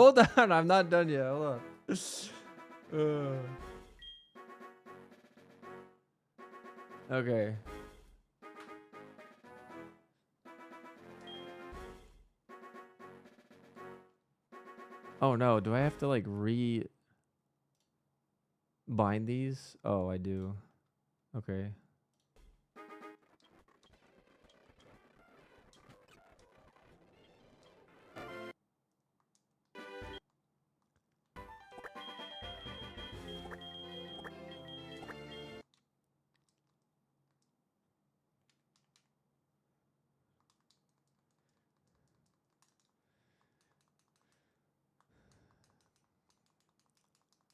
Hold on, I'm not done yet. Hold on. Okay. Oh no, do I have to like bind these? Oh, I do. Okay.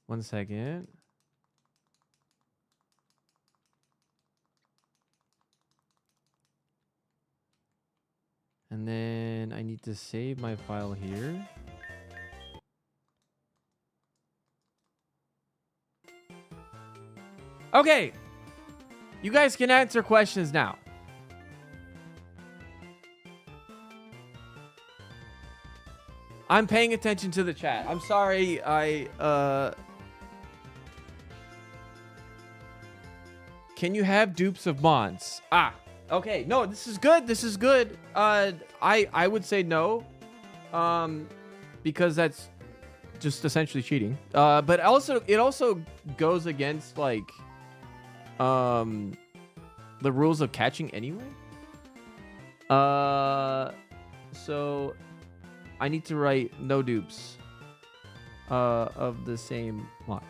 One second. And then I need to save my file here. Okay. You guys can answer questions now. I'm paying attention to the chat. I'm sorry. Can you have dupes of Mons? Ah, okay. No, this is good. This is good. I would say no. Because that's just essentially cheating. But also it also goes against like the rules of catching anyway. So I need to write no dupes of the same mod.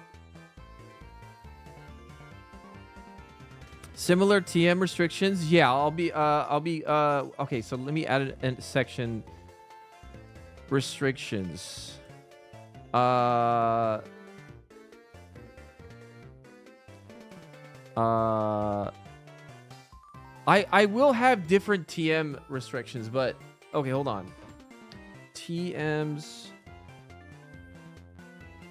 Similar TM restrictions. Yeah, I'll be okay, so let me add a section restrictions. I will have different TM restrictions, but okay, hold on. TMs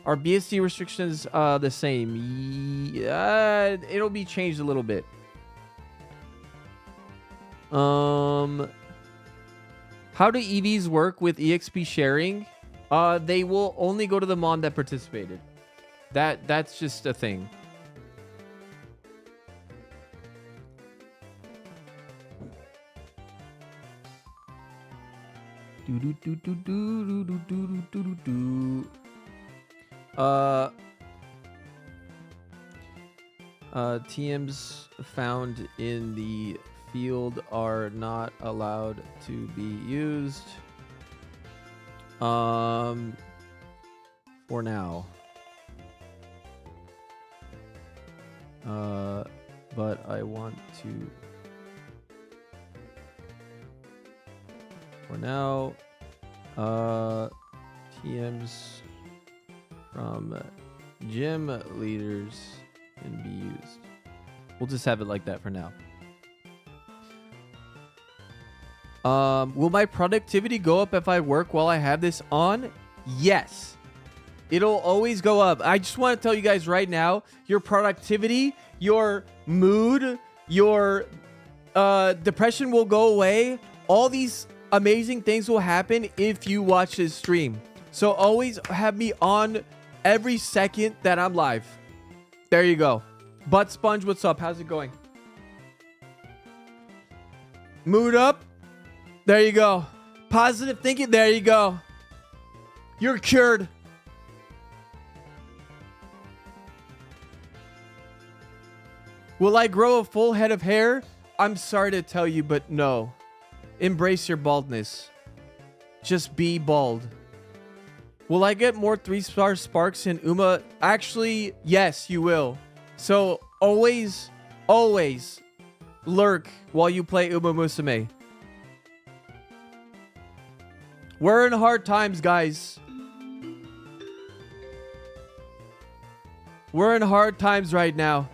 are BSD restrictions the same? Yeah, it'll be changed a little bit. How do EVs work with EXP sharing? They will only go to the mon that participated. That's just a thing. TMs found in the field are not allowed to be used. For now. But I want to. For now, TMs from gym leaders can be used. We'll just have it like that for now. Will my productivity go up if I work while I have this on? Yes. It'll always go up. I just want to tell you guys right now, your productivity, your mood, your depression will go away. All these amazing things will happen if you watch this stream. So always have me on every second that I'm live. There you go. Butt Sponge, what's up? How's it going? Mood up. There you go. Positive thinking. There you go. You're cured. Will I grow a full head of hair? I'm sorry to tell you, but no. Embrace your baldness. Just be bald. Will I get more 3-star sparks in Uma? Actually, yes, you will. So always, always lurk while you play Uma Musume. We're in hard times, guys. We're in hard times right now.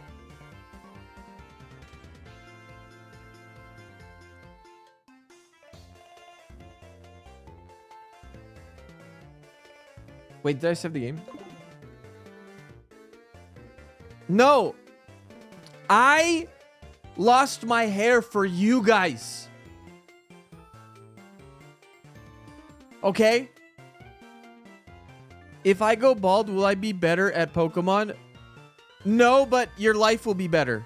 Wait, did I save the game? No. I lost my hair for you guys. Okay? If I go bald, will I be better at Pokemon? No, but your life will be better.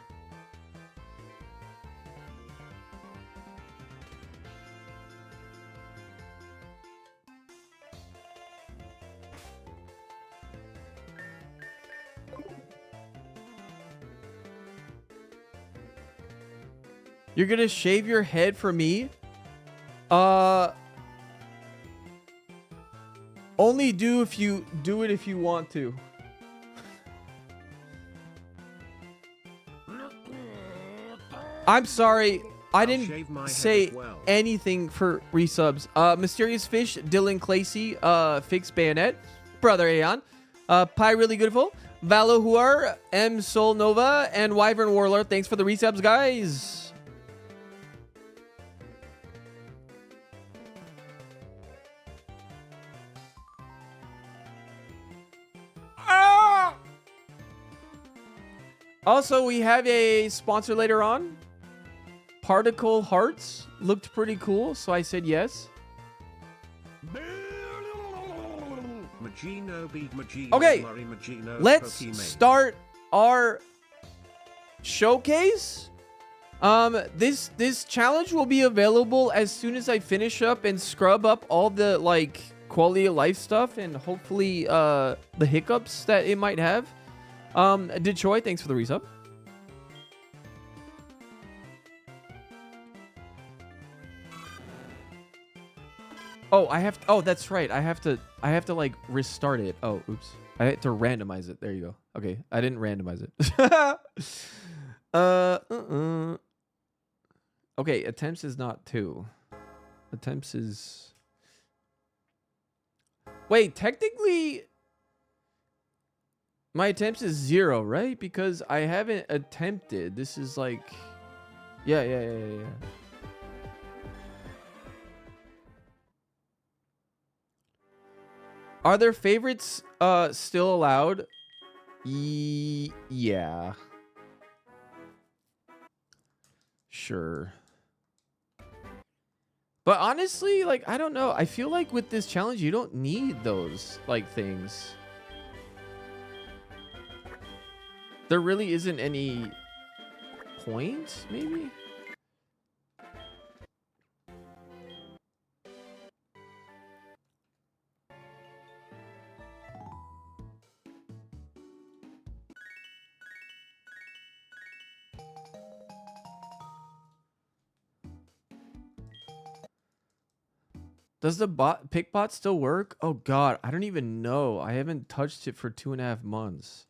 You're gonna shave your head for me? Only do it if you want to. I'm sorry. I didn't say anything for resubs. Mysterious Fish, Dylan Clacy, Fix Bayonet, Brother Aeon, Pi Really Goodful, Valohuar, M Soul Nova, and Wyvern Warlord. Thanks for the resubs, guys. Also, we have a sponsor later on. Particle Hearts looked pretty cool, so I said yes. Okay, let's start our showcase. This challenge will be available as soon as I finish up and scrub up all the like quality of life stuff and hopefully the hiccups that it might have. Detroit, thanks for the resub. Oh, oh, that's right. I have to like restart it. Oh, oops. I had to randomize it. There you go. Okay, I didn't randomize it. Okay, attempts is not 2. Attempts is... Wait, technically... My attempts is 0, right? Because I haven't attempted. This is like... Yeah. Are their favorites still allowed? Yeah. Sure. But honestly, like, I don't know. I feel like with this challenge, you don't need those, like, things. There really isn't any point, maybe? Does the pick bot still work? Oh god, I don't even know. I haven't touched it for 2.5 months.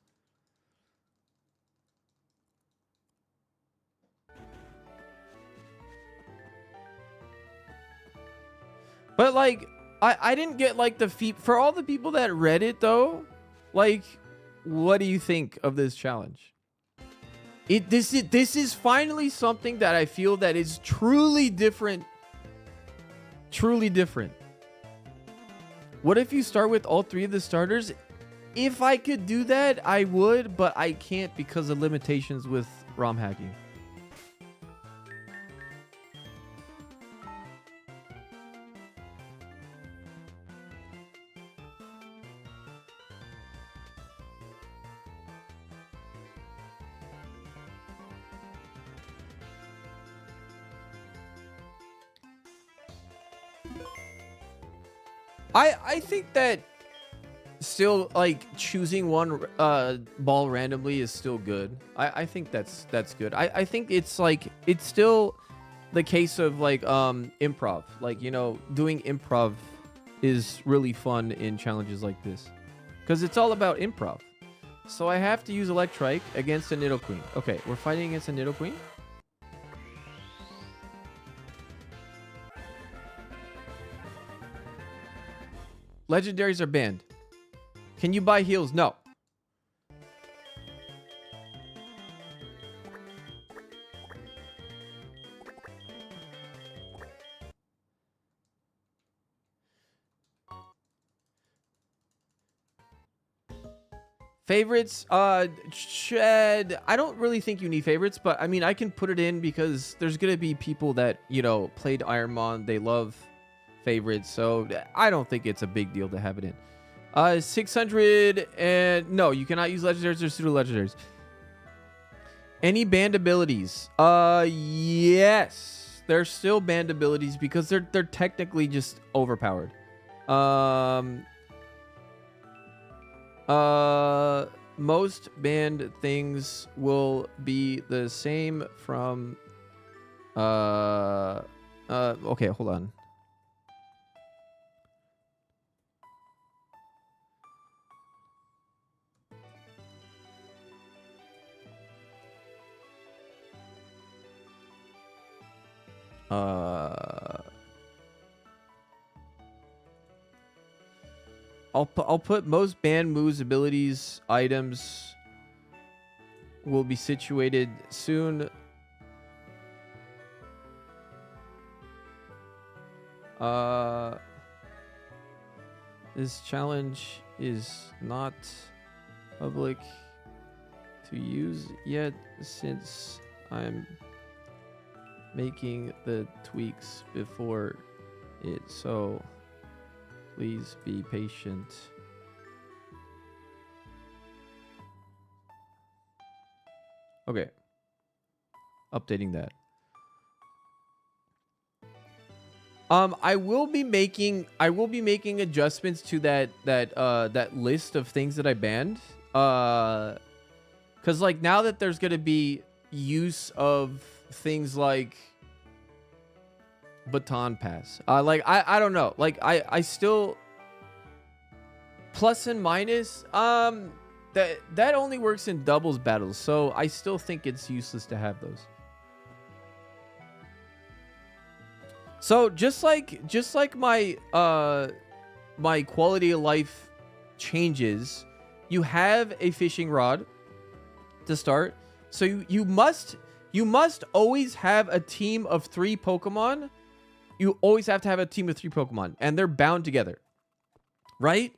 But like, I didn't get like the feet for all the people that read it though. Like, what do you think of this challenge? This is finally something that I feel that is truly different. Truly different. What if you start with all 3 of the starters? If I could do that, I would, but I can't because of limitations with ROM hacking. I think that still like choosing one ball randomly is still good. I think that's good. I think it's like it's still the case of like improv. Like, you know, doing improv is really fun in challenges like this because it's all about improv. So I have to use Electrike against a Nidoqueen. Okay, we're fighting against a Nidoqueen. Legendaries are banned. Can you buy heals? No. Favorites, Chad, I don't really think you need favorites, but I mean, I can put it in because there's going to be people that, you know, played Ironmon. They love favorites, so I don't think it's a big deal to have it in. 600 and no, you cannot use legendaries or pseudo legendaries. Any banned abilities? Yes, there's still banned abilities because they're technically just overpowered. Most banned things will be the same from okay, hold on. I'll put most banned moves, abilities, items will be situated soon. This challenge is not public to use yet since I'm making the tweaks before it, so please be patient. Okay. Updating that. I will be making adjustments to that list of things that I banned. Cuz like now that there's going to be use of things like baton pass. Like I don't know. Like I still plus and minus that only works in doubles battles. So I still think it's useless to have those. So just like my my quality of life changes, you have a fishing rod to start. So you must always have a team of 3 Pokemon. You always have to have a team of 3 Pokemon, and they're bound together, right?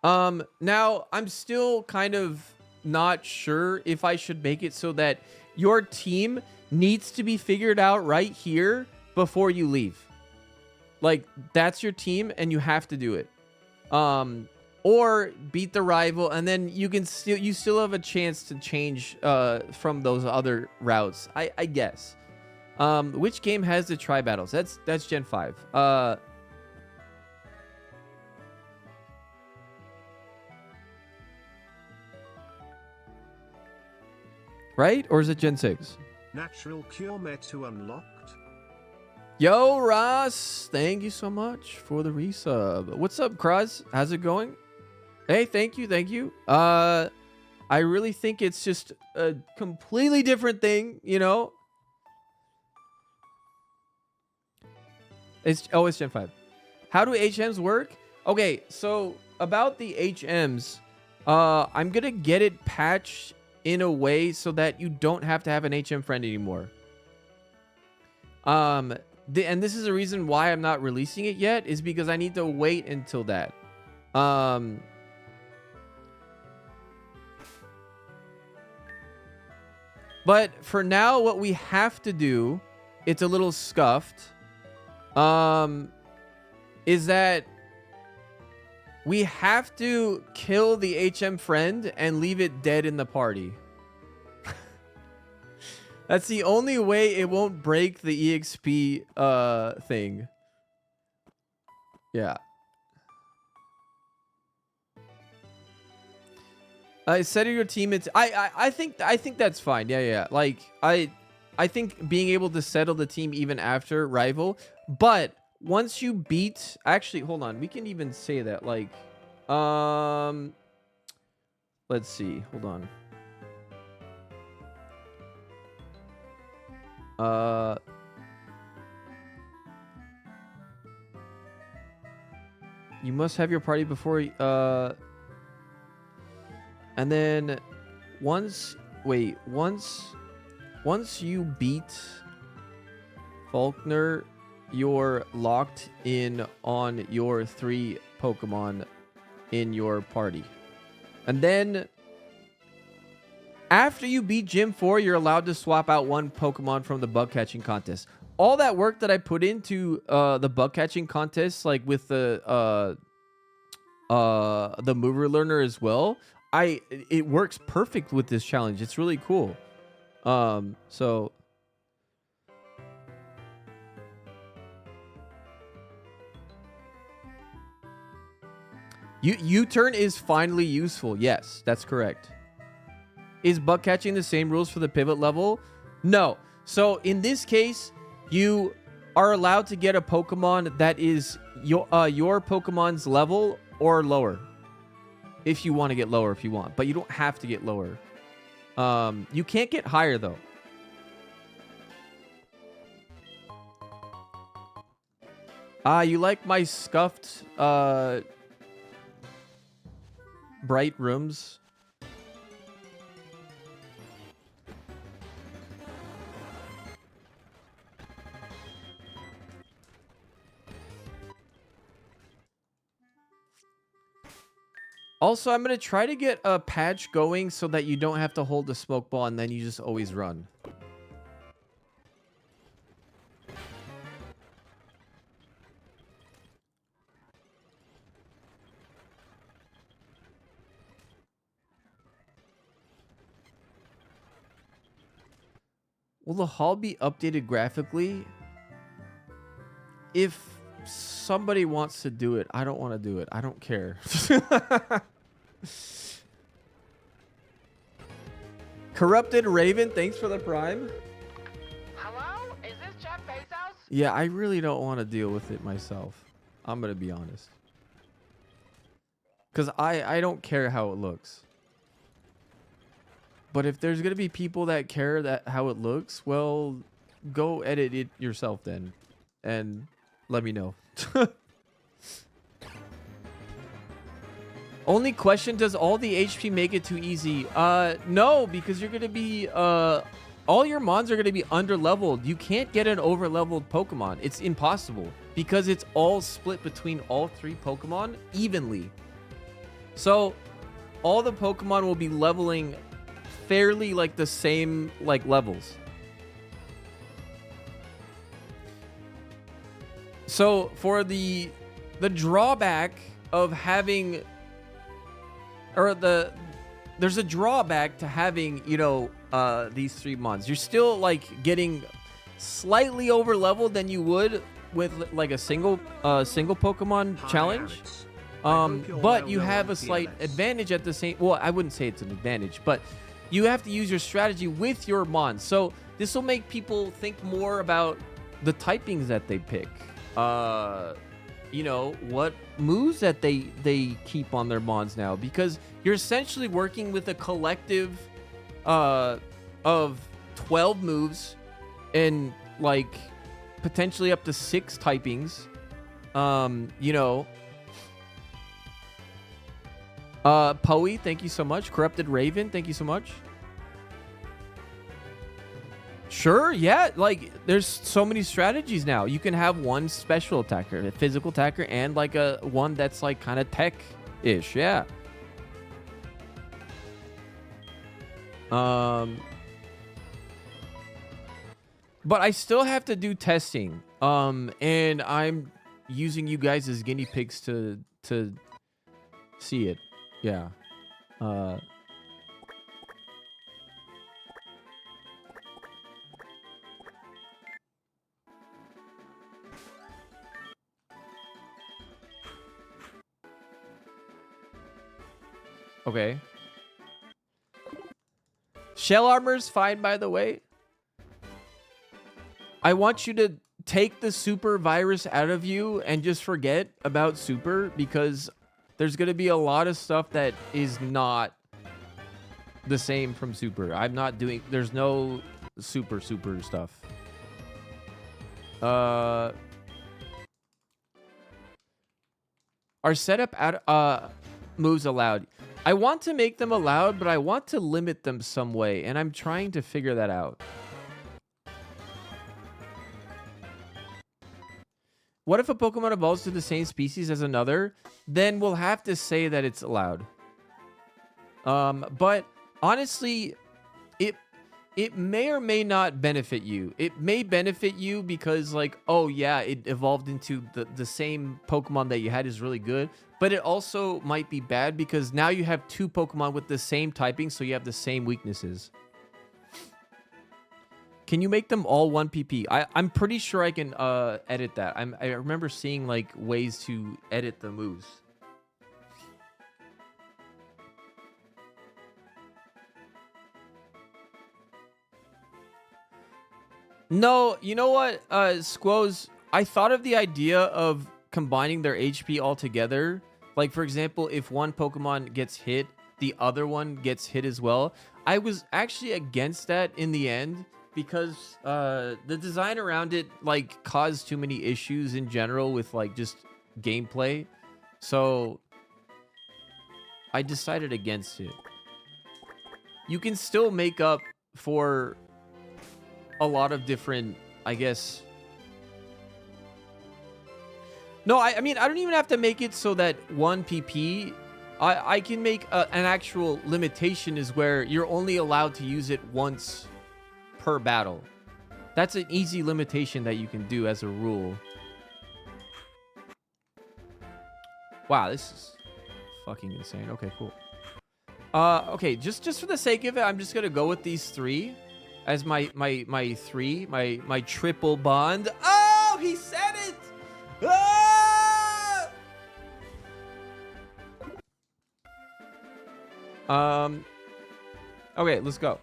Now I'm still kind of not sure if I should make it so that your team needs to be figured out right here before you leave. Like that's your team and you have to do it. Or beat the rival and then you still have a chance to change from those other routes. I guess. Which game has the tri battles? That's Gen 5. Right? Or is it Gen 6? Natural Cure Metu unlocked. Yo, Ross. Thank you so much for the resub. What's up, Kraz? How's it going? Hey, thank you. I really think it's just a completely different thing, you know? It's Gen 5. How do HMs work? Okay, so about the HMs, I'm gonna get it patched in a way so that you don't have to have an HM friend anymore. And this is the reason why I'm not releasing it yet, is because I need to wait until that. But for now, what we have to do, it's a little scuffed, is that we have to kill the HM friend and leave it dead in the party. That's the only way it won't break the EXP thing. Yeah. Setting your team into I think that's fine. Yeah. Like I think being able to settle the team even after rival, but once you beat, actually hold on, we can even say that, like let's see, hold on. You must have your party before and then once you beat Faulkner, you're locked in on your 3 Pokemon in your party. And then after you beat Gym 4, you're allowed to swap out 1 Pokemon from the bug catching contest. All that work that I put into the bug catching contest, like with the the mover learner as well, it works perfect with this challenge. It's really cool. So U-turn is finally useful. Yes, that's correct. Is bug catching the same rules for the pivot level? No. So in this case, you are allowed to get a Pokemon that is your Pokemon's level or lower. If you want to get lower, if you want, but you don't have to get lower. You can't get higher though. You like my scuffed bright rooms? Also, I'm going to try to get a patch going so that you don't have to hold the smoke ball and then you just always run. Will the hall be updated graphically? If somebody wants to do it, I don't want to do it. I don't care. Corrupted Raven, thanks for the prime. Hello? Is this Jeff Bezos? Yeah, I really don't want to deal with it myself. I'm going to be honest. Because I don't care how it looks. But if there's going to be people that care that how it looks, well, go edit it yourself then. And let me know. Only question, does all the HP make it too easy? No, because you're going to be... all your mons are going to be under-leveled. You can't get an over-leveled Pokemon. It's impossible. Because it's all split between all three Pokemon evenly. So, all the Pokemon will be leveling fairly like the same like levels. So for the drawback of having, or there's a drawback to having, you know, these three mons. You're still like getting slightly over leveled than you would with like a single Pokemon challenge. Arex. But you have a slight advantage at the same... Well, I wouldn't say it's an advantage, but you have to use your strategy with your mons. So this will make people think more about the typings that they pick. You know, what moves that they keep on their mons now. Because you're essentially working with a collective of 12 moves and like potentially up to 6 typings. You know... Poe, thank you so much. Corrupted Raven, thank you so much. Sure, yeah. Like, there's so many strategies now. You can have one special attacker, a physical attacker, and like a one that's like kind of tech-ish. Yeah. But I still have to do testing. And I'm using you guys as guinea pigs to see it. Yeah. Okay. Shell armor's fine, by the way. I want you to take the super virus out of you and just forget about super, because there's going to be a lot of stuff that is not the same from super. I'm not doing... There's no super stuff. Are setup out moves allowed? I want to make them allowed, but I want to limit them some way, and I'm trying to figure that out. What if a Pokemon evolves to the same species as another? Then we'll have to say that it's allowed. But honestly, it may or may not benefit you. It may benefit you because, like, oh yeah, it evolved into the same Pokemon that you had is really good. But it also might be bad because now you have two Pokemon with the same typing, so you have the same weaknesses. Can you make them all 1 PP? I'm pretty sure I can edit that. I remember seeing like ways to edit the moves. No, you know what, Squoz? I thought of the idea of combining their HP all together. Like, for example, if one Pokemon gets hit, the other one gets hit as well. I was actually against that in the end because the design around it, like, caused too many issues in general with, like, just gameplay. So I decided against it. You can still make up for a lot of different, I guess. No, I mean, I don't even have to make it so that 1 PP. I can make an actual limitation is where you're only allowed to use it once per battle. That's an easy limitation that you can do as a rule. Wow, this is fucking insane. Okay, cool. Okay, just for the sake of it, I'm just gonna go with these 3 as my triple bond. Oh, he said it. Ah! Okay, let's go.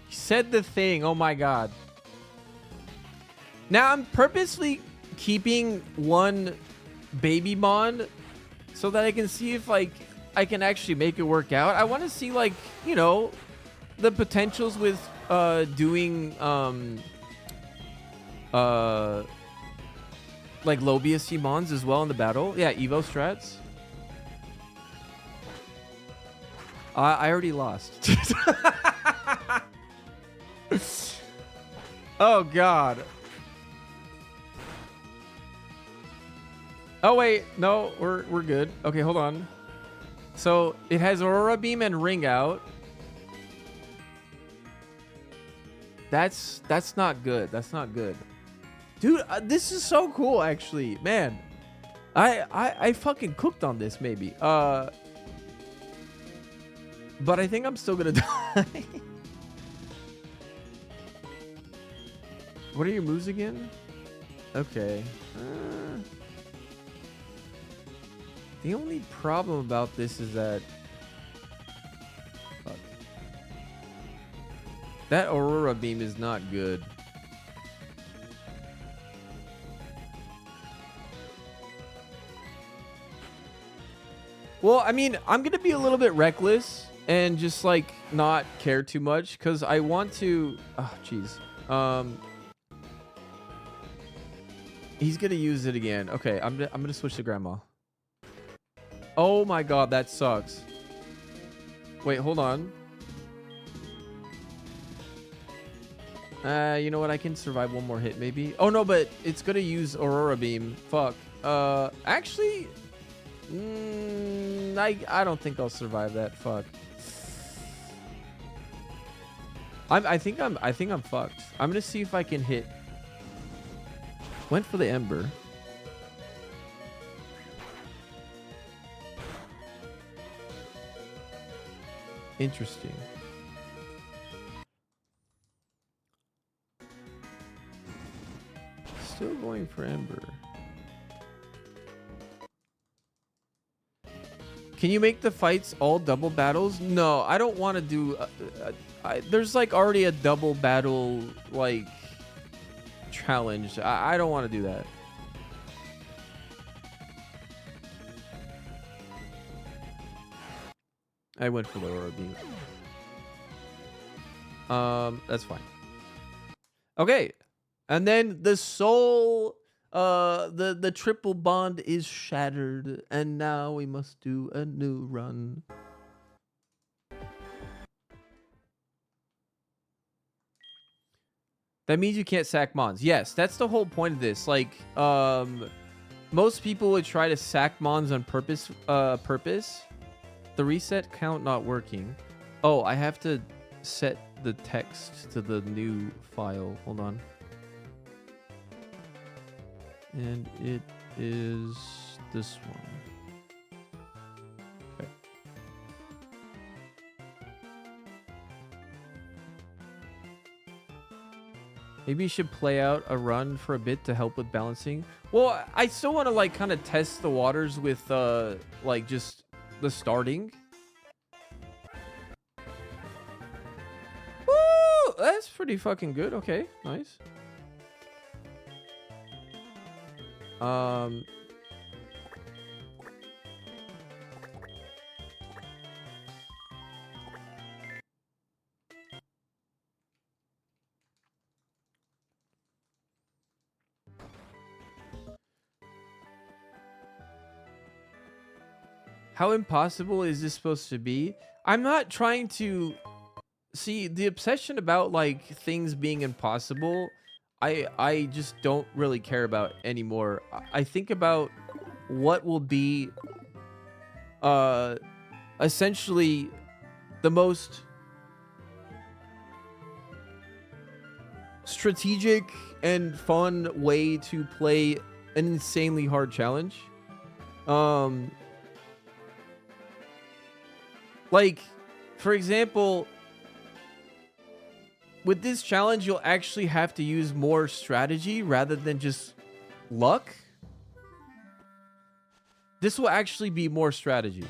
He said the thing. Oh my god. Now I'm purposely keeping 1 baby bond so that I can see if, like, I can actually make it work out. I want to see, like, you know, the potentials with doing like low BSC mons as well in the battle. Yeah, Evo strats. I already lost. Oh god. Oh wait, no, we're good. Okay, hold on. So it has Aurora Beam and Ring Out. That's not good. That's not good, dude. This is so cool, actually, man. I fucking cooked on this, maybe. But I think I'm still gonna die. What are your moves again? Okay. The only problem about this is that... Fuck. That Aurora Beam is not good. Well, I mean, I'm going to be a little bit reckless and just, like, not care too much because I want to... Oh, jeez. He's going to use it again. Okay, I'm going to switch to Grandma. Oh my god, that sucks. Wait, hold on. You know what? I can survive 1 more hit, maybe. Oh no, but it's gonna use Aurora Beam. Fuck. Actually, I don't think I'll survive that. Fuck. I think I'm fucked. I'm gonna see if I can hit. Went for the Ember. Interesting. Still going for Ember. Can you make the fights all double battles? No, I don't want to do... there's like already a double battle like challenge. I don't want to do that. I went for the Aurora Beam. That's fine. Okay. And then the soul, the triple bond is shattered, and now we must do a new run. That means you can't sack mons. Yes, that's the whole point of this. Like, Most people would try to sack mons on purpose. The reset count not working. Oh, I have to set the text to the new file. Hold on. And it is this one. Okay. Maybe you should play out a run for a bit to help with balancing. Well, I still want to like kind of test the waters with like just the starting. Woo! That's pretty fucking good. Okay, nice. How impossible is this supposed to be? I'm not trying to see the obsession about like things being impossible. I just don't really care about anymore. I think about what will be essentially the most strategic and fun way to play an insanely hard challenge. Like, for example, with this challenge, you'll actually have to use more strategy rather than just luck. This will actually be more strategy,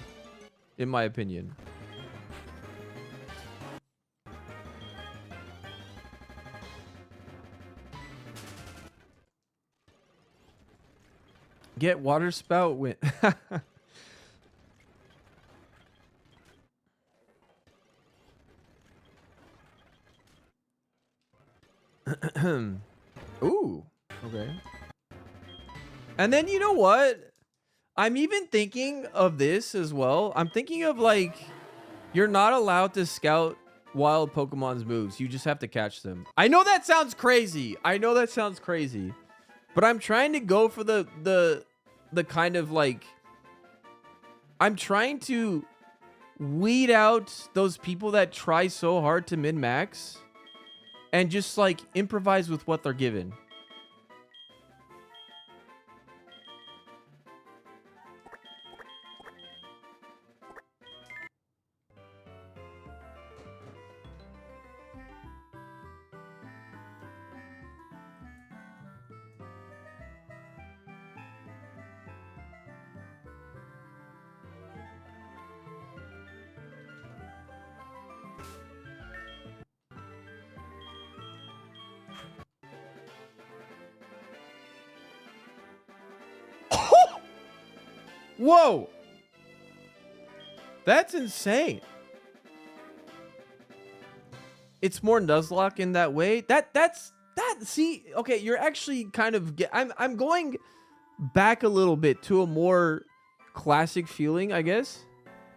in my opinion. Get water spout win. Ooh, okay. And then you know what? I'm even thinking of this as well. I'm thinking of like, you're not allowed to scout wild Pokemon's moves. You just have to catch them. I know that sounds crazy. But I'm trying to go for the kind of like, I'm trying to weed out those people that try so hard to min-max and just like improvise with what they're given. Whoa! That's insane. It's more Nuzlocke in that way. See, okay, you're actually kind of I'm going back a little bit to a more classic feeling, I guess.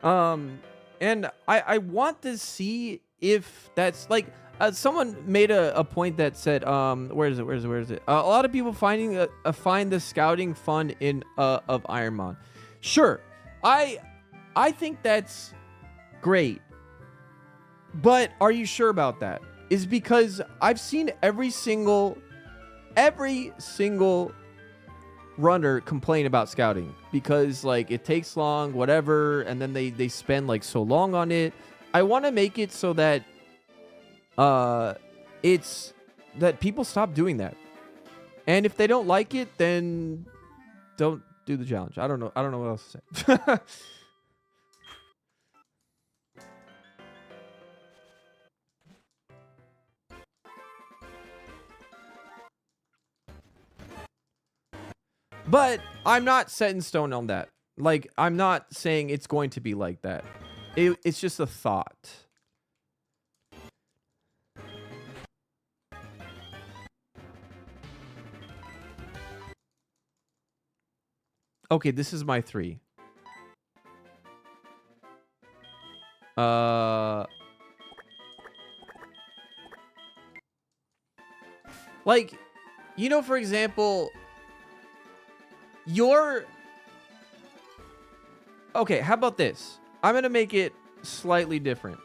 And I want to see if that's like someone made a point that said where is it? A lot of people find the scouting fun in of Ironmon. Sure, I think that's great, but are you sure about that? Is because I've seen every single runner complain about scouting because like it takes long, whatever, and then they spend like so long on it. I want to make it so that it's that people stop doing that, and if they don't like it, then don't do the challenge. I don't know what else to say. But I'm not set in stone on that. Like, I'm not saying it's going to be like that. It's just a thought. Okay, this is my 3. Like, you know, for example, Your okay, how about this? I'm gonna make it slightly different.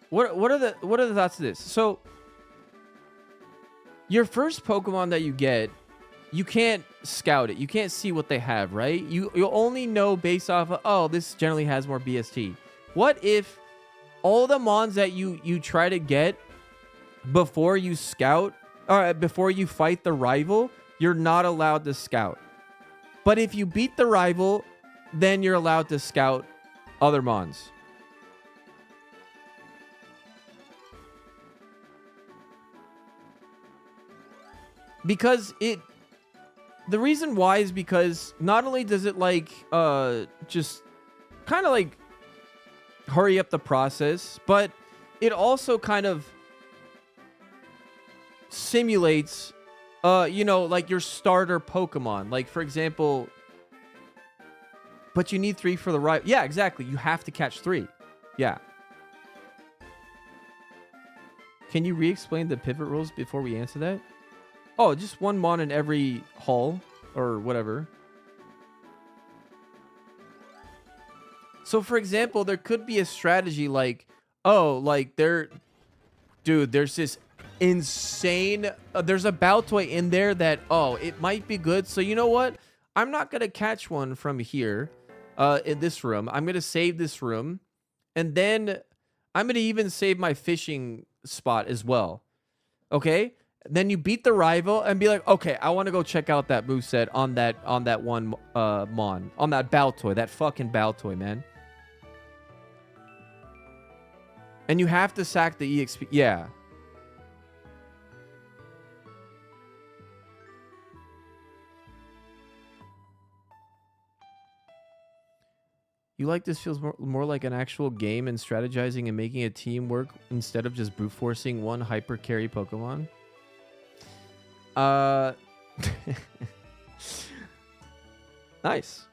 What are the thoughts of this? So your first Pokemon that you get, you can't scout it. You can't see what they have, right? You'll only know based off of, oh, this generally has more BST. What if all the mons that you try to get before you scout or before you fight the rival, you're not allowed to scout. But if you beat the rival, then you're allowed to scout other mons. Because the reason why is because not only does it like just kind of like hurry up the process, but it also kind of simulates you know, like your starter Pokemon. Like for example, but you need 3 for the right. Yeah, exactly. You have to catch 3. Yeah. Can you re-explain the pivot rules before we answer that? Oh, just 1 mon in every hall or whatever. So for example, there could be a strategy like, oh, like dude, there's this insane, there's a Baltoy in there that, oh, it might be good. So you know what? I'm not going to catch one from here in this room. I'm going to save this room. And then I'm going to even save my fishing spot as well. Okay? Then you beat the rival and be like, okay, I want to go check out that moveset on that one mon. On that Baltoy. That fucking Baltoy, man. And you have to sack the EXP. Yeah. You like this feels more like an actual game and strategizing and making a team work instead of just brute forcing one hyper carry Pokemon? Nice.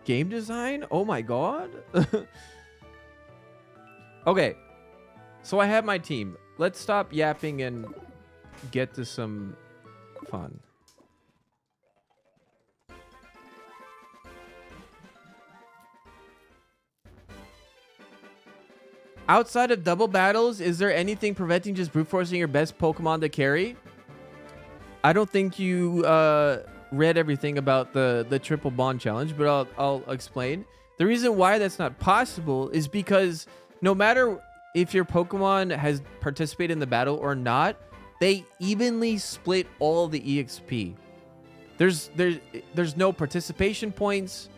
Game design? Oh my god. Okay. So I have my team. Let's stop yapping and get to some fun. Outside of double battles, is there anything preventing just brute forcing your best Pokemon to carry? I don't think you read everything about the triple bond challenge, but I'll explain. The reason why that's not possible is because no matter if your Pokemon has participated in the battle or not, they evenly split all the EXP. There's no participation points.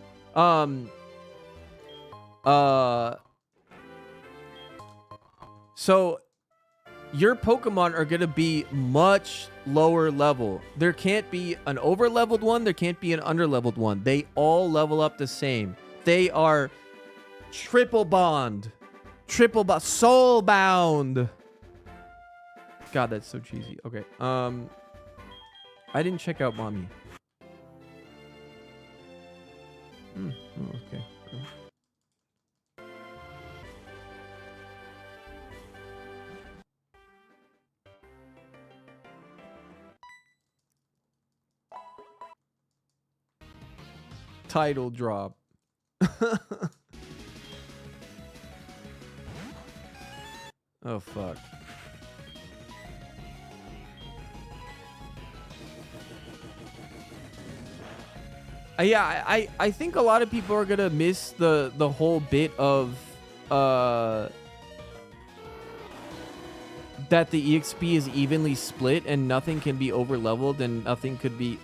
So your Pokemon are going to be much lower level. There can't be an over-leveled one. There can't be an under-leveled one. They all level up the same. They are triple bond. Soul bound. God, that's so cheesy. Okay. I didn't check out Mommy. Okay. Title drop. Oh, fuck. Yeah, I think a lot of people are gonna miss the whole bit of that the EXP is evenly split and nothing can be over leveled and nothing could be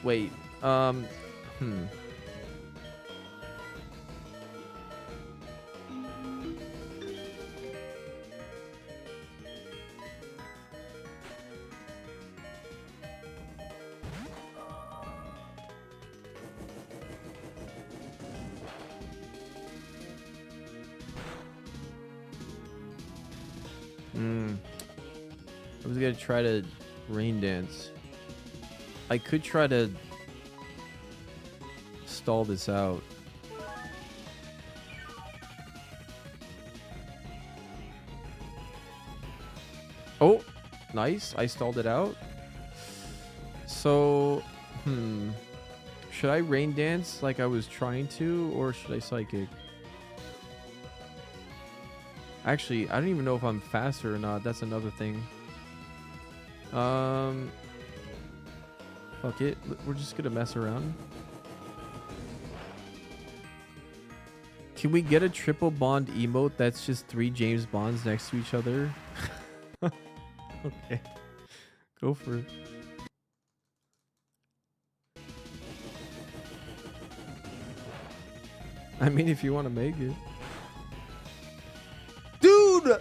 just gonna try to rain dance. I could try to stall this out. Oh, nice. I stalled it out. So, should I rain dance like I was trying to, or should I psychic? Actually, I don't even know if I'm faster or not. That's another thing. Fuck it. We're just gonna mess around. Can we get a triple bond emote that's just 3 James Bonds next to each other? Okay. Go for it. I mean, if you want to make it. Dude!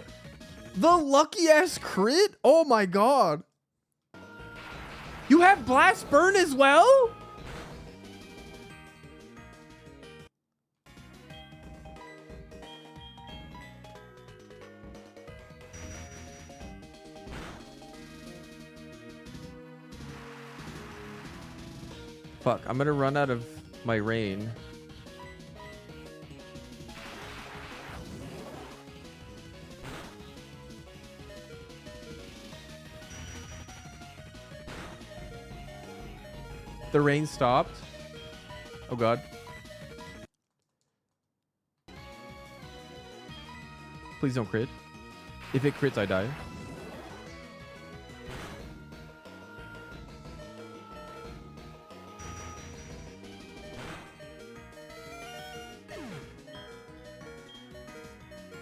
The lucky ass crit? Oh my god. You have blast burn as well? Fuck, I'm gonna run out of my rain. The rain stopped. Oh god. Please don't crit. If it crits, I die.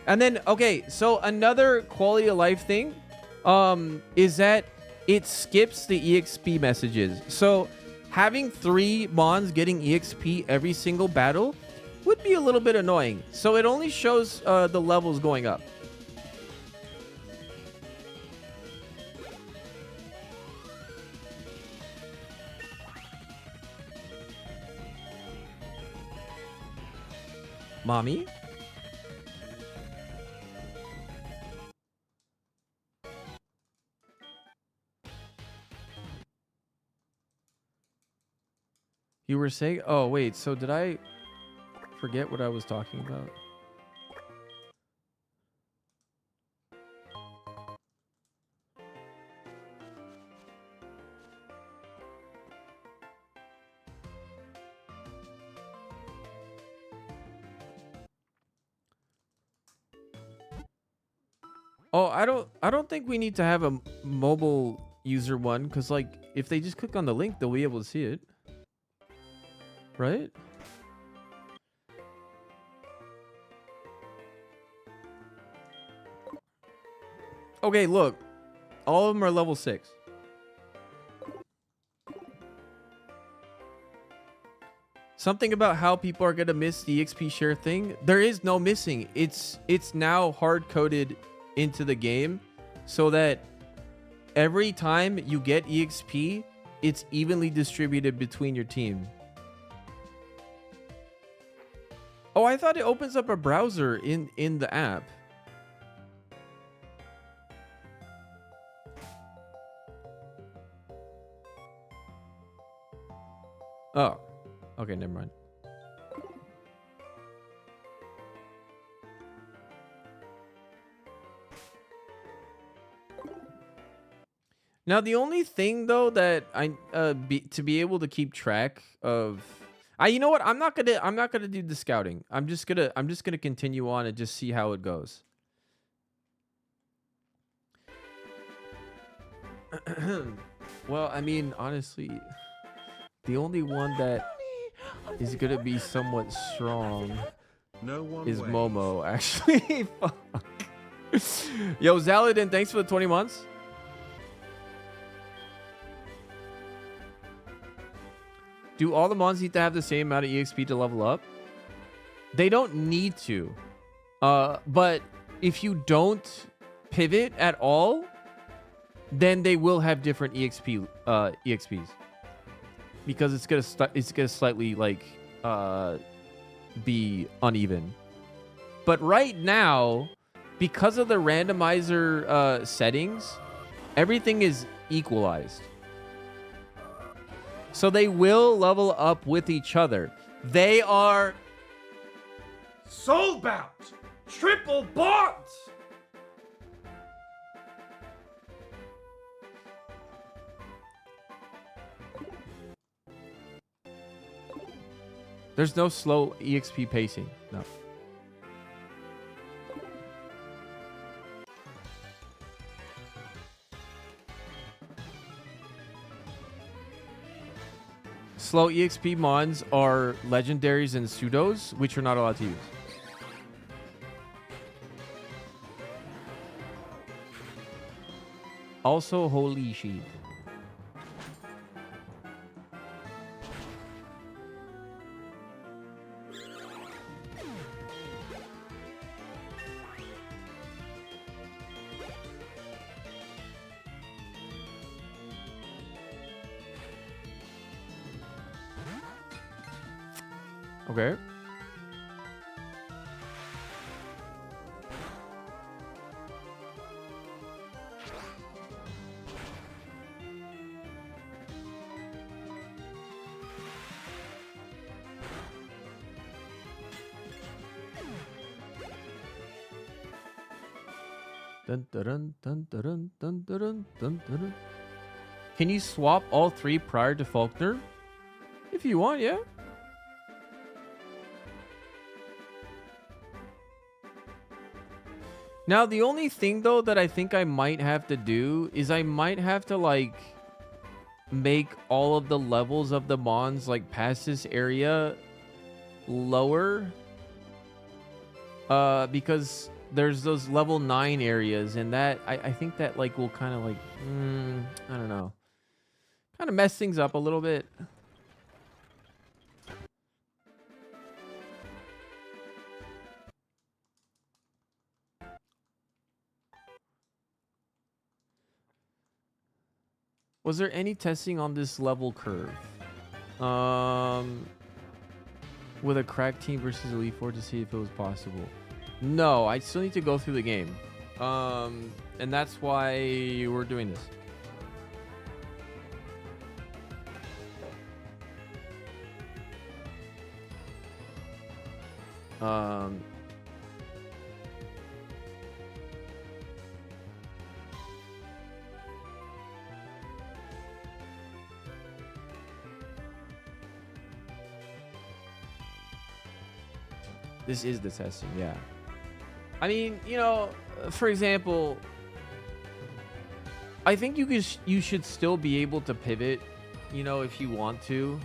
And then, okay, so another quality of life thing is that it skips the EXP messages. So having 3 Mons getting EXP every single battle would be a little bit annoying. So it only shows the levels going up. Mommy? You were saying, oh wait, so did I forget what I was talking about? Oh, I don't think we need to have a mobile user one, because like if they just click on the link, they'll be able to see it. Right? Okay, look. All of them are level 6. Something about how people are going to miss the XP share thing. There is no missing. It's now hard-coded into the game so that every time you get EXP, it's evenly distributed between your team. Oh, I thought it opens up a browser in the app. Oh, okay, never mind. Now, the only thing though that I to be able to keep track of, you know what? I'm not gonna do the scouting. I'm just gonna continue on and just see how it goes. Well, I mean, honestly, the only one that is gonna be somewhat strong is waits. Momo, actually. Fuck. Yo, Zaladin, thanks for the 20 months. Do all the Mons need to have the same amount of EXP to level up? They don't need to. But if you don't pivot at all, then they will have different EXPs. Because it's gonna slightly like be uneven. But right now, because of the randomizer settings, Everything is equalized. So they will level up with each other. They are soulbound. Triple bonds. There's no slow EXP pacing. No. Slow EXP mons are legendaries and pseudos, which you're not allowed to use. Also, holy shit. Okay. Dun, dun, dun, dun, dun, dun, dun, dun, dun. Can you swap all three prior to Faulkner? If you want, yeah. Now, the only thing, though, that I think I might have to do is I might have to, like, make all of the levels of the mons, like, past this area lower. Because there's those level 9 areas, and that, I think that, like, will kind of, like, I don't know. Kind of mess things up a little bit. Was there any testing on this level curve? With a crack team versus Elite Four to see if it was possible. No, I still need to go through the game. And that's why we're doing this. This is the testing, yeah. I mean, you know, for example, I think you should still be able to pivot, you know, if you want to.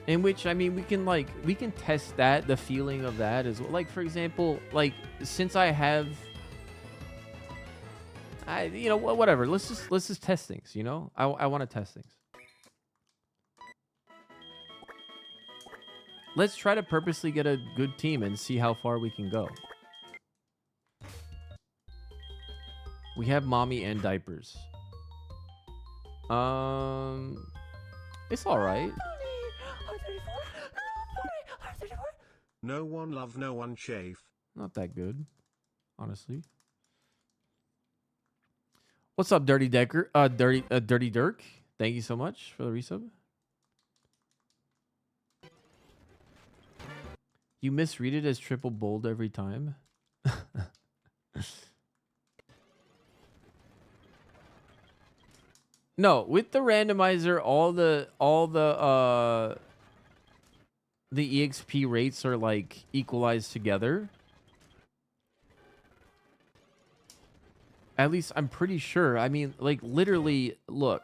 In which, I mean, we can test that, the feeling of that as well. Like, for example, like, since I have, you know, whatever. Let's just test things. You know, I want to test things. Let's try to purposely get a good team and see how far we can go. We have mommy and diapers. It's all right. No one love, no one chafe. Not that good, honestly. What's up, Dirty Decker? Dirty Dirk. Thank you so much for the resub. You misread it as triple bold every time. No, with the randomizer, all the EXP rates are like equalized together. At least I'm pretty sure. I mean, like, literally, look.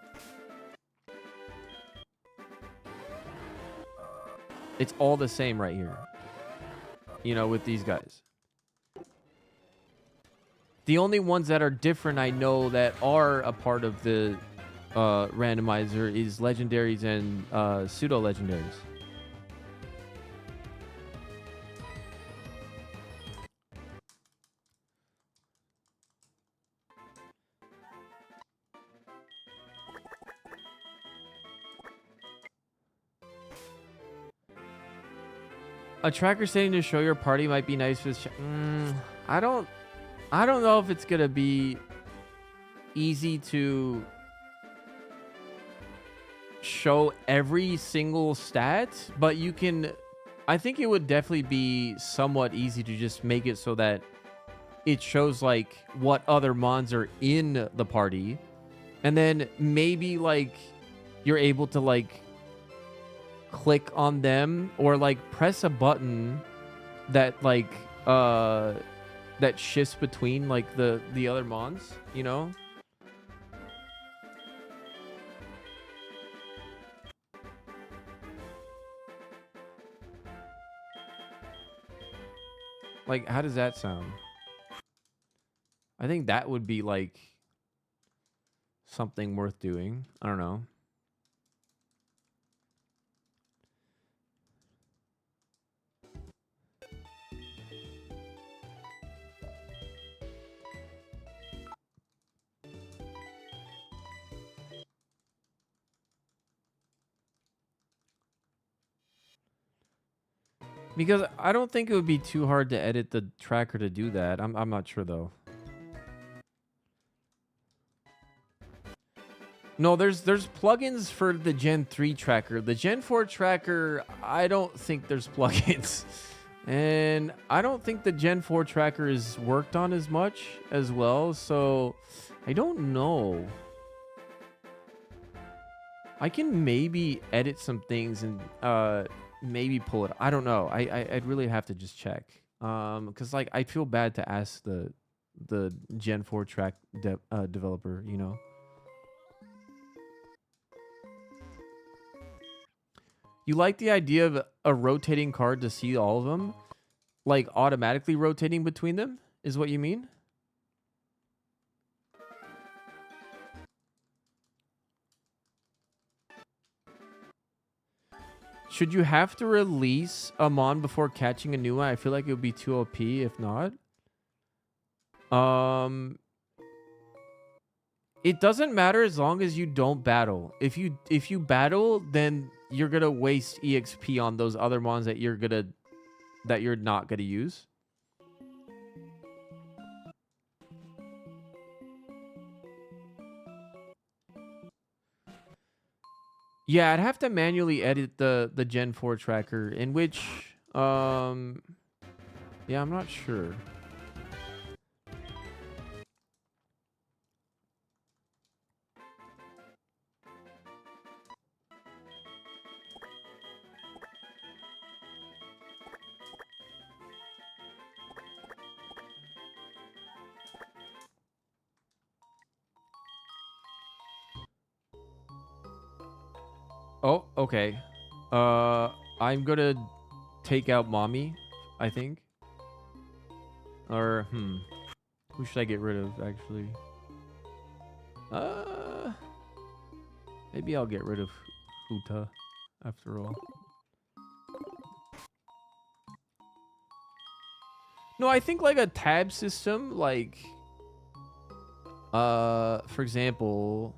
It's all the same right here. You know, with these guys. The only ones that are different, I know, that are a part of the randomizer is legendaries and pseudo legendaries. A tracker setting to show your party might be nice for this. I don't know if it's gonna be easy to show every single stat, but you can, I think it would definitely be somewhat easy to just make it so that it shows like what other mons are in the party, and then maybe like you're able to like click on them or like press a button that like that shifts between like the other mons, you know? Like, how does that sound? I think that would be like something worth doing. I don't know. Because I don't think it would be too hard to edit the tracker to do that. I'm not sure though. No, there's plugins for the Gen 3 tracker. The Gen 4 tracker, I don't think there's plugins. And I don't think the Gen 4 tracker is worked on as much as well, so I don't know. I can maybe edit some things and maybe pull it. I don't know. I'd really have to just check. Because like I feel bad to ask the Gen 4 track developer, you know. You like the idea of a rotating card to see all of them? Like automatically rotating between them is what you mean? Should you have to release a mon before catching a new one? I feel like it would be too OP if not. It doesn't matter as long as you don't battle. If you battle, then you're gonna waste EXP on those other mons that you're not gonna use. Yeah, I'd have to manually edit the Gen 4 tracker, in which yeah, I'm not sure. Oh, okay. I'm gonna take out Mommy, I think. Or, who should I get rid of, actually? Maybe I'll get rid of Huta, after all. No, I think, like, a tab system, like... for example...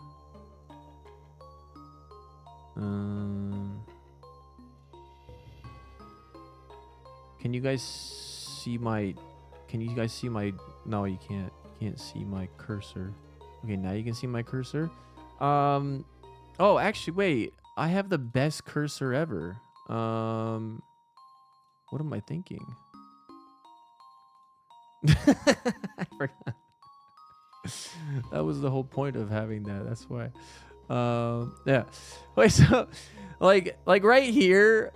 Can you guys see my... No, you can't. You can't see my cursor. Okay, now you can see my cursor. Oh, actually, wait. I have the best cursor ever. What am I thinking? I forgot. That was the whole point of having that. That's why. Yeah. Wait, so like right here,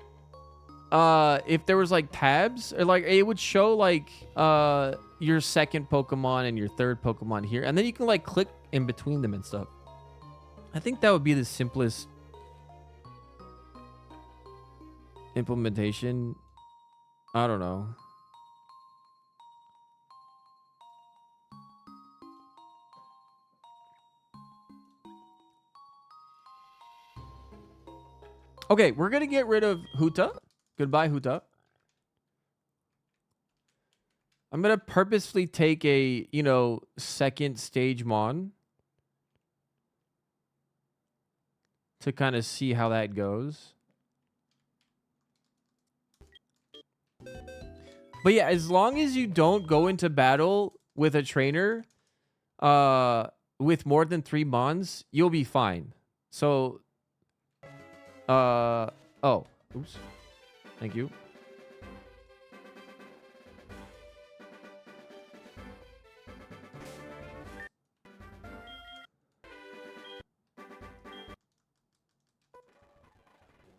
if there was like tabs, or like it would show like your second Pokemon and your third Pokemon here, and then you can like click in between them and stuff. I think that would be the simplest implementation. I don't know. Okay, we're gonna get rid of Huta. Goodbye, Huta. I'm gonna purposefully take a, second stage mon to kind of see how that goes. But yeah, as long as you don't go into battle with a trainer, with more than 3 mons, you'll be fine. So, oh, oops. Thank you.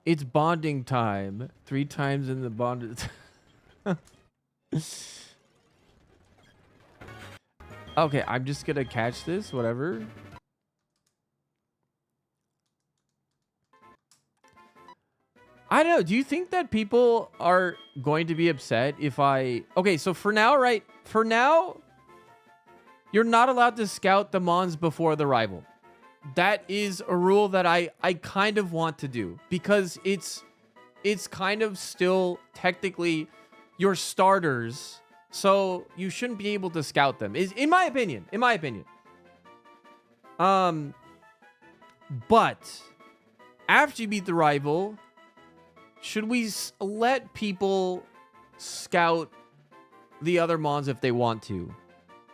It's bonding time. 3 times in the bond. Okay, I'm just gonna catch this, whatever. I don't know. Do you think that people are going to be upset if I... Okay, so for now, right? For now, you're not allowed to scout the mons before the rival. That is a rule that I kind of want to do because it's kind of still technically your starters, so you shouldn't be able to scout them. Is in my opinion. But after you beat the rival, should we let people scout the other mons if they want to?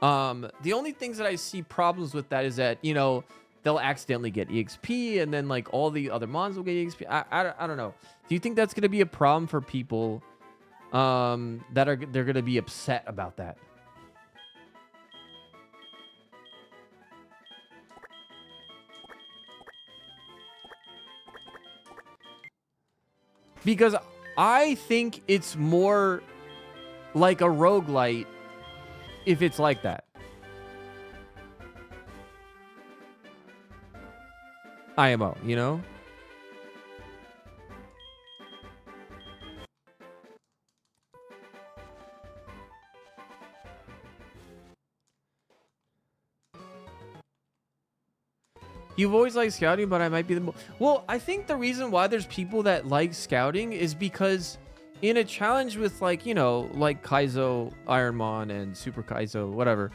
The only things that I see problems with that is that, you know, they'll accidentally get EXP and then like all the other mons will get EXP. I don't know. Do you think that's going to be a problem for people they're going to be upset about that? Because I think it's more like a roguelite if it's like that. IMO, you know? You've always liked scouting, but I might be the... Well, I think the reason why there's people that like scouting is because in a challenge with, like, you know, like Kaizo, Ironmon, and Super Kaizo, whatever,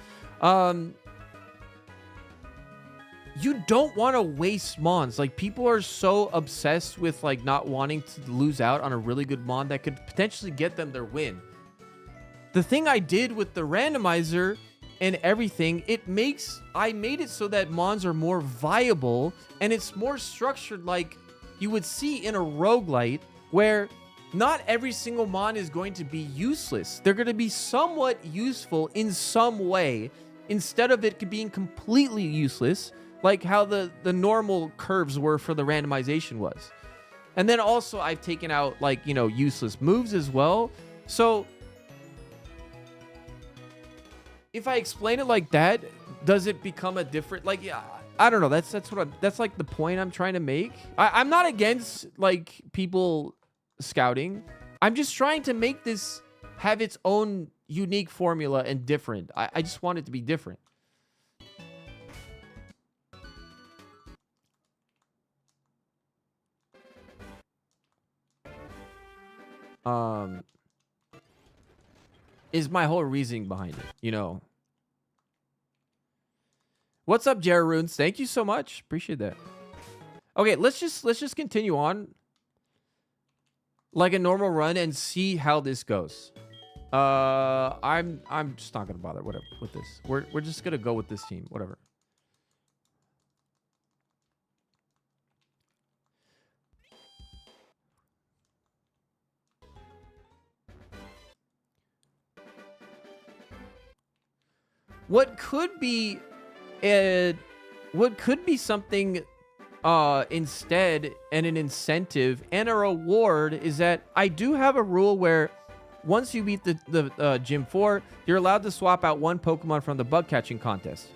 you don't want to waste mons. Like, people are so obsessed with, like, not wanting to lose out on a really good mon that could potentially get them their win. The thing I did with the randomizer and everything, I made it so that mons are more viable and it's more structured like you would see in a roguelite, where not every single mon is going to be useless. They're going to be somewhat useful in some way instead of it being completely useless, like how the normal curves were for the randomization was. And then also I've taken out, like, you know, useless moves as well. So if I explain it like that, does it become a different, like, yeah, I don't know. That's like the point I'm trying to make. I'm not against, like, people scouting. I'm just trying to make this have its own unique formula and different. I just want it to be different. Is my whole reasoning behind it, you know. What's up, Jerarunes? Thank you so much. Appreciate that. Okay, let's just continue on like a normal run and see how this goes. I'm just not gonna bother whatever with this. We're just gonna go with this team, whatever. What could be something instead, and an incentive and a reward, is that I do have a rule where once you beat the Gym 4, you're allowed to swap out one Pokemon from the bug catching contest.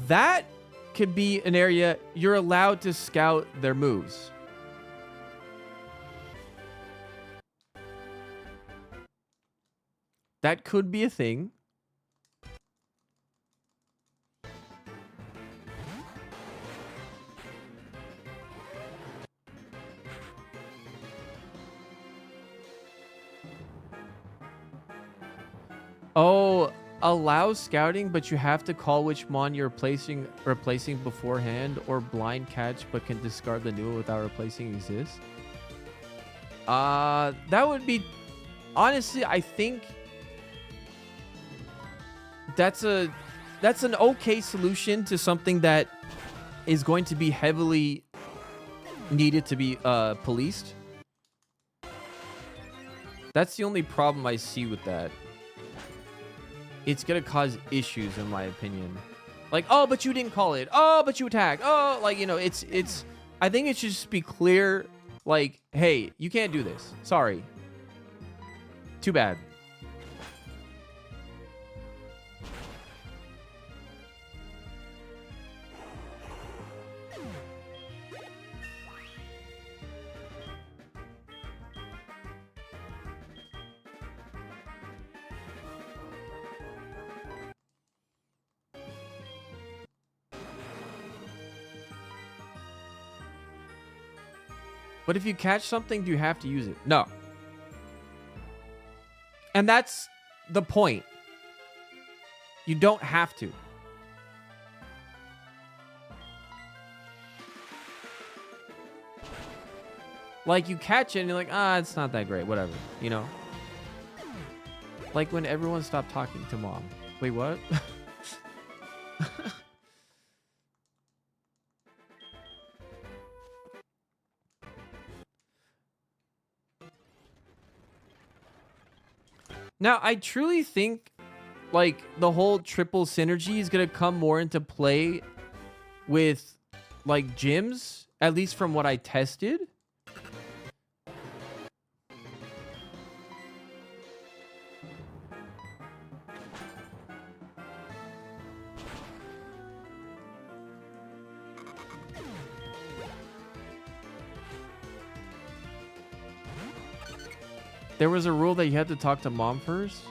That could be an area you're allowed to scout their moves. That could be a thing. Oh, allow scouting, but you have to call which mon you're replacing beforehand, or blind catch but can discard the new one without replacing exists. That would be, honestly, I think that's a that's an okay solution to something that is going to be heavily needed to be policed. That's the only problem I see with that. It's gonna cause issues, in my opinion. Like, oh, but you didn't call it. Oh, but you attacked. Oh, like, you know, it's. I think it should just be clear. Like, hey, you can't do this. Sorry. Too bad. But if you catch something, do you have to use it? No. And that's the point. You don't have to. Like, you catch it and you're like, ah, it's not that great. Whatever. You know? Like when everyone stopped talking to mom. Wait, what? Now, I truly think, like, the whole triple synergy is going to come more into play with, like, gyms, at least from what I tested. There was a rule that you had to talk to mom first.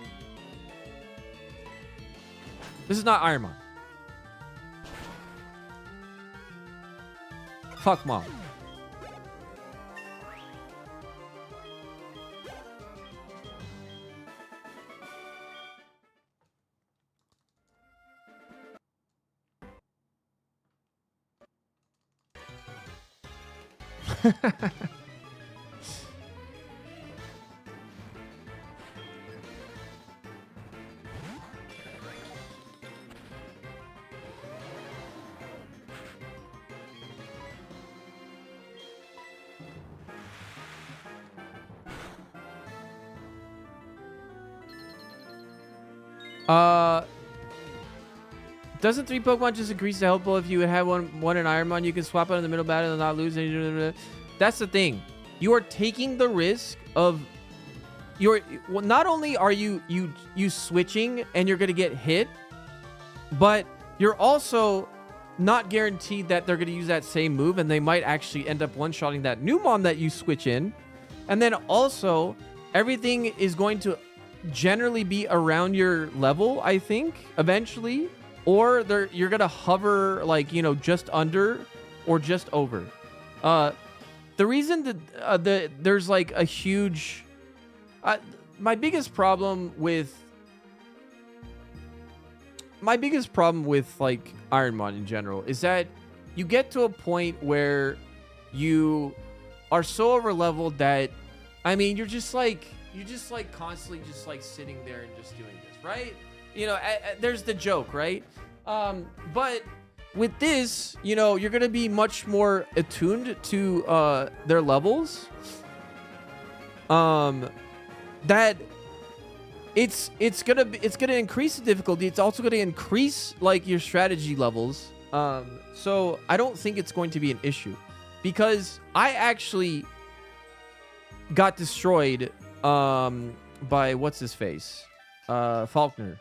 This is not Iron Man. Fuck mom. Doesn't 3 Pokemon just increase the health pool if you have one in Ironmon? You can swap out in the middle battle and not lose. That's the thing. You are taking the risk of well, not only are you switching and you're gonna get hit, but you're also not guaranteed that they're gonna use that same move, and they might actually end up one-shotting that new mon that you switch in. And then also everything is going to generally be around your level, I think, eventually. Or you're gonna hover, like, you know, just under or just over. The reason that there's like a huge, my biggest problem with like Ironmon in general is that you get to a point where you are so over leveled that, I mean, you're just like constantly just like sitting there and just doing this, right? You know, there's the joke, right? But with this, you know, you're going to be much more attuned to their levels. That it's going to increase the difficulty. It's also going to increase like your strategy levels. So I don't think it's going to be an issue, because I actually got destroyed by what's his face? Faulkner.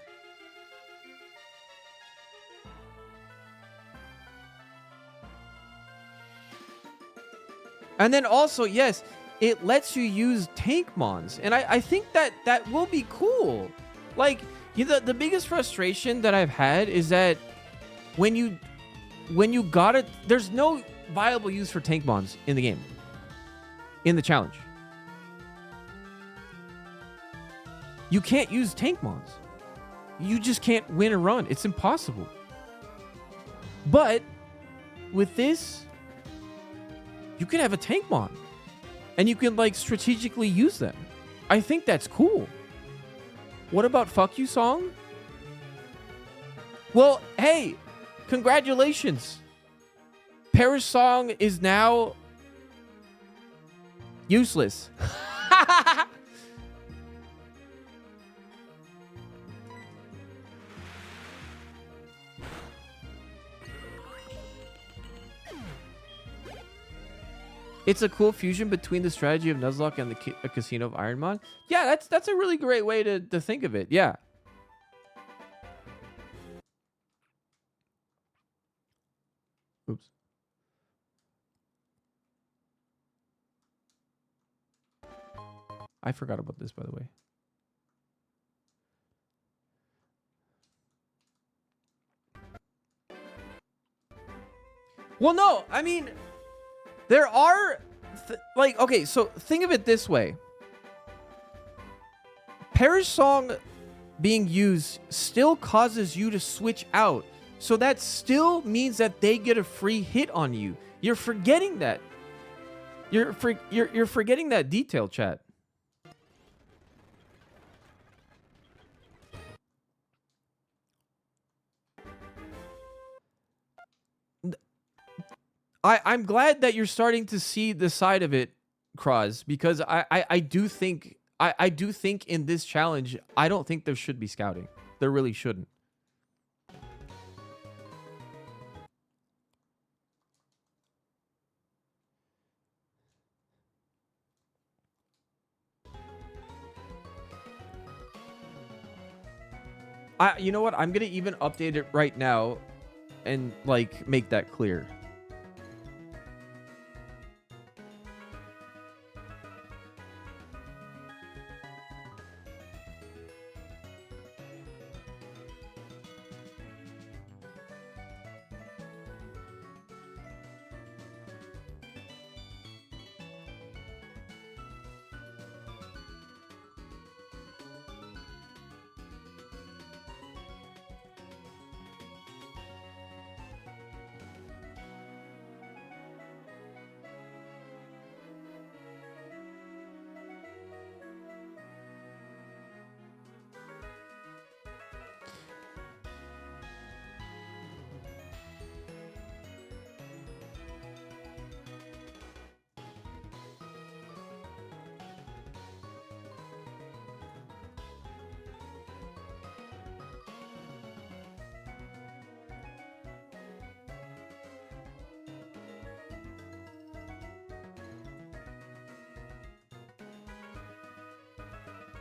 And then also, yes, it lets you use tank mons. And I think that will be cool. Like, you know, the biggest frustration that I've had is that when you got it, there's no viable use for tank mons in the game, in the challenge. You can't use tank mons. You just can't win a run. It's impossible. But with this, you can have a tank mon and you can like strategically use them. I think that's cool. What about Fuck You Song? Well, hey, congratulations. Paris song is now useless. It's a cool fusion between the strategy of Nuzlocke and the casino of Ironmon. Yeah, that's a really great way to think of it. Yeah. Oops. I forgot about this, by the way. Well, no, I mean, there are, like, okay, so think of it this way. Paris song being used still causes you to switch out. So that still means that they get a free hit on you. You're forgetting that. You're forgetting that detail, chat. I'm glad that you're starting to see the side of it, Kraz, because I do think I do think in this challenge, I don't think there should be scouting. There really shouldn't. You know what? I'm gonna even update it right now and like make that clear.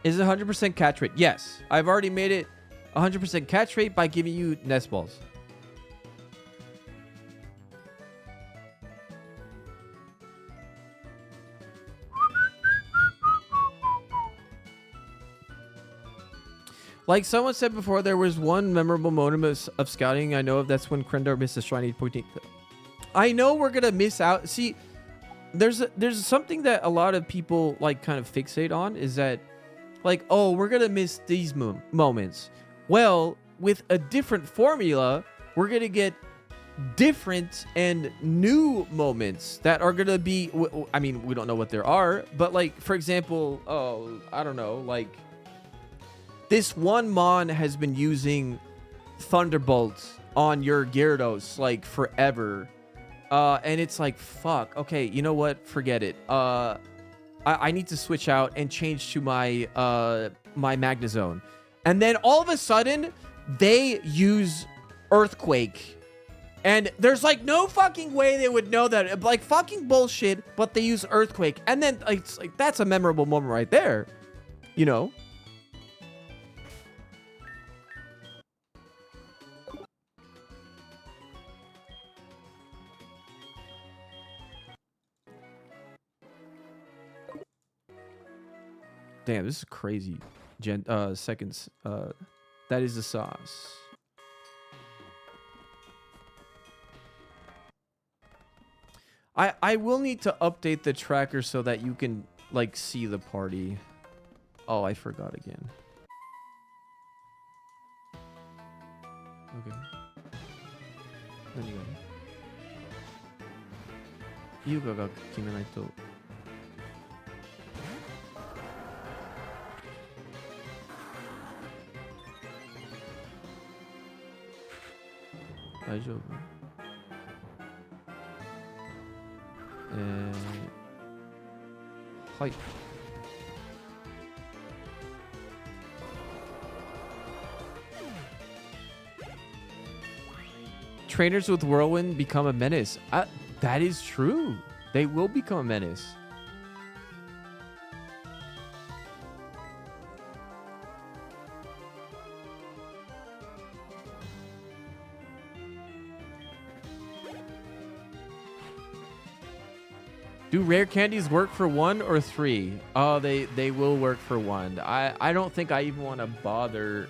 Is it 100% catch rate? Yes. I've already made it 100% catch rate by giving you nest balls. Like someone said before, there was one memorable moment of scouting I know of. That's when Krendar missed a shrine 8.8. I know we're going to miss out. See, there's something that a lot of people like kind of fixate on is that like, oh, we're going to miss these moments. Well, with a different formula, we're going to get different and new moments that are going to be, I mean, we don't know what there are, but like, for example, oh, I don't know, like this one Mon has been using Thunderbolt on your Gyarados like forever. And it's like, fuck, okay, you know what? Forget it. I need to switch out and change to my my Magnezone. And then all of a sudden, they use Earthquake. And there's like no fucking way they would know that. Like fucking bullshit, but they use Earthquake. And then it's like that's a memorable moment right there. You know? Damn, this is crazy. Seconds. That is the sauce. I will need to update the tracker so that you can like see the party. Oh, I forgot again. Okay. 何が優香が決めないと。大丈夫。はい。Trainers with Whirlwind become a menace. That is true. They will become a menace. Do rare candies work for 1 or 3? Oh, they will work for 1. I don't think I even want to bother.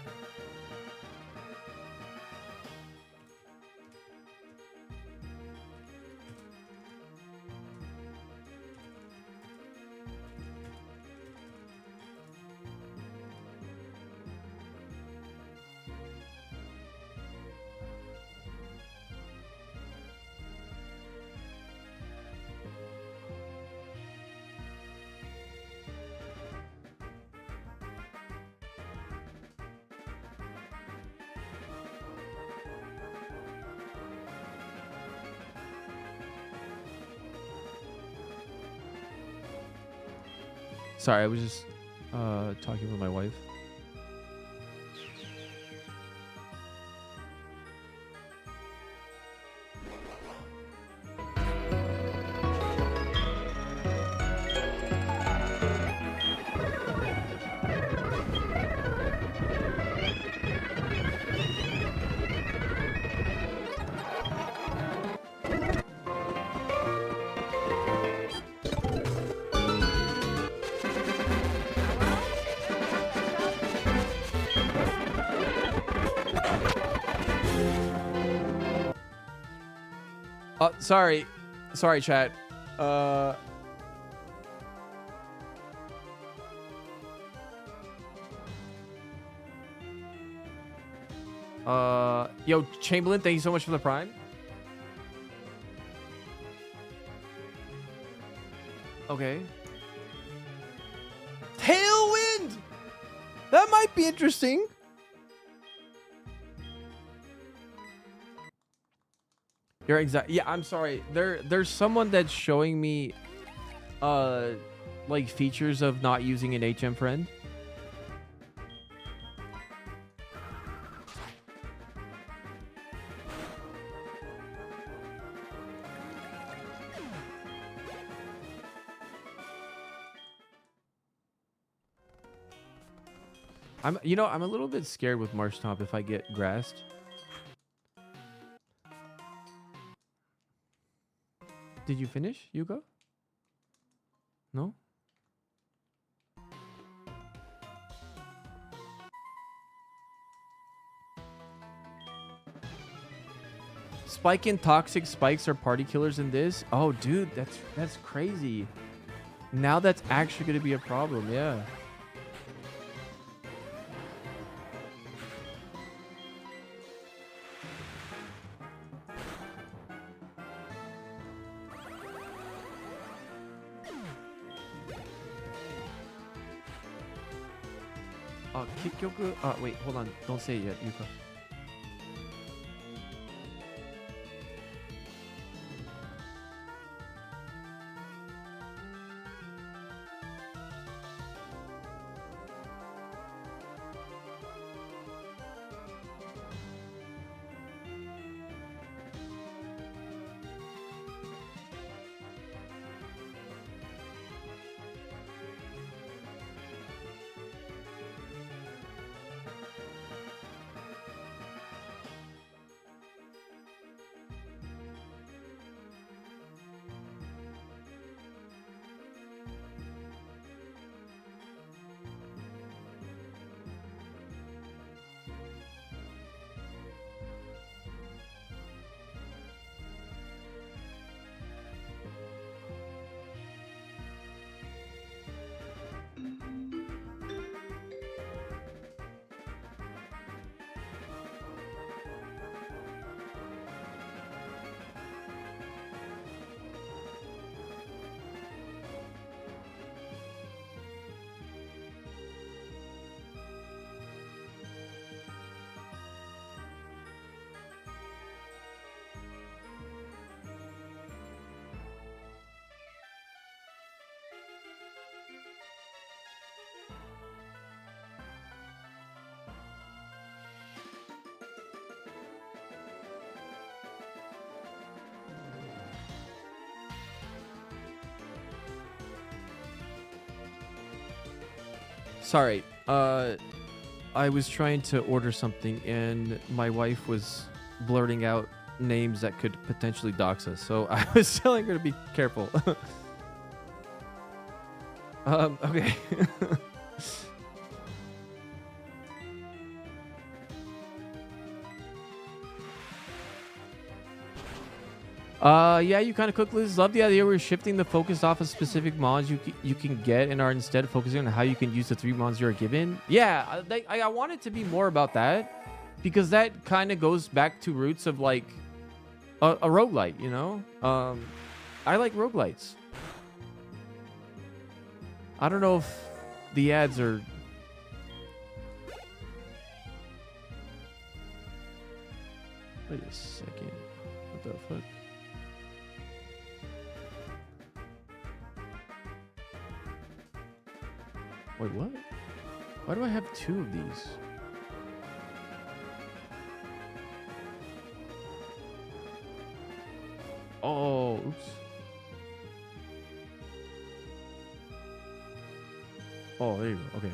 Sorry, I was just talking with my wife. Sorry. Sorry, chat. Yo, Chamberlain, thank you so much for the Prime. Okay. Tailwind! That might be interesting. You're exact. Yeah, I'm sorry. There's someone that's showing me like features of not using an HM friend. I'm a little bit scared with Marsh Stomp if I get grassed. Did you finish, Yuko? No? Spike and toxic spikes are party killers in this? Oh, dude, that's crazy. Now that's actually going to be a problem, yeah. Kikyoku. Wait, hold on. Don't say it yet, Yuka. Sorry. I was trying to order something and my wife was blurting out names that could potentially dox us. So I was telling her to be careful. Okay. Yeah, you kind of quickly love the idea we're shifting the focus off of specific mons you can get and are instead focusing on how you can use the 3 mons you're given. Yeah, I want it to be more about that because that kind of goes back to roots of like a roguelite, you know? I like roguelites. I don't know if the ads are... Wait a second. What the fuck? Wait, what? Why do I have 2 of these? Oh, oops. Oh, there you go. Okay.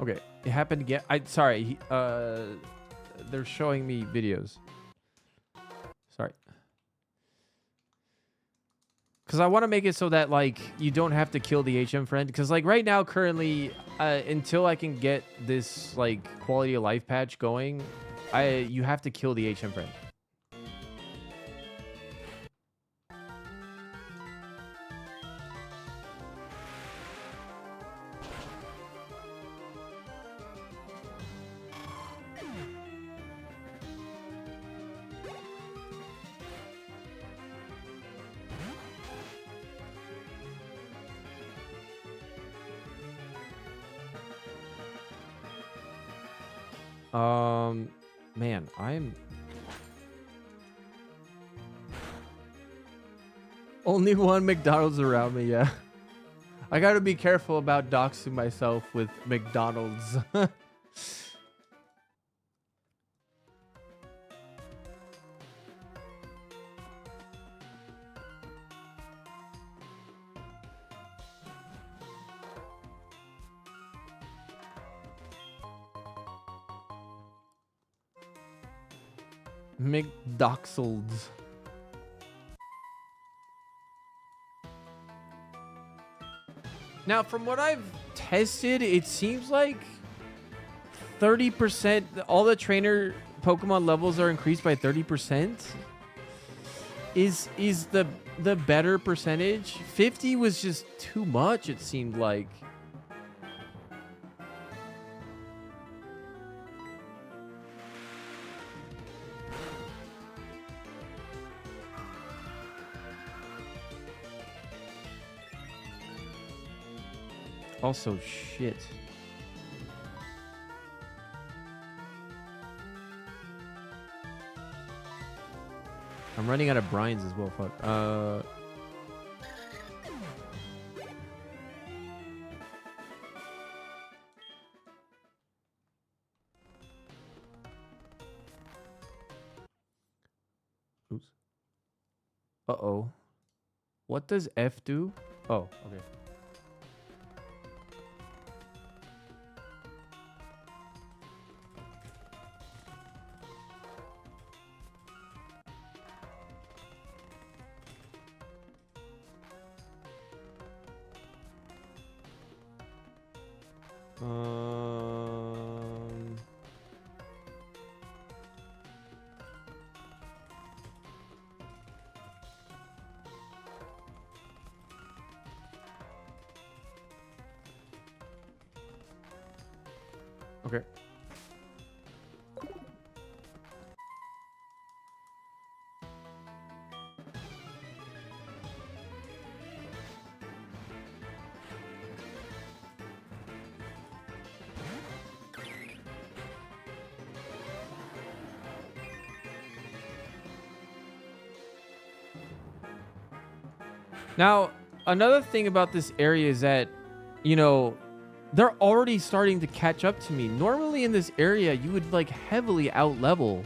Okay, it happened again. Sorry. They're showing me videos. Sorry. Because I want to make it so that like you don't have to kill the HM friend. Because like right now, currently, until I can get this like quality of life patch going, you have to kill the HM friend. Man, I'm only one McDonald's around me. Yeah, I gotta be careful about doxing myself with McDonald's. McDoxald's. Now, from what I've tested, it seems like 30%, all the trainer Pokemon levels are increased by 30%. Is the better percentage? 50 was just too much, it seemed like. Also, shit. I'm running out of brines as well. Fuck. Oops. Uh-oh. What does F do? Oh, okay. Okay. Now, another thing about this area is that, you know, they're already starting to catch up to me. Normally in this area, you would like heavily out level.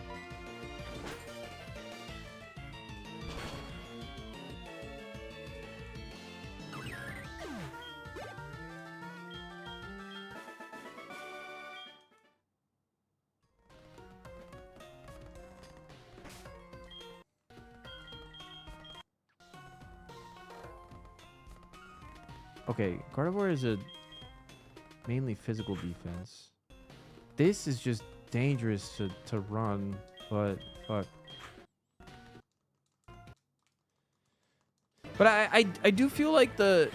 Okay, Gardevoir is a mainly physical defense. This is just dangerous to run, but fuck. But I do feel like the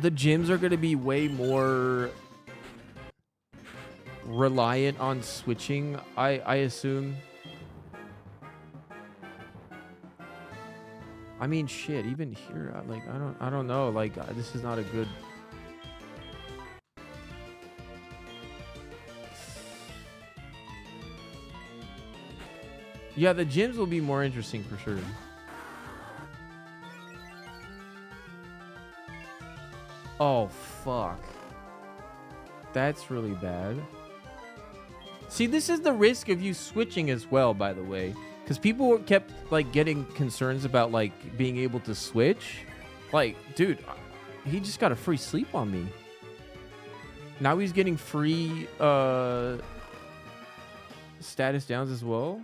gyms are gonna be way more reliant on switching, I assume. I mean, shit, even here, like, I don't know, like, this is not a good. Yeah, the gyms will be more interesting for sure. Oh, fuck. That's really bad. See, this is the risk of you switching as well, by the way. Because people kept, like, getting concerns about, like, being able to switch. Like, dude, he just got a free sleep on me. Now he's getting free status downs as well.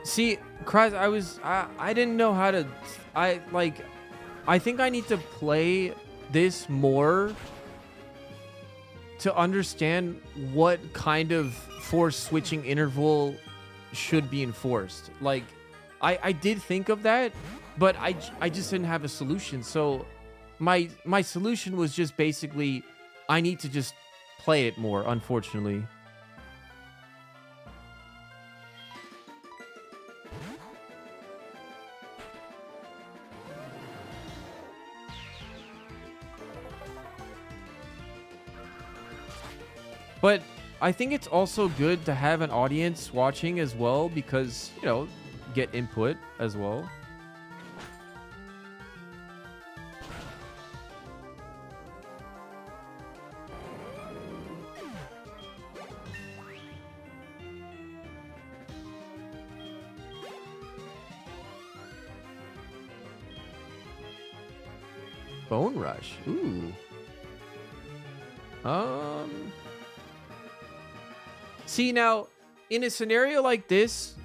See, Kraz, I didn't know how to, I think I need to play this more to understand what kind of force switching interval should be enforced. Like, I did think of that, but I just didn't have a solution. So my solution was just basically, I need to just play it more, unfortunately. But I think it's also good to have an audience watching as well because, you know, get input as well. Bone Rush. Ooh. See, now, in a scenario like this,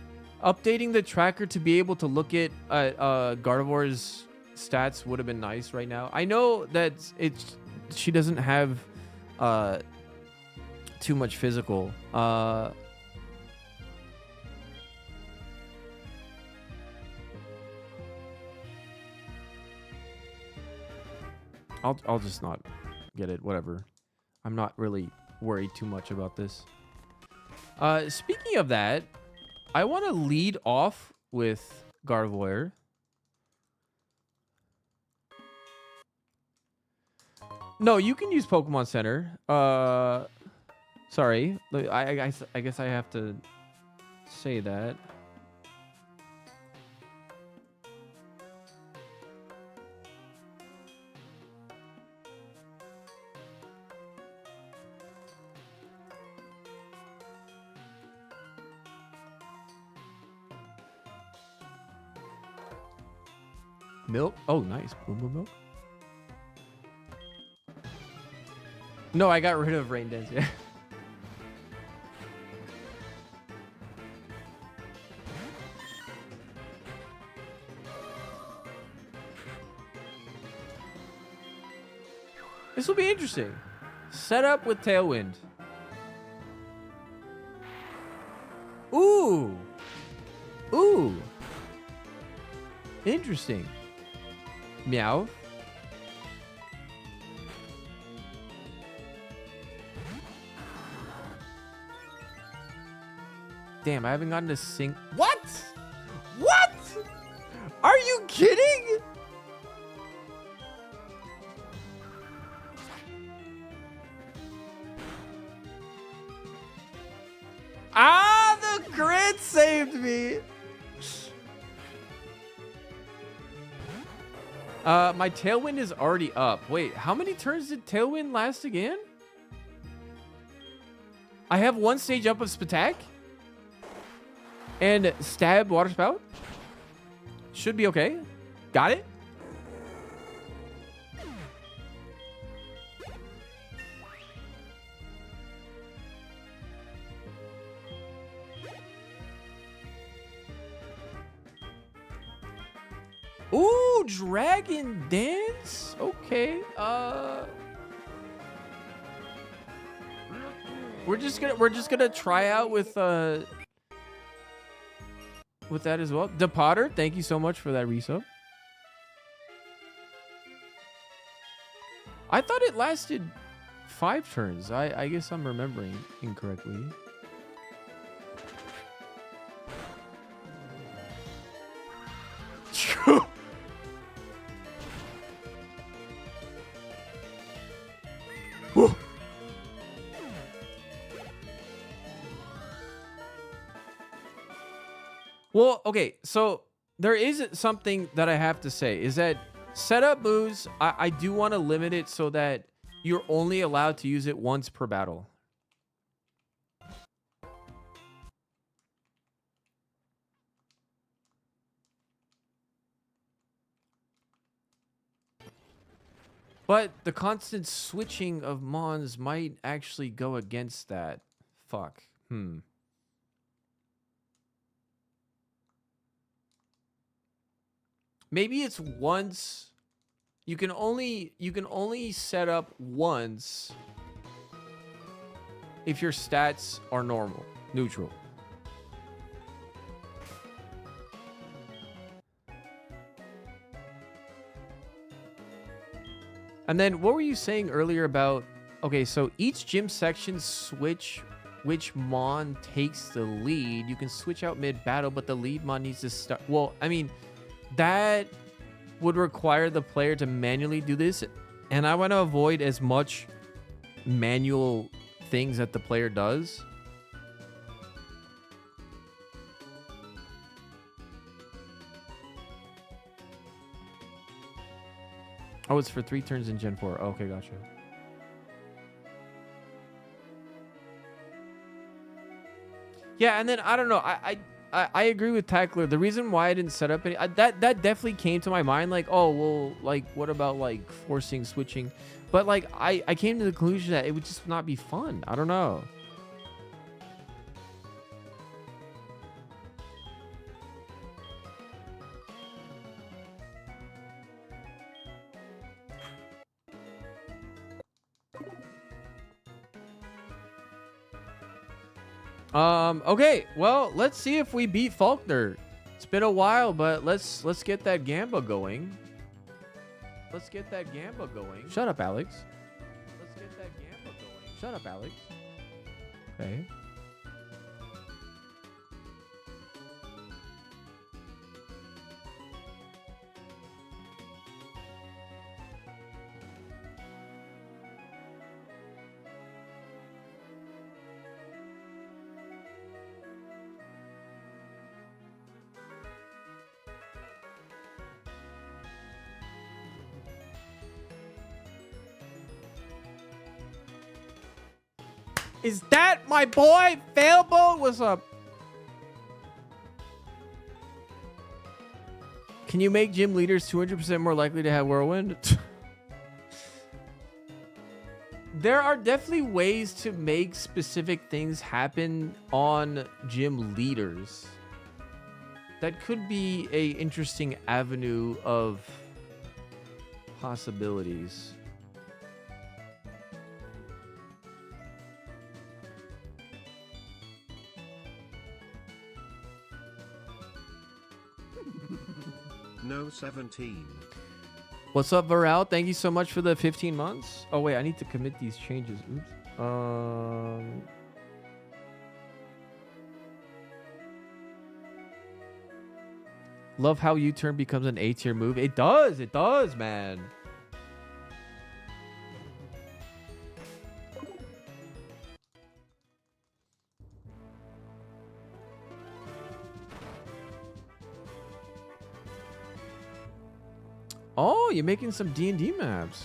updating the tracker to be able to look at Gardevoir's stats would have been nice right now. I know that she doesn't have too much physical. I'll just not get it. Whatever. I'm not really worried too much about this. Speaking of that, I want to lead off with Gardevoir. No, you can use Pokemon Center. Sorry. I guess I have to say that. Milk? Oh, nice. Boom Boom Milk. No, I got rid of Rain Dance, yeah. This will be interesting. Set up with Tailwind. Ooh. Ooh. Interesting. Meow. Damn, I haven't gotten to sing. What? What? Are you kidding? Ah, the crit saved me. My tailwind is already up. Wait, how many turns did tailwind last again? I have one stage up of Spatak. And stab water spout. Should be okay. Got it. Ooh, Dragon Dance. Okay. We're just gonna try out with that as well. DePotter, thank you so much for that resub. I thought it lasted 5 turns. I guess I'm remembering incorrectly. Well, okay, so there is something that I have to say is that setup moves, I do want to limit it so that you're only allowed to use it once per battle. But the constant switching of mons might actually go against that. Fuck. Maybe it's once. You can only set up once if your stats are neutral. And then what were you saying earlier about, okay, so each gym section switch which mon takes the lead. You can switch out mid-battle, but the lead mon needs to start. Well, I mean, that would require the player to manually do this, and I want to avoid as much manual things that the player does. Oh, it's for 3 turns in Gen 4. Okay, gotcha. Yeah, and then I don't know. I agree with Tackler. The reason why I didn't set up any that definitely came to my mind. Like, oh well, like what about like forcing switching? But like I came to the conclusion that it would just not be fun. I don't know. Okay, well, let's see if we beat Faulkner. It's been a while, but let's get that Gamba going. Let's get that Gamba going. Shut up, Alex. Let's get that Gamba going. Shut up, Alex. Okay. Is that my boy, Failboat? What's up? Can you make gym leaders 200% more likely to have Whirlwind? There are definitely ways to make specific things happen on gym leaders. That could be a interesting avenue of possibilities. No 17. What's up, Varel? Thank you so much for the 15 months. Oh, wait, I need to commit these changes. Oops. Love how U-turn becomes an A tier move. It does, man. Oh, you're making some D&D maps.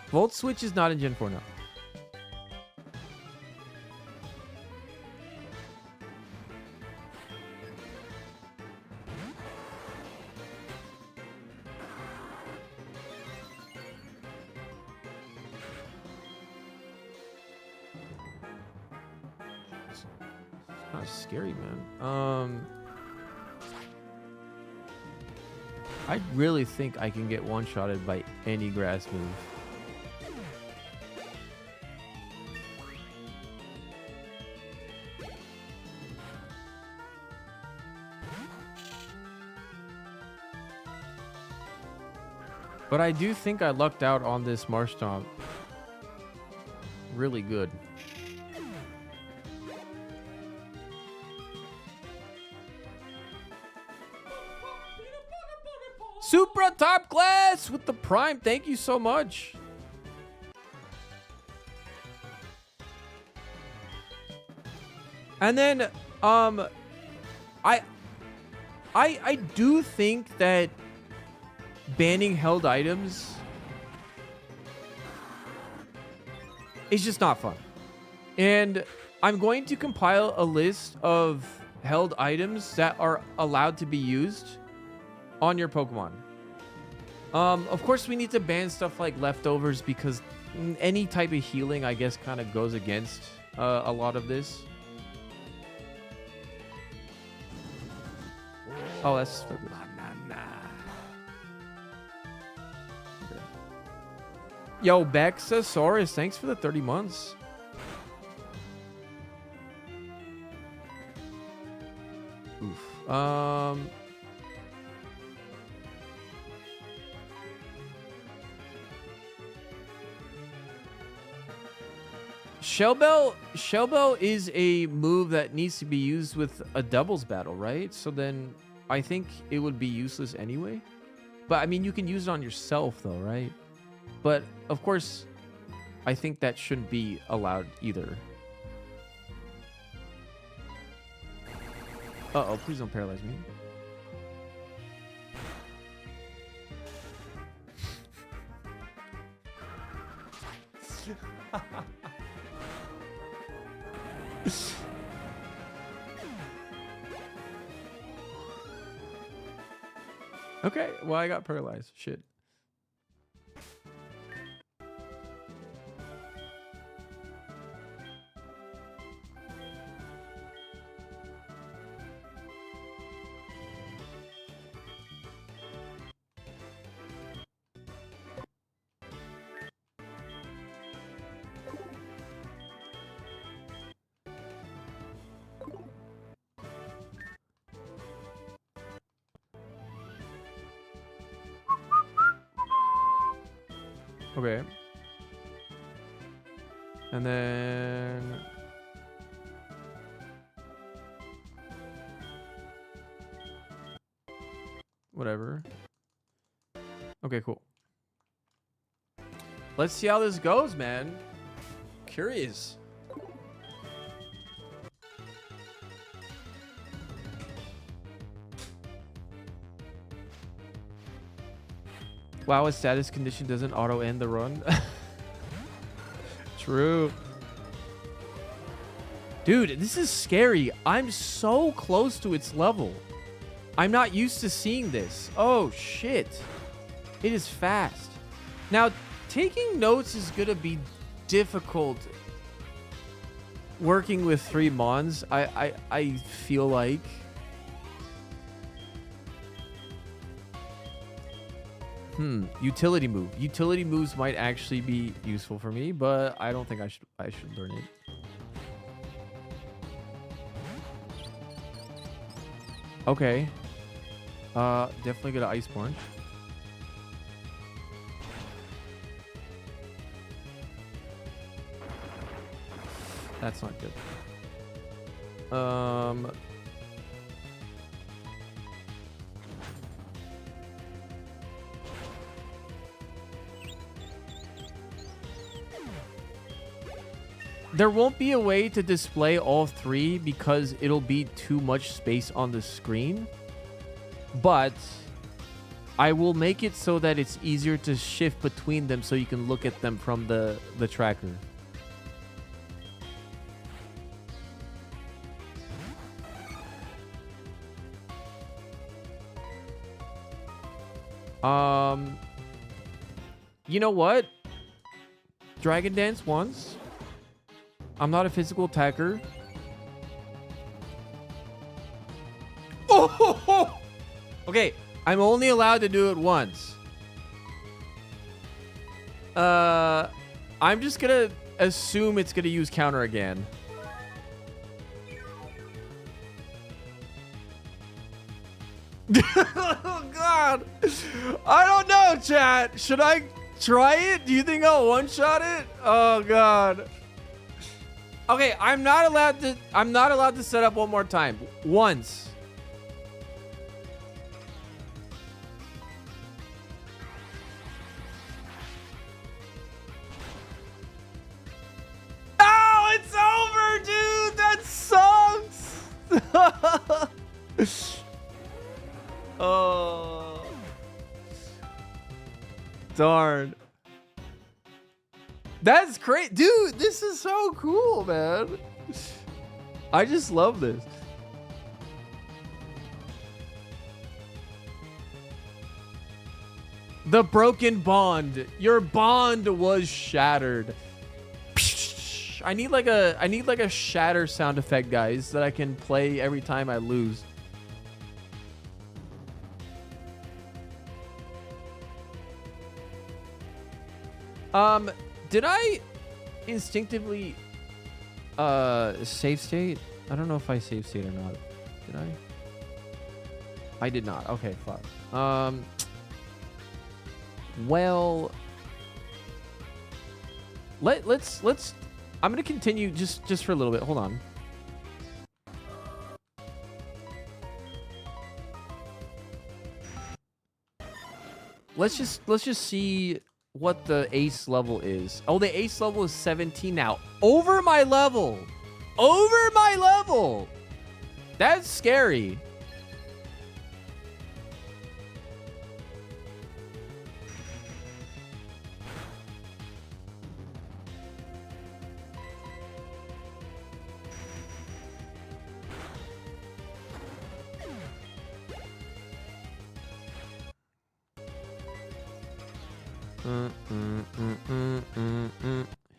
Volt Switch is not in Gen 4 now. It's kind of scary, man. I really think I can get one-shotted by any grass move. But I do think I lucked out on this Marsh Stomp. Really good. Supra top class with the prime. Thank you so much. And then I do think that banning held items is just not fun. And I'm going to compile a list of held items that are allowed to be used on your Pokemon. Of course, we need to ban stuff like leftovers because any type of healing, I guess, kind of goes against a lot of this. Oh, that's... Okay. Yo, Bexasaurus, thanks for the 30 months. Oof. Shell Bell is a move that needs to be used with a doubles battle, right? So then I think it would be useless anyway. But I mean, you can use it on yourself though, right? But of course, I think that shouldn't be allowed either. Uh-oh, please don't paralyze me. Okay, well, I got paralyzed. Shit. Okay. And then... whatever. Okay, cool. Let's see how this goes, man. Curious. Wow, a status condition doesn't auto end the run. True. Dude, this is scary. I'm so close to its level. I'm not used to seeing this. Oh, shit. It is fast. Now, taking notes is going to be difficult working with 3 Mons. I feel like. Utility move. Utility moves might actually be useful for me, but I don't think I should learn it. Okay. Definitely get an Ice Punch. That's not good. There won't be a way to display all three because it'll be too much space on the screen. But I will make it so that it's easier to shift between them so you can look at them from the tracker. You know what? Dragon Dance once. I'm not a physical attacker. Oh! Okay, I'm only allowed to do it once. I'm just gonna assume it's gonna use counter again. Oh God, I don't know, chat. Should I try it? Do you think I'll one-shot it? Oh God. Okay, I'm not allowed to set up one more time. Once. Oh, it's over, dude. That sucks. Oh. Darn. That's great. Dude, this is so cool, man. I just love this. The broken bond. Your bond was shattered. I need like a shatter sound effect, guys, that I can play every time I lose. Did I instinctively save state? I don't know if I save state or not. Did I? I did not. Okay, fuck. Well, let's I'm gonna continue just for a little bit. Hold on. Let's just see what the ace level is. Oh, the ace level is 17 now. Over my level. Over my level. That's scary.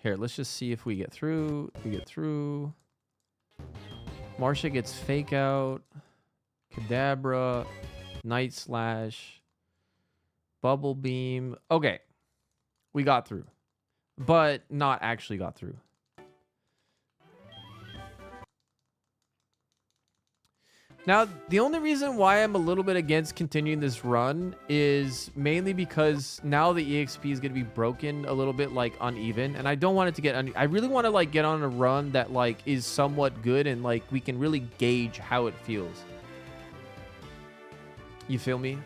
Here, let's just see if we get through. We get through. Marsha gets fake out. Kadabra. Night Slash. Bubble Beam. Okay. We got through. But not actually got through. Now, the only reason why I'm a little bit against continuing this run is mainly because now the EXP is going to be broken a little bit, like, uneven. And I don't want it to get... I really want to, like, get on a run that, like, is somewhat good and, like, we can really gauge how it feels. You feel me?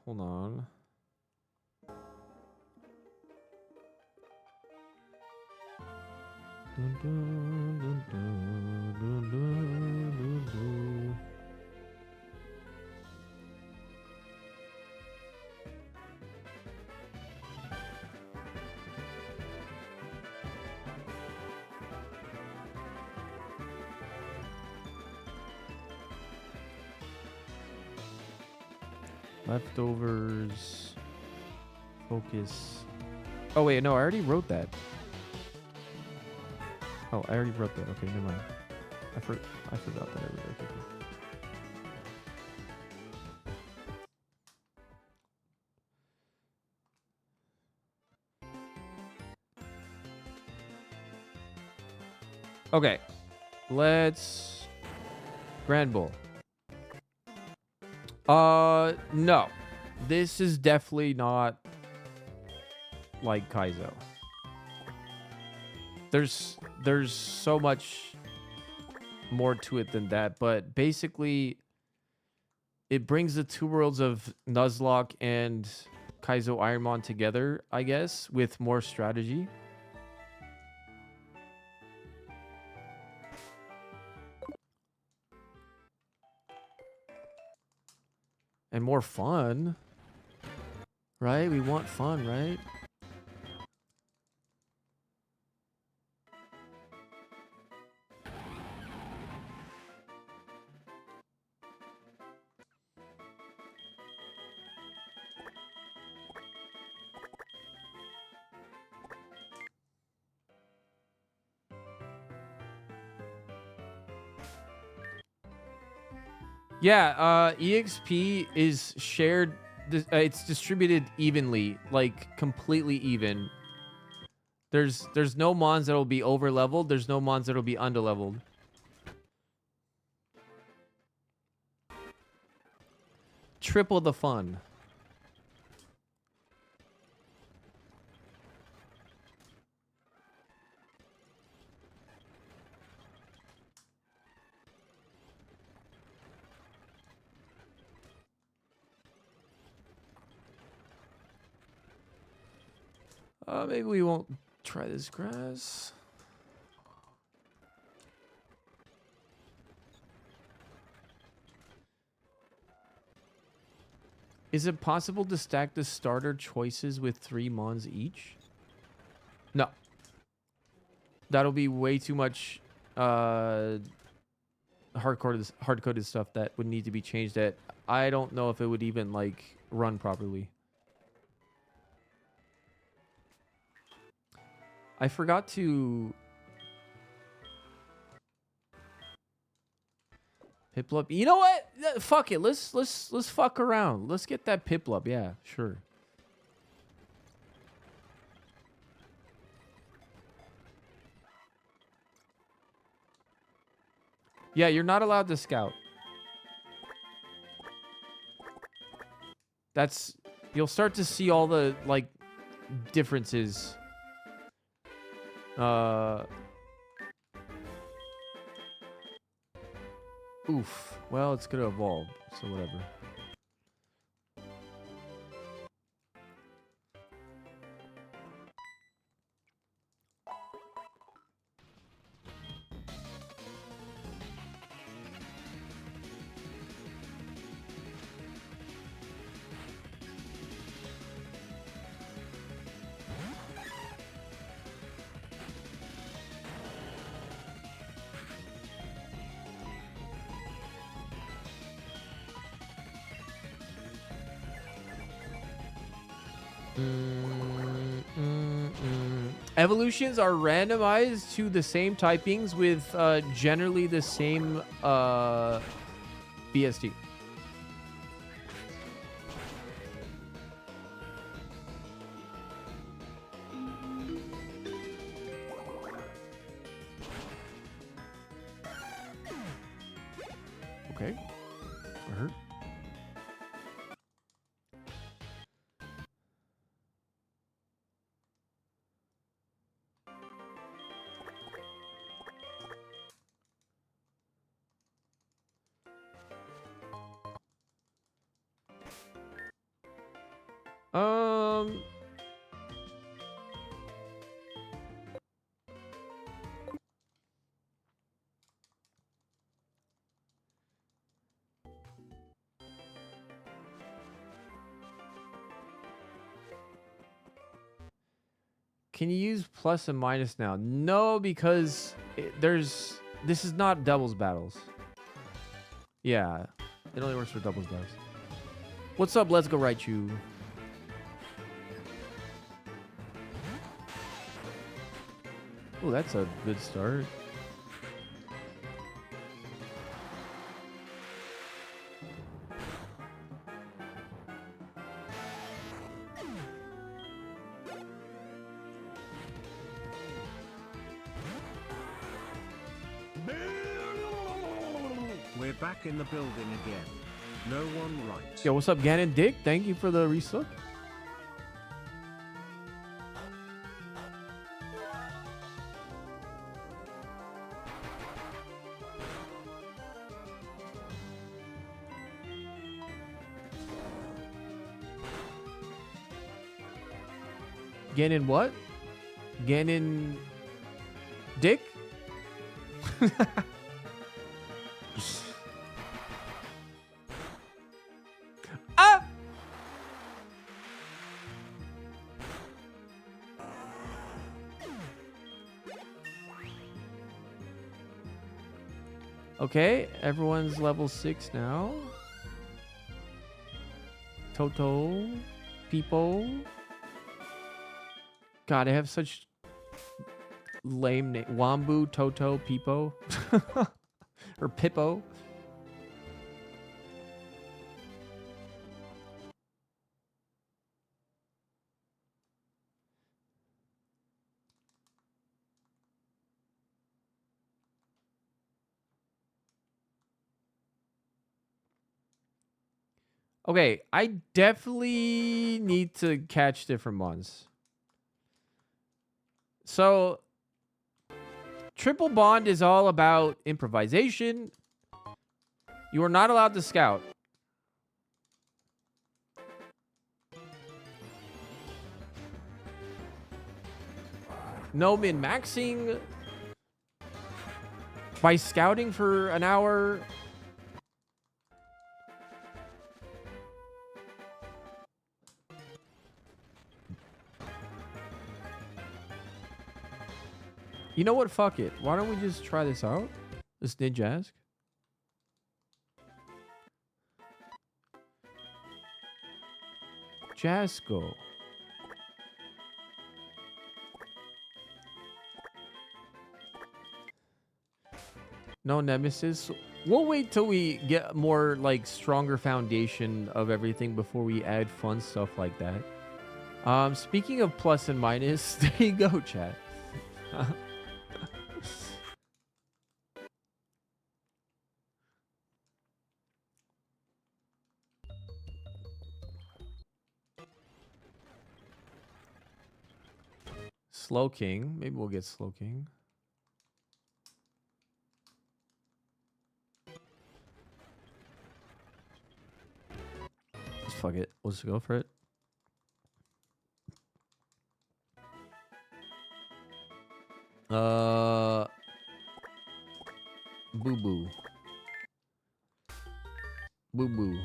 Hold on. Leftovers. Focus. Oh, wait. No, I already wrote that. Oh, I already wrote that. Okay, never mind. I forgot that I wrote that. Okay. Okay. Let's... Grand Bull. No. This is definitely not like Kaizo. There's so much more to it than that, but basically it brings the two worlds of Nuzlocke and Kaizo Ironmon together, I guess, with more strategy. And more fun. Right? We want fun, right? Yeah, EXP is shared. It's distributed evenly, like completely even. There's no mons that'll be over leveled. There's no mons that'll be under leveled. Triple the fun. Maybe we won't try this grass. Is it possible to stack the starter choices with 3 mons each? No. That'll be way too much hard-coded stuff that would need to be changed that I don't know if it would even like run properly. I forgot to Piplup. You know what? Fuck it. Let's fuck around. Let's get that Piplup. Yeah, sure. Yeah, you're not allowed to scout. That's you'll start to see all the like differences. Oof. Well, it's gonna evolve, so whatever. Evolutions are randomized to the same typings with generally the same BST. Okay. I hurt. Can you use plus and minus now? No, because this is not doubles battles. Yeah, it only works for doubles battles. What's up? Let's go Raichu. Oh, that's a good start. We're back in the building again. No one right. Yo, what's up, Ganon Dick? Thank you for the resub. Ganon what? Ganon dick? Ah! Okay, everyone's level 6 now. Toto, Peepo. God, I have such lame name. Wambu, Toto, Peepo. Or Pippo. Okay, I definitely need to catch different ones. So, Triple Bond is all about improvisation. You are not allowed to scout. No min-maxing. By scouting for an hour. You know what? Fuck it. Why don't we just try this out? This Ninjask. Jasko. No Nemesis. We'll wait till we get more like stronger foundation of everything before we add fun stuff like that. Speaking of plus and minus, there you go, chat. Slow King. Maybe we'll get Slow King. Just fuck it. Let's go for it. Boo Boo. Boo Boo.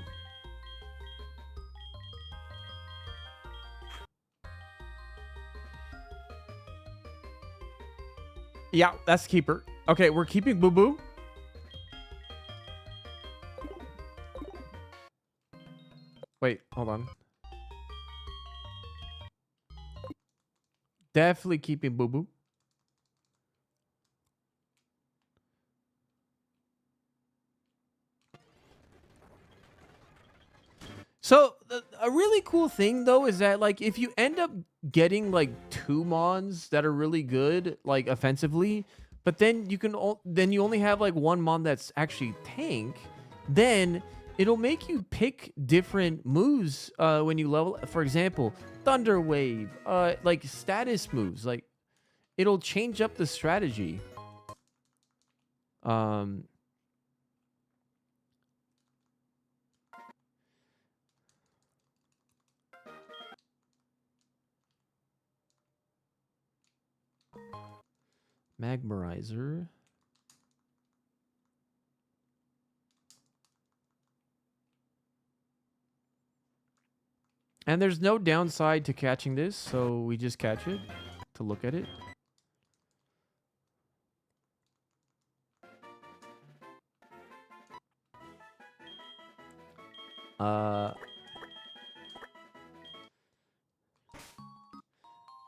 Yeah, that's keeper. Okay, we're keeping Boo Boo. Wait, hold on. Definitely keeping Boo Boo. So a really cool thing though is that like if you end up getting like 2 mons that are really good like offensively, but then you can then you only have like 1 mon that's actually tank, then it'll make you pick different moves when you level. For example, Thunder Wave, like status moves, like it'll change up the strategy. Magmarizer. And there's no downside to catching this, so we just catch it to look at it.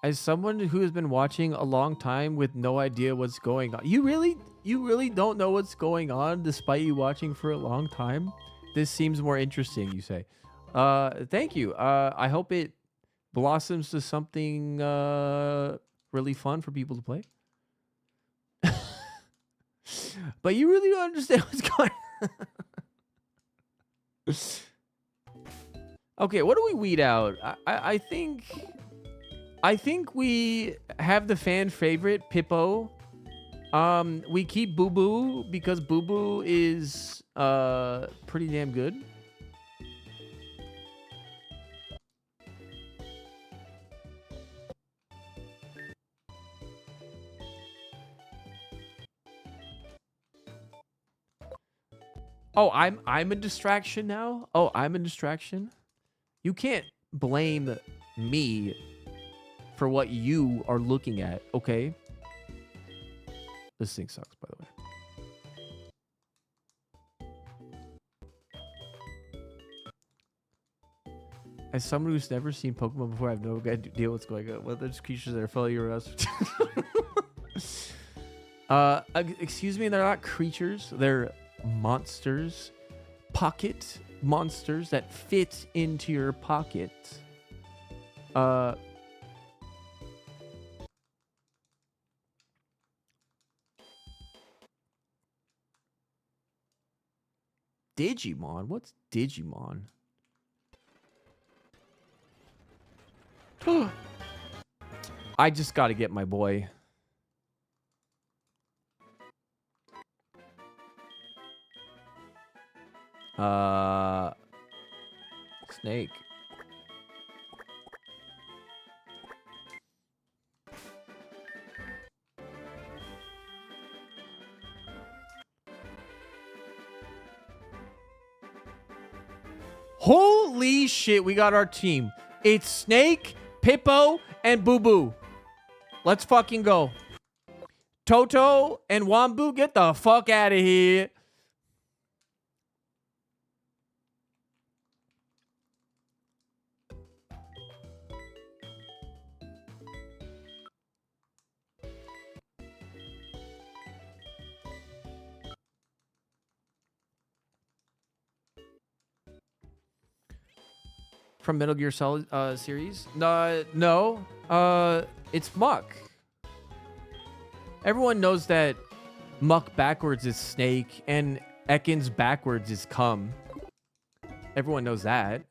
As someone who has been watching a long time with no idea what's going on, you really don't know what's going on despite you watching for a long time? This seems more interesting, you say. Thank you. I hope it blossoms to something really fun for people to play. But you really don't understand what's going on. Okay, what do we weed out? I think I think we have the fan favorite Pippo. We keep Boo Boo because Boo Boo is pretty damn good. Oh, I'm a distraction now? Oh, I'm a distraction? You can't blame me for what you are looking at, okay? This thing sucks, by the way. As someone who's never seen Pokemon before, I have no idea what's going on. What are those creatures that are following you around? Excuse me, they're not creatures. They're monsters. Pocket monsters that fit into your pocket. Digimon? What's Digimon? I just got to get my boy. Snake. Holy shit, we got our team. It's Snake, Pippo, and Boo Boo. Let's fucking go. Toto and Wambu, get the fuck out of here. From Metal Gear Solid series? No. It's Muck. Everyone knows that Muck backwards is Snake and Ekans backwards is Cum. Everyone knows that.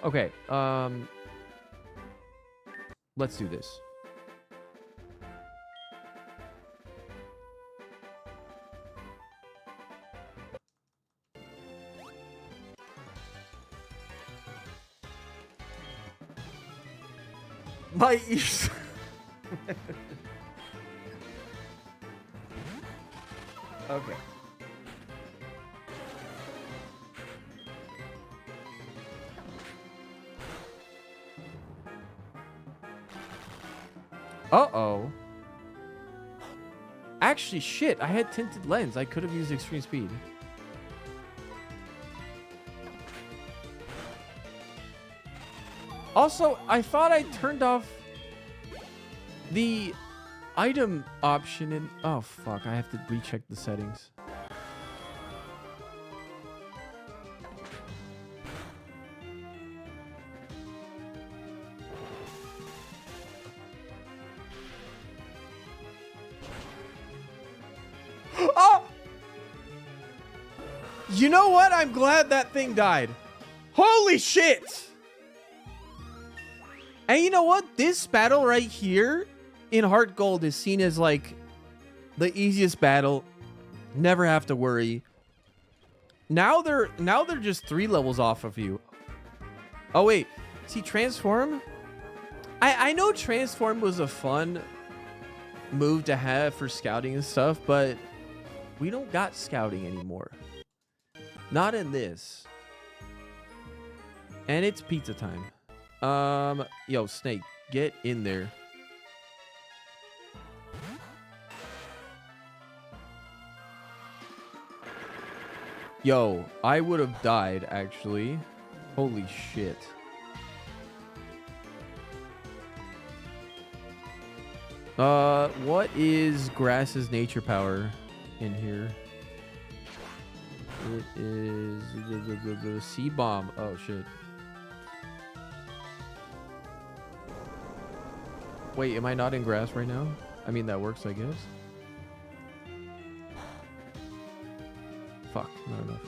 Okay, let's do this. My ears. Okay. Uh-oh. Actually, shit. I had tinted lens. I could have used extreme speed. Also, I thought I turned off the item option in... Oh, fuck. I have to recheck the settings. Oh! You know what? I'm glad that thing died. Holy shit! And you know what? This battle right here in Heart Gold is seen as like the easiest battle. Never have to worry. Now they're just 3 levels off of you. Oh wait, see Transform? I know Transform was a fun move to have for scouting and stuff, but we don't got scouting anymore. Not in this. And it's pizza time. Yo, Snake, get in there. Yo, I would have died, actually. Holy shit. What is Grass's nature power in here? It is the sea bomb. Oh, shit. Wait, am I not in grass right now? I mean, that works, I guess. Fuck, not enough.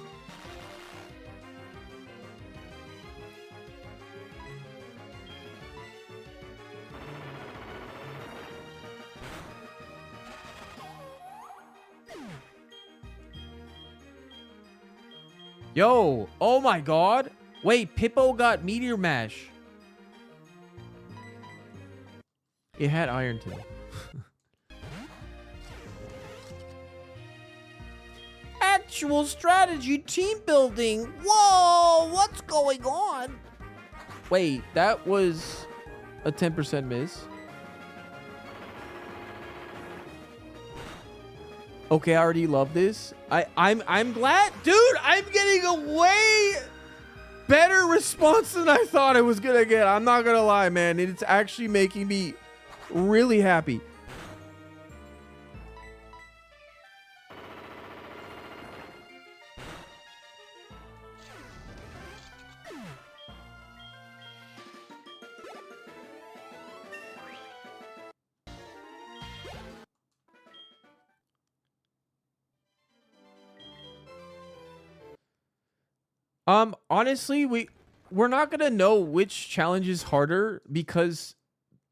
Yo, oh my god. Wait, Pippo got Meteor Mash. It had Iron Tail. Actual strategy team building. Whoa, what's going on? Wait, that was a 10% miss. Okay, I already love this. I'm glad, dude. I'm getting a way better response than I thought I was gonna get. I'm not gonna lie, man. It's actually making me really happy. Honestly, we're not gonna know which challenge is harder because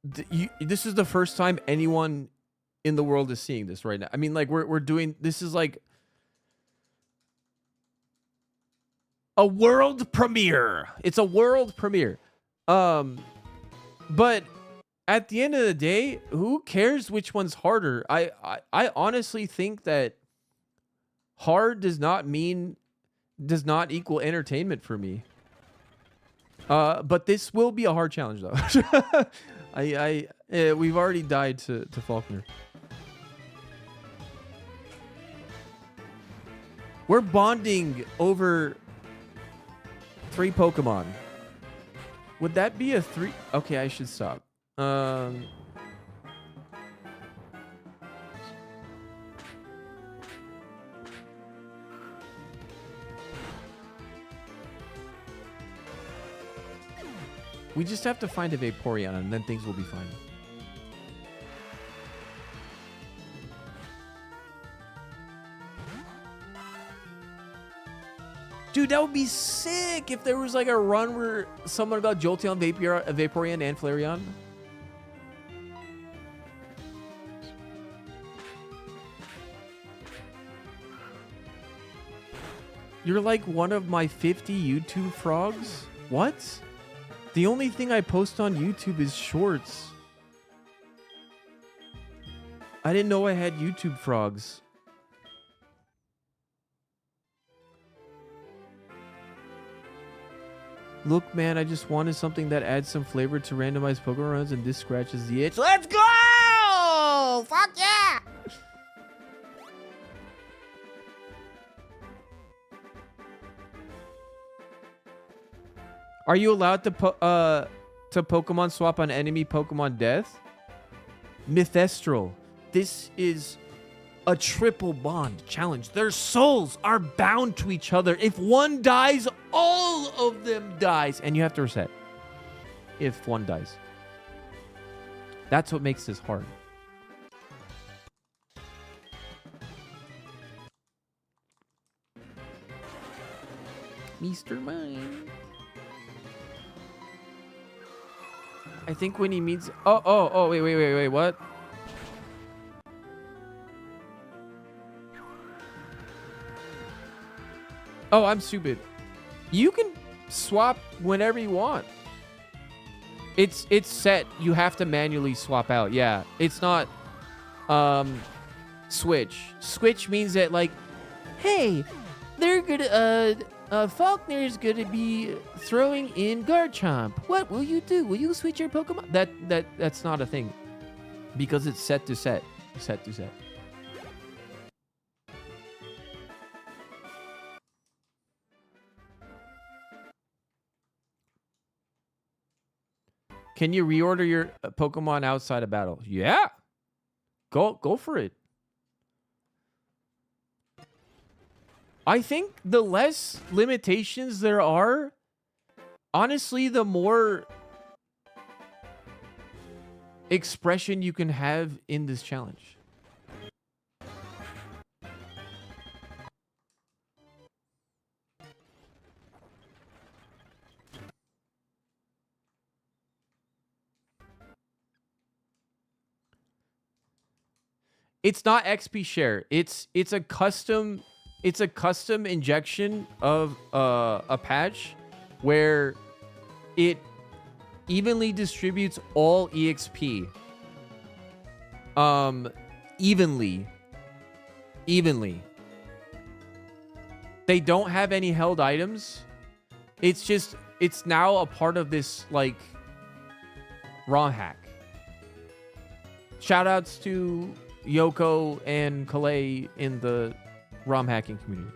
this is the first time anyone in the world is seeing this right now. I mean, like we're doing this is like a world premiere. It's a world premiere. But at the end of the day, who cares which one's harder? I honestly think that hard does not equal entertainment for me. But this will be a hard challenge though. We've already died to Faulkner. We're bonding over 3 Pokemon. Would that be a 3? Okay, I should stop. We just have to find a Vaporeon and then things will be fine. Dude, that would be sick if there was like a run where someone got Jolteon, Vaporeon, and Flareon. You're like one of my 50 YouTube frogs? What? The only thing I post on YouTube is shorts. I didn't know I had YouTube frogs. Look, man, I just wanted something that adds some flavor to randomized Pokemon runs, and this scratches the itch. Let's go! Fuck yeah! Are you allowed to Pokemon swap on enemy Pokemon death? Mythestral. This is a triple bond challenge. Their souls are bound to each other. If one dies, all of them dies. And you have to reset if one dies. That's what makes this hard. Mr. Mime. I think when he meets... Oh, wait, what? Oh, I'm stupid. You can swap whenever you want. It's set. You have to manually swap out. Yeah, it's not switch. Switch means that like, hey, they're gonna Faulkner's gonna be throwing in Garchomp. What will you do? Will you switch your Pokemon? That's not a thing because it's set to set. Set to set. Can you reorder your Pokemon outside of battle? Yeah. Go for it. I think the less limitations there are, honestly, the more expression you can have in this challenge. It's not XP share. It's a custom it's a custom injection of a patch where it evenly distributes all EXP. Evenly. They don't have any held items. It's now a part of this, like, ROM hack. Shoutouts to Yoko and Kalei in the ROM hacking community.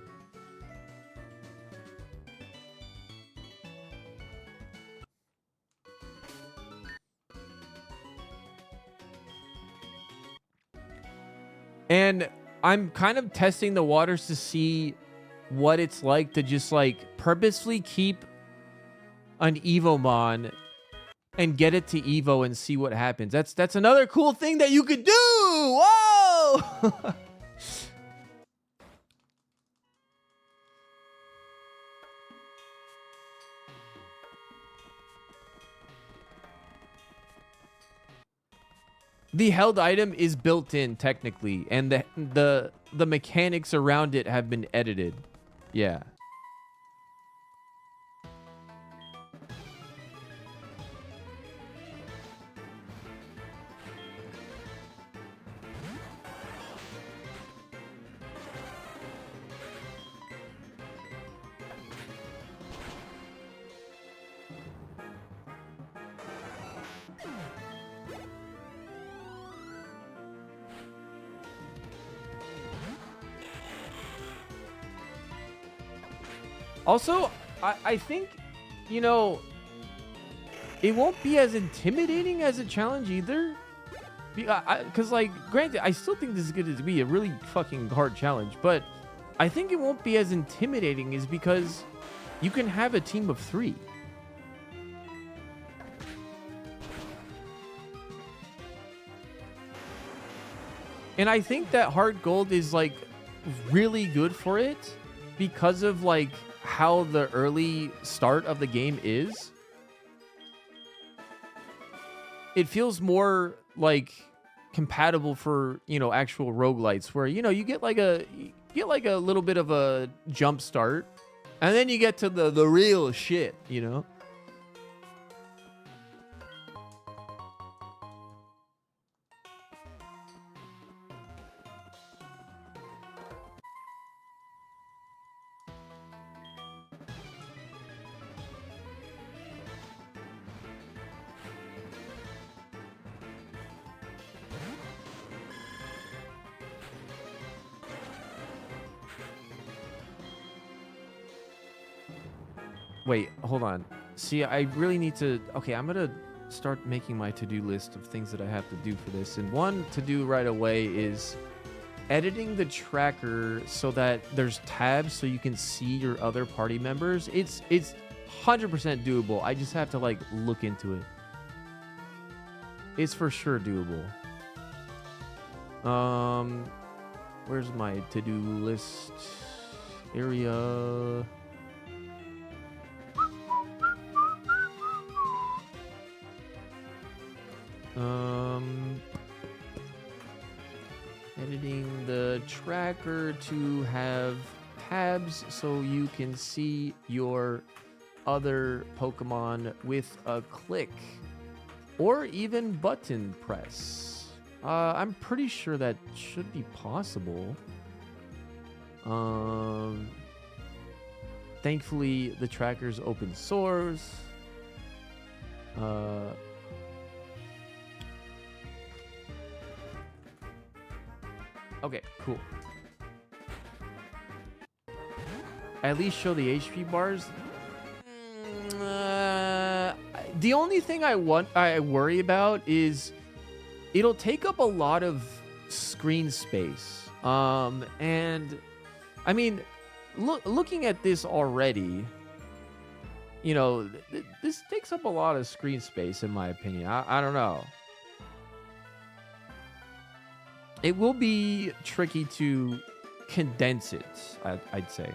And I'm kind of testing the waters to see what it's like to just, like, purposefully keep an Evomon and get it to Evo and see what happens. That's another cool thing that you could do. Whoa! The held item is built in technically, and the mechanics around it have been edited. Yeah. Also, I think, you know, it won't be as intimidating as a challenge either. Because, like, granted, I still think this is going to be a really fucking hard challenge, but I think it won't be as intimidating is because you can have a team of 3. And I think that hard gold is, like, really good for it because of, like, how the early start of the game is. It feels more, like, compatible for, you know, actual roguelites where, you know, you get like a little bit of a jump start and then you get to the real shit, you know? Wait, hold on. See, I really need to... Okay, I'm going to start making my to-do list of things that I have to do for this. And one to do right away is editing the tracker so that there's tabs so you can see your other party members. It's 100% doable. I just have to, like, look into it. It's for sure doable. Where's my to-do list area? Editing the tracker to have tabs so you can see your other Pokemon with a click or even button press. I'm pretty sure that should be possible. Thankfully, the tracker's open source. Okay, cool. At least show the HP bars. The only thing I worry about is it'll take up a lot of screen space. And I mean, looking at this already, you know, this takes up a lot of screen space in my opinion. I don't know. It will be tricky to condense it, I'd say.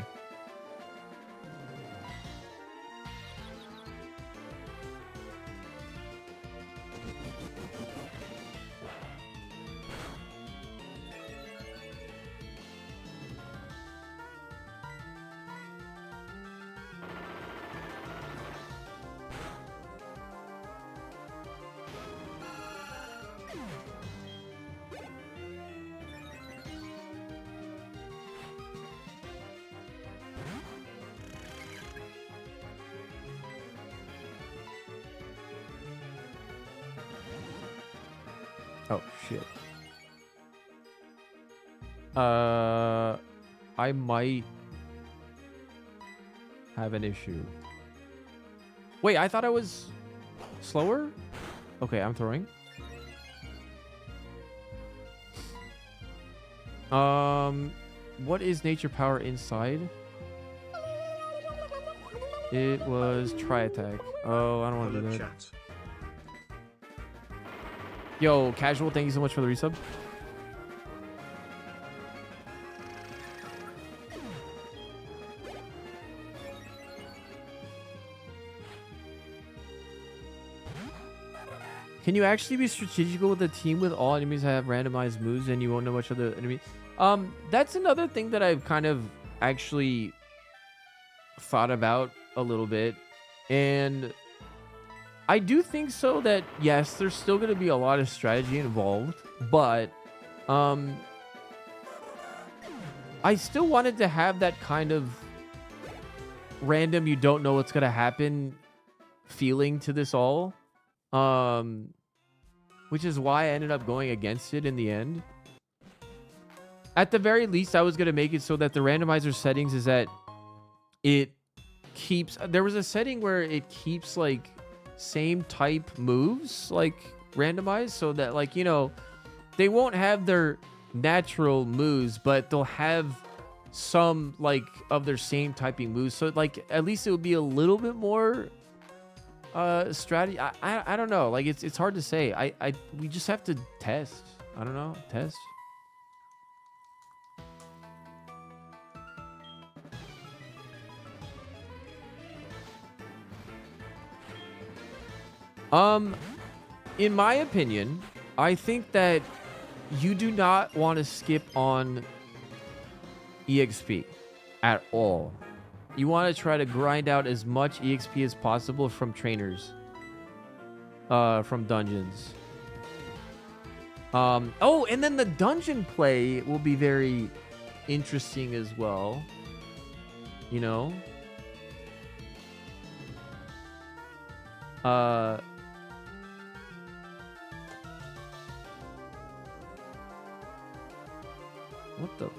Oh, shit. I might have an issue. Wait, I thought I was slower? Okay, I'm throwing. What is nature power inside? It was tri-attack. Oh, I don't want to do that. Chat. Yo, Casual, thank you so much for the resub. Can you actually be strategical with a team with all enemies that have randomized moves and you won't know which other enemy? That's another thing that I've kind of actually thought about a little bit. And I do think so that, yes, there's still going to be a lot of strategy involved. But I still wanted to have that kind of random, you don't know what's going to happen feeling to this all. Which is why I ended up going against it in the end. At the very least, I was going to make it so that the randomizer settings is that it keeps... There was a setting where it keeps, like, same type moves, like, randomized. So that, like, you know, they won't have their natural moves, but they'll have some, like, of their same typing moves. So, like, at least it would be a little bit more... strategy. I don't know, like it's hard to say. We just have to test. I don't know, test. In my opinion, I think that you do not want to skip on EXP at all. You want to try to grind out as much EXP as possible from trainers. From dungeons. Oh, and then the dungeon play will be very interesting as well. You know? What the...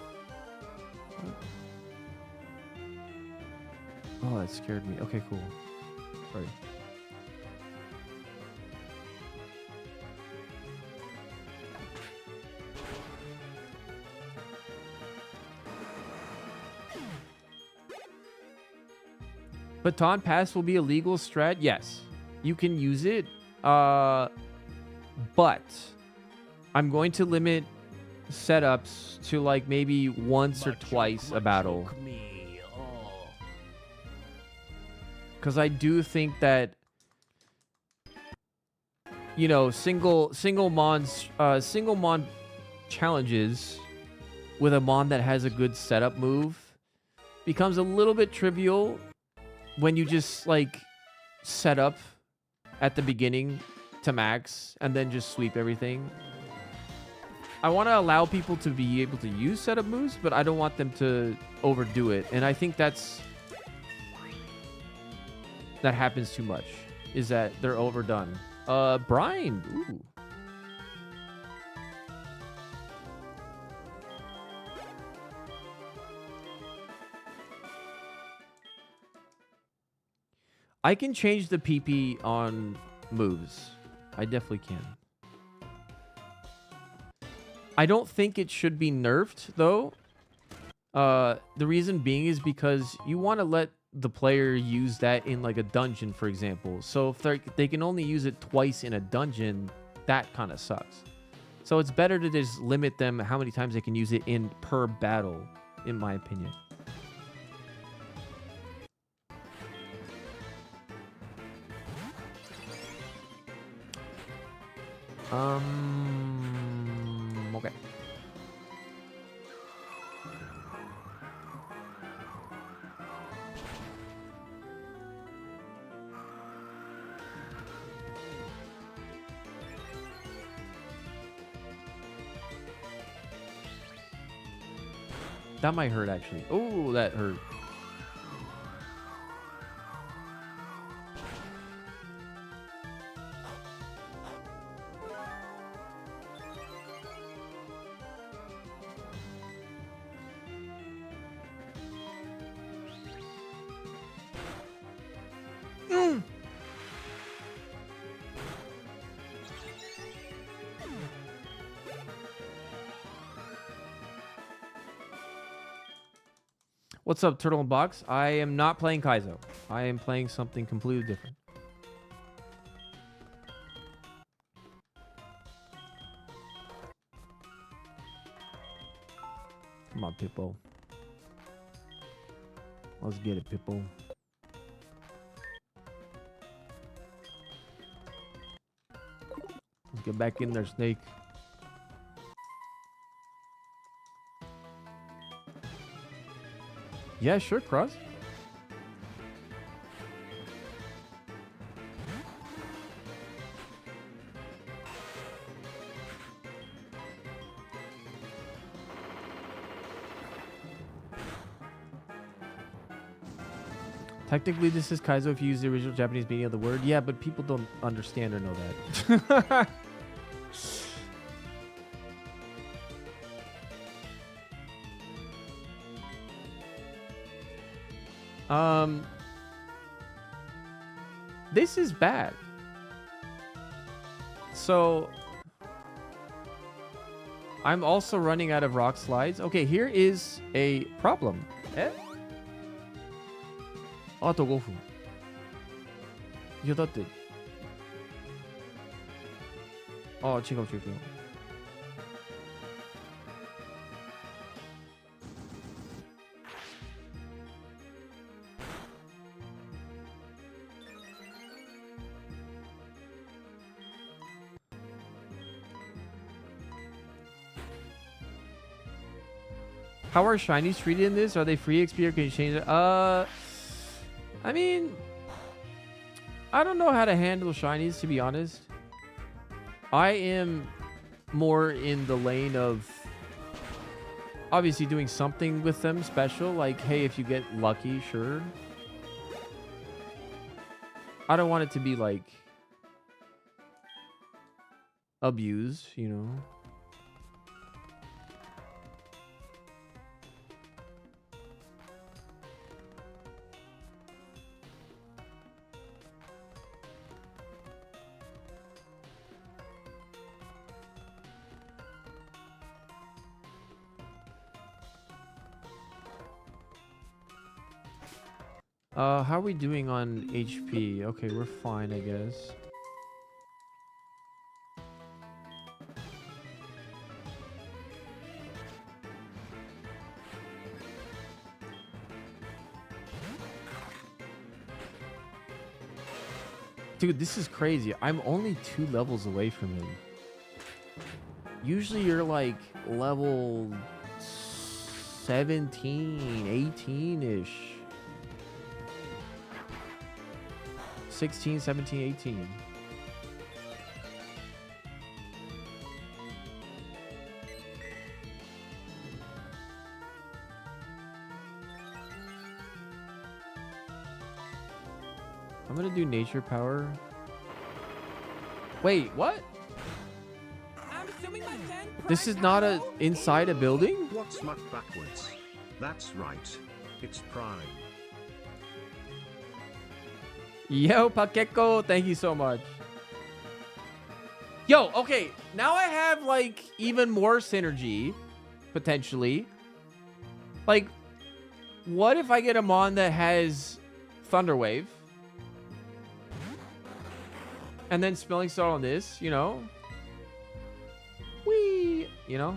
Oh, that scared me. Okay, cool. Sorry. Baton Pass will be a legal strat? Yes. You can use it. But I'm going to limit setups to like maybe once or twice a battle. Because I do think that, you know, single mon challenges with a mon that has a good setup move becomes a little bit trivial when you just like set up at the beginning to max and then just sweep everything. I want to allow people to be able to use setup moves, but I don't want them to overdo it. And I think that happens too much, is that they're overdone. Brian. Ooh. I can change the PP on moves. I definitely can. I don't think it should be nerfed, though. The reason being is because you want to let the player use that in like a dungeon, for example. So if they can only use it twice in a dungeon, that kind of sucks. So it's better to just limit them how many times they can use it in per battle, in my opinion. Okay. That might hurt, actually. Oh, that hurt. What's up, Turtle and Box? I am not playing Kaizo. I am playing something completely different. Come on, Pippo. Let's get it, Pippo. Let's get back in there, Snake. Yeah, sure, Cross. Technically, this is Kaizo if you use the original Japanese meaning of the word. Yeah, but people don't understand or know that. This is bad. So, I'm also running out of rock slides. Okay, here is a problem. Eh? あと5分。いや、だって。あ、違う違う違う。How are shinies treated in this? Are they free XP or can you change it? I mean, I don't know how to handle shinies, to be honest. I am more in the lane of obviously doing something with them special. Like, hey, if you get lucky, sure. I don't want it to be like abused, you know. How are we doing on HP? Okay, we're fine, I guess. Dude, this is crazy. I'm only 2 levels away from him. Usually you're like level 17, 18-ish. 16, 17, 18. I'm gonna do nature power. Wait, what? This is not a inside a building? What's muck backwards? That's right. It's Prime. Yo, Pakeko, thank you so much. Yo, okay, now I have like even more synergy, potentially. Like, what if I get a Mon that has Thunder Wave? And then Spelling Star on this, you know? Whee! You know?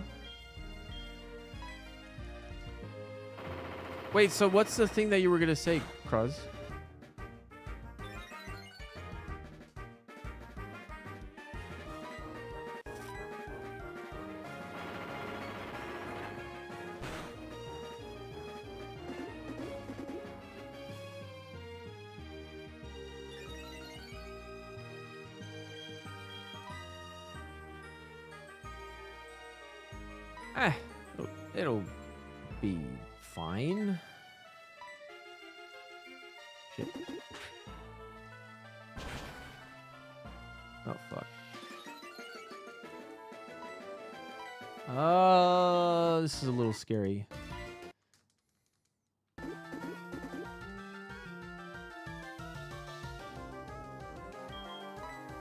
Wait, so what's the thing that you were gonna say, Kruz? It'll be fine. Shit. Oh, fuck. This is a little scary.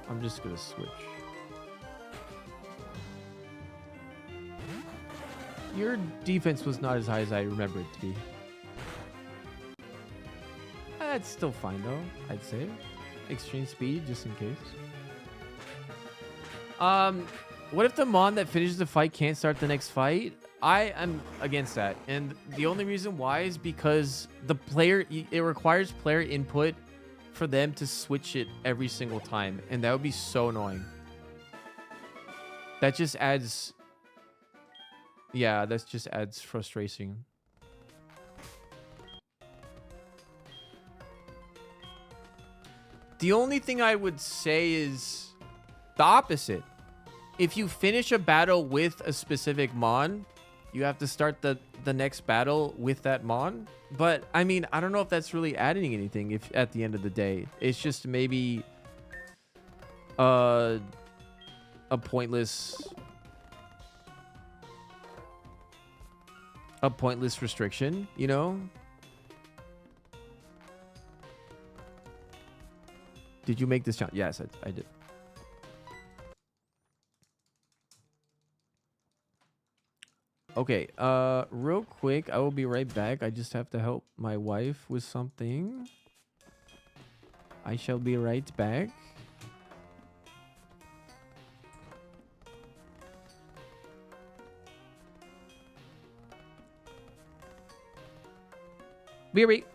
I'm just gonna switch. Your defense was not as high as I remember it to be. It's still fine though, I'd say. Extreme speed, just in case. What if the Mon that finishes the fight can't start the next fight? I am against that. And the only reason why is because the player, it requires player input for them to switch it every single time. And that would be so annoying. That just adds... Yeah, that just adds frustration. The only thing I would say is the opposite. If you finish a battle with a specific Mon, you have to start the next battle with that Mon. But, I mean, I don't know if that's really adding anything if at the end of the day. It's just maybe a pointless restriction, you know? Did you make this challenge? Yes, I did. Okay, real quick, I will be right back. I just have to help my wife with something. I shall be right back. Be right.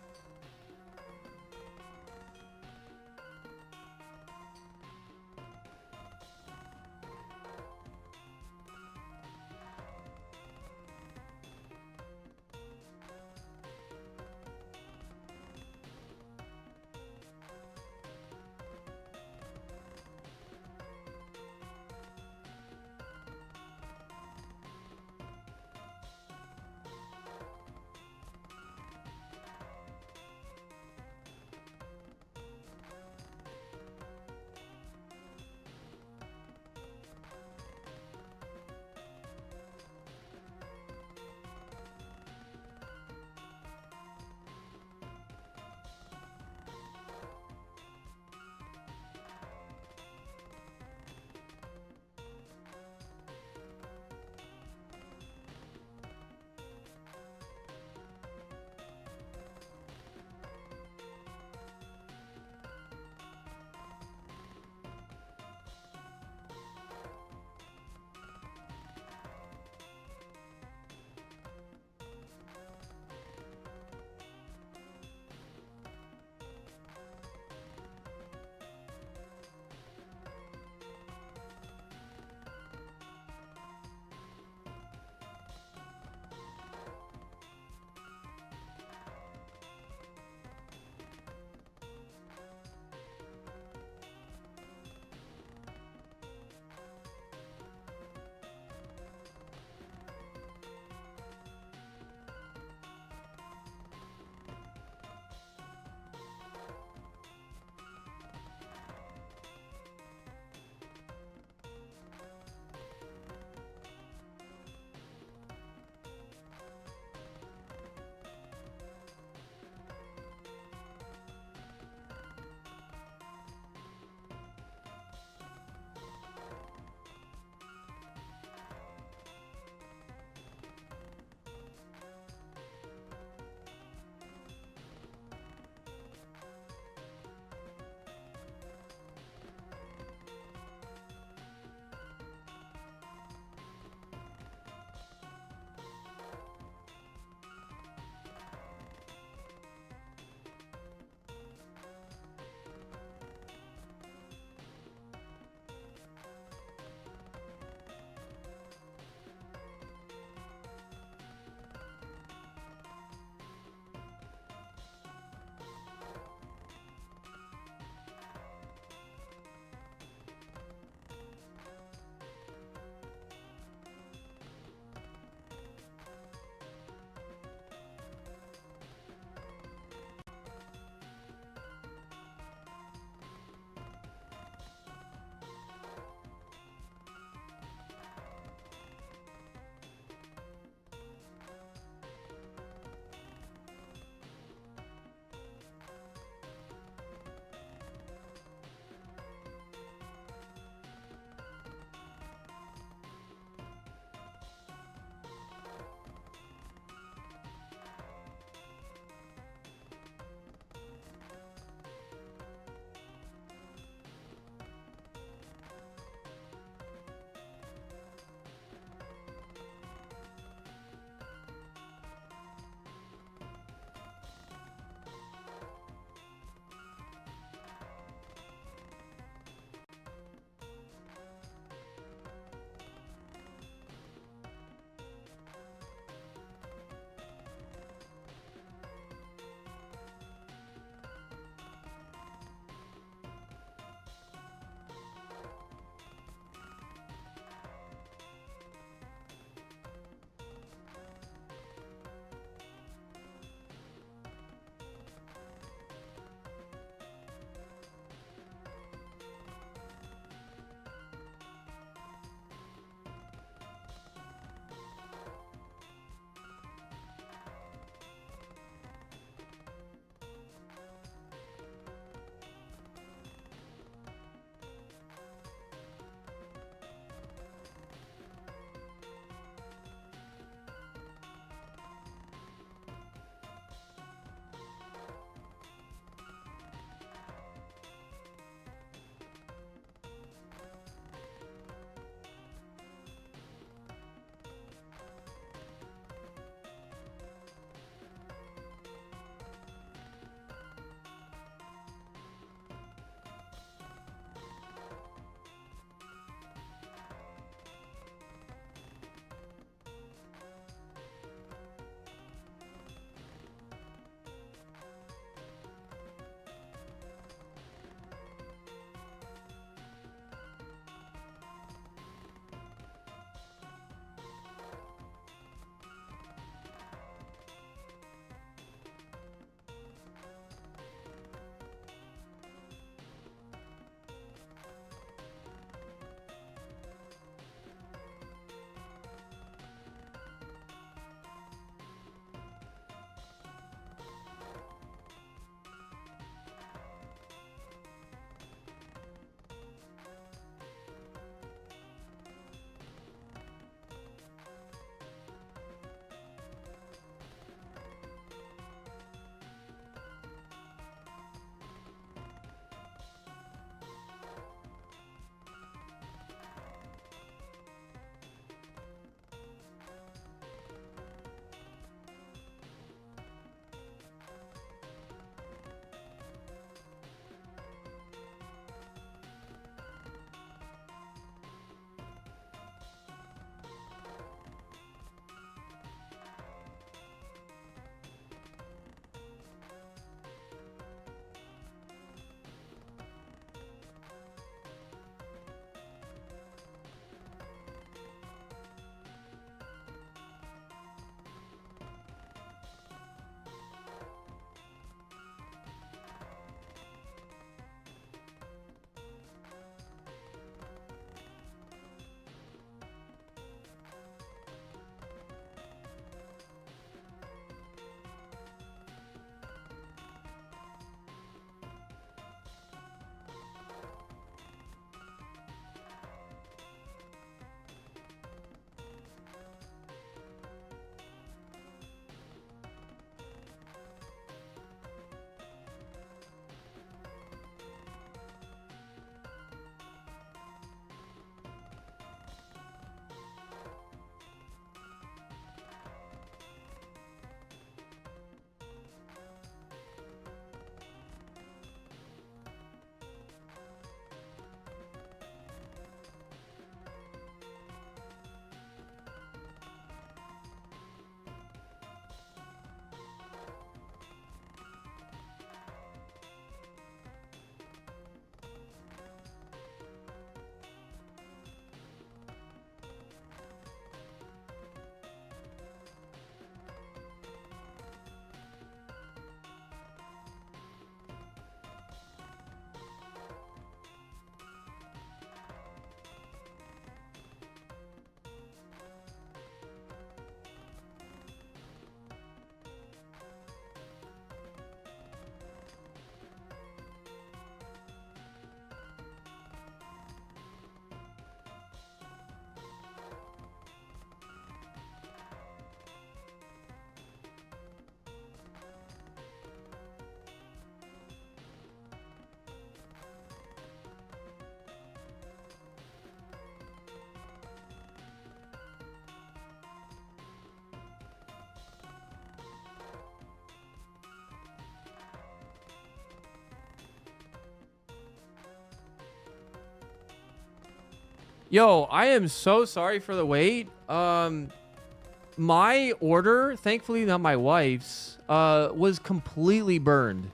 Yo, I am so sorry for the wait. My order, thankfully not my wife's, was completely burned.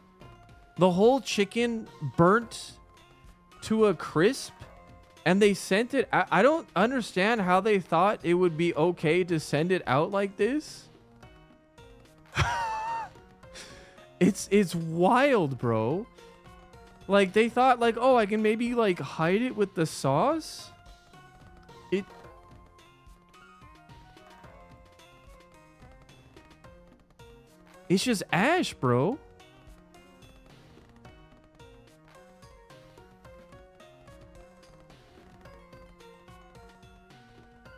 The whole chicken burnt to a crisp, and they sent it. I don't understand how they thought it would be okay to send it out like this. It's wild, bro. Like they thought like, oh, I can maybe like hide it with the sauce. It's just ash, bro.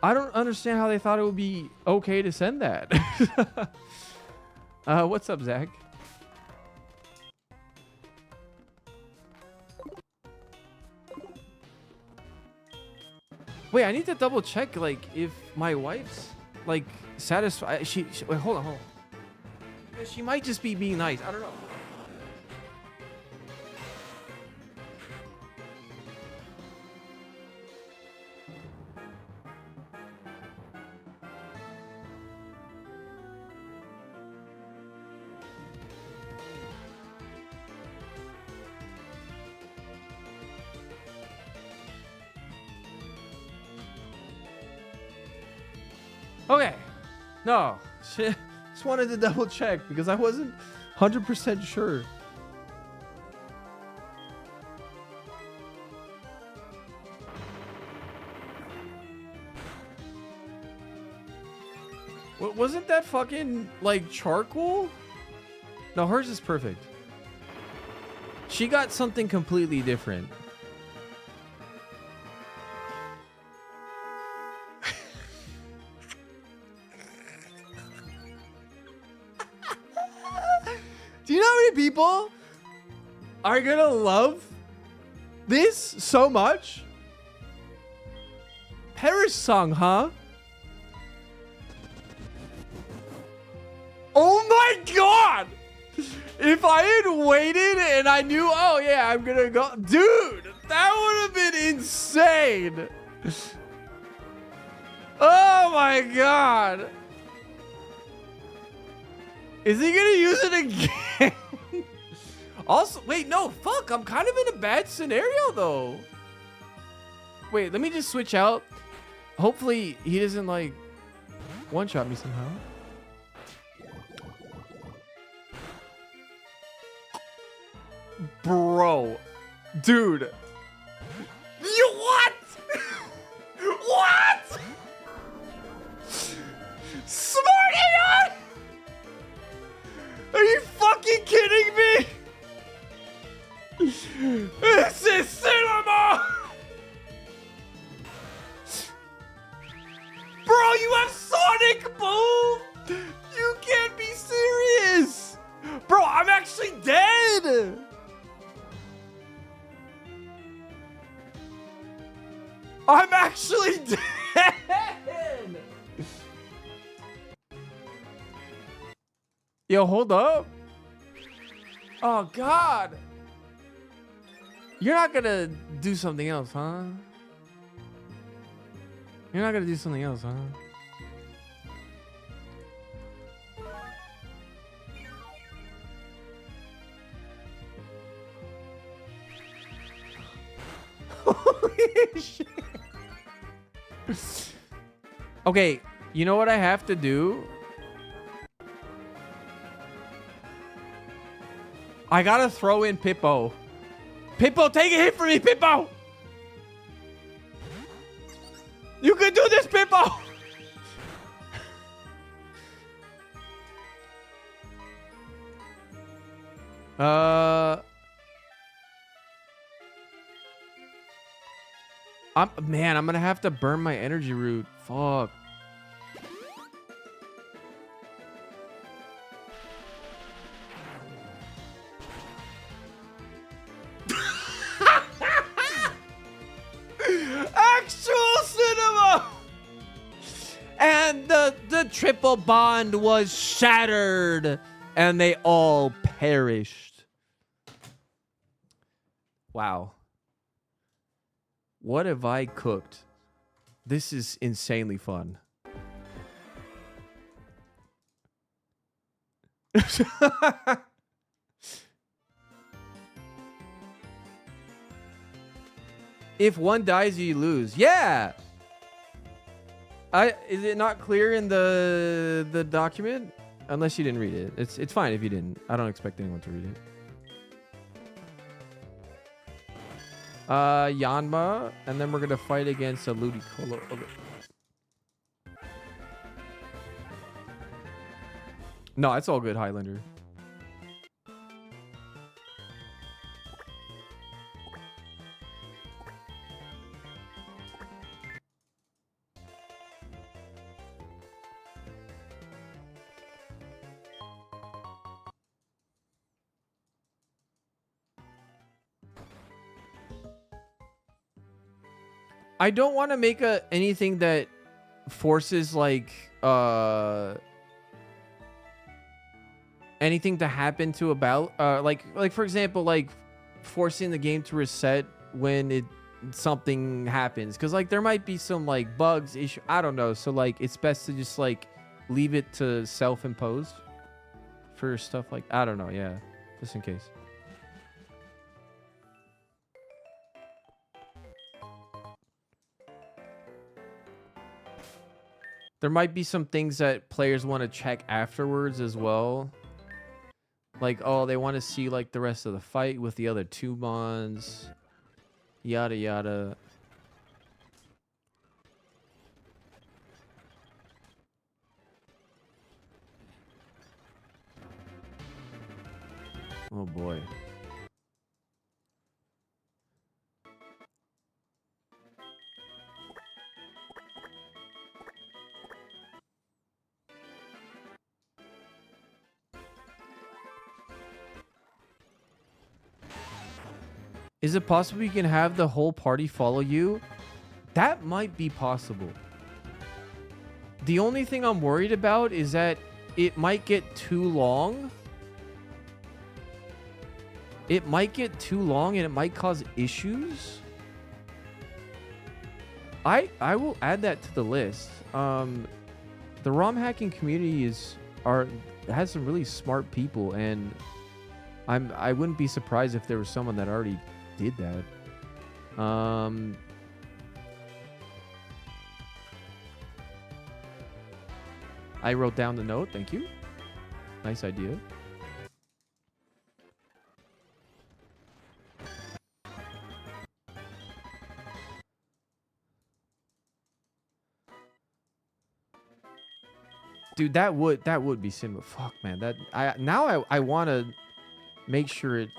I don't understand how they thought it would be okay to send that. What's up, Zach? Wait, I need to double check, like, if my wife's, like, satisfied. Wait, hold on. She might just be being nice. I don't know. Okay. No. Shit. Just wanted to double check because I wasn't 100% sure. Wasn't that fucking like charcoal? No, hers is perfect. She got something completely different. Do you know how many people are gonna love this so much? Paris song, huh? Oh my god! If I had waited and I knew, oh yeah, I'm gonna go. Dude, that would have been insane. Oh my god. Is he gonna use it again? Also, wait, no, fuck. I'm kind of in a bad scenario though. Wait, let me just switch out. Hopefully he doesn't like one-shot me somehow. Bro, dude. You what? What? Smarty! Are you fucking kidding me? This is cinema! Bro, you have Sonic Boom? You can't be serious! Bro, I'm actually dead! I'm actually dead! Yo, hold up. Oh, God. You're not gonna do something else, huh? You're not gonna do something else, huh? Holy shit. Okay, you know what I have to do? I gotta throw in Pippo. Pippo, take a hit for me, Pippo! You can do this, Pippo! I'm gonna have to burn my energy root. Fuck. Actual cinema! And the triple bond was shattered and they all perished. Wow. What have I cooked? This is insanely fun. If one dies, you lose. Yeah. Is it not clear in the document? Unless you didn't read it. It's fine if you didn't. I don't expect anyone to read it. Yanma, and then we're gonna fight against a Ludicolo. Okay. No, it's all good, Highlander. I don't want to make anything that forces like anything to happen to like for example, like forcing the game to reset when something happens, because like there might be some like bugs issue, I don't know, so like it's best to just like leave it to self-imposed for stuff like, I don't know, yeah, just in case. There might be some things that players want to check afterwards as well. Like, oh, they want to see like the rest of the fight with the other two mons. Yada yada. Oh boy. Is it possible you can have the whole party follow you? That might be possible. The only thing I'm worried about is that it might get too long. It might get too long and it might cause issues. I will add that to the list. The ROM hacking community has some really smart people, and I wouldn't be surprised if there was someone that already did that. I wrote down the note. Thank you. Nice idea. Dude, that would be cinema. Fuck, man. I want to make sure it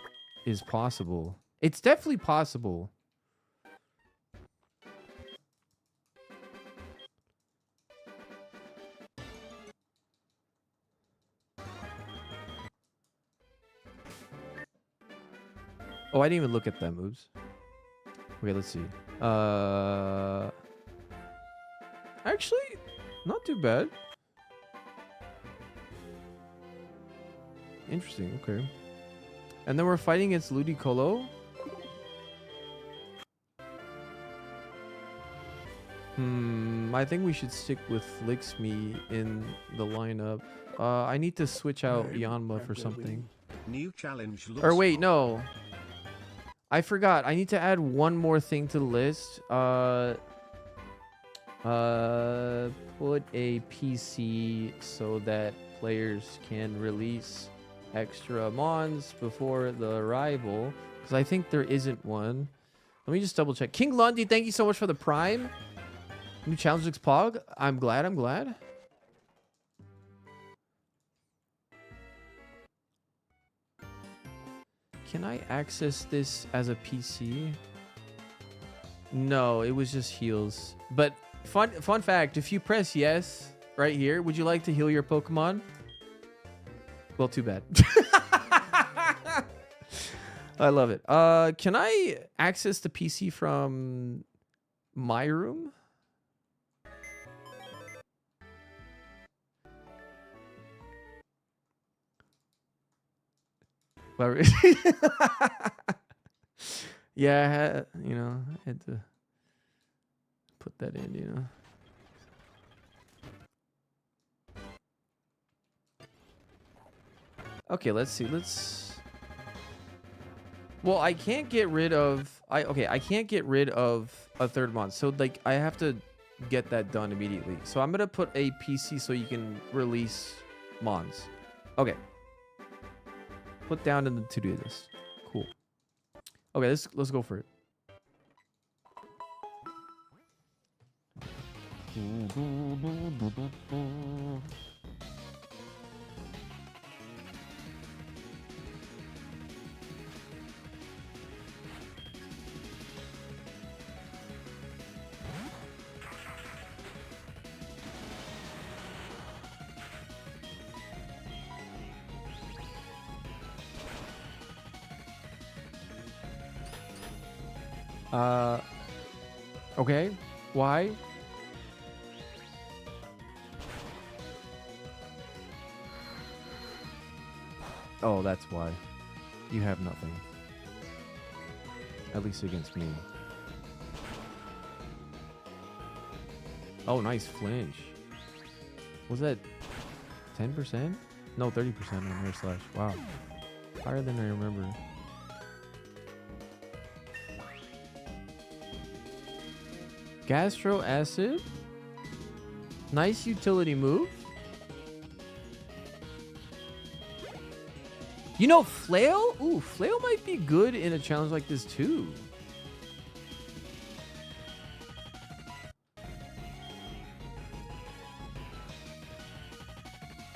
is possible. It's definitely possible. Oh, I didn't even look at them moves. Okay, let's see. Actually, not too bad. Interesting. Okay. And then we're fighting against Ludicolo. I think we should stick with Lixme in the lineup. I need to switch out Yanma for something. New challenge looks Or wait, no. I forgot. I need to add one more thing to the list. Put a PC so that players can release extra mons before the arrival, because I think there isn't one. Let me just double check. King Lundy, thank you so much for the prime. New challenge looks pog. I'm glad. Can I access this as a PC? No, it was just heals. But fun fact, if you press yes right here, would you like to heal your Pokemon? Well, too bad. I love it. Can I access the PC from my room? Yeah, I had to put that in, you know. Okay, let's see. Well, I can't get rid of I can't get rid of a third mod. So like I have to get that done immediately. So I'm going to put a PC so you can release mods. Okay. Put down in the to-do list. Cool. Okay, let's go for it. Okay. Why? Oh, that's why. You have nothing. At least against me. Oh, nice flinch. Was that 10%? No, 30% on air slash. Wow. Higher than I remember. Gastro acid. Nice utility move. You know, flail? Ooh, flail might be good in a challenge like this too.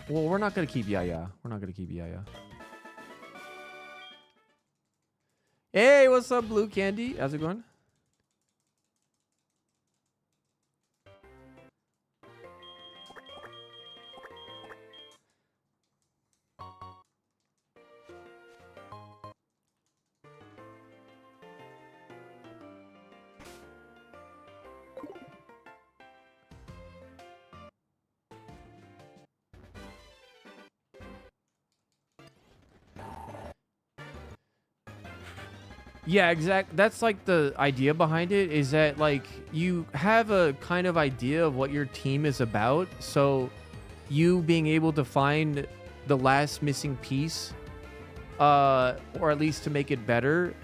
Well, we're not going to keep Yaya. We're not going to keep Yaya. Hey, what's up, Blue Candy? How's it going? Yeah, exact. That's like the idea behind it is that like you have a kind of idea of what your team is about. So you being able to find the last missing piece, or at least to make it better,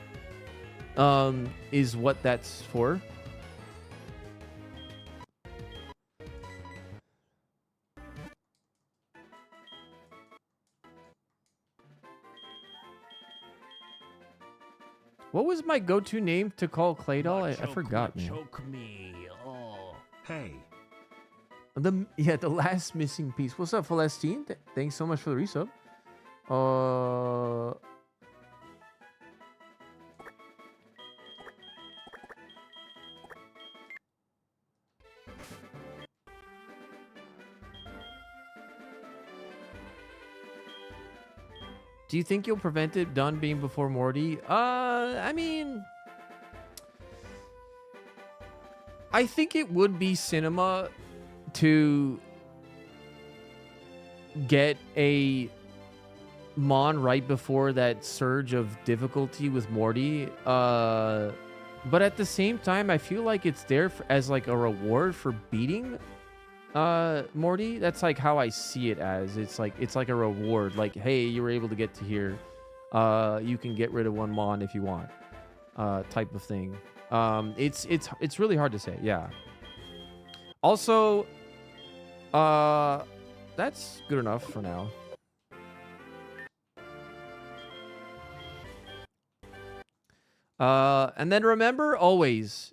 is what that's for. What was my go-to name to call Claydol? I forgot, man. Choke me. Oh. Hey. The last missing piece. What's up, Celestine? Thanks so much for the resub. Do you think you'll prevent it done being before Morty? I mean, I think it would be cinema to get a Mon right before that surge of difficulty with Morty. But at the same time, I feel like it's there as like a reward for beating Morty. That's like how I see it as. It's like a reward. Like, hey, you were able to get to here. You can get rid of one Mon if you want. Type of thing. It's really hard to say. Yeah. Also, that's good enough for now. And then remember always,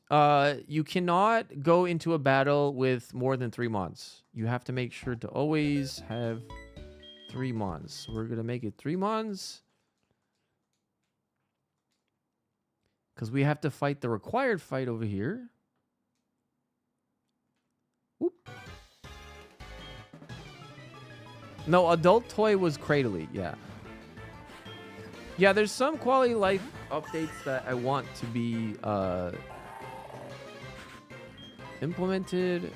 you cannot go into a battle with more than 3 Mons. You have to make sure to always have 3 Mons. We're going to make it 3 Mons. Because we have to fight the required fight over here. Whoop. No, adult toy was Cradley. Yeah. Yeah, there's some quality of life updates that I want to be implemented.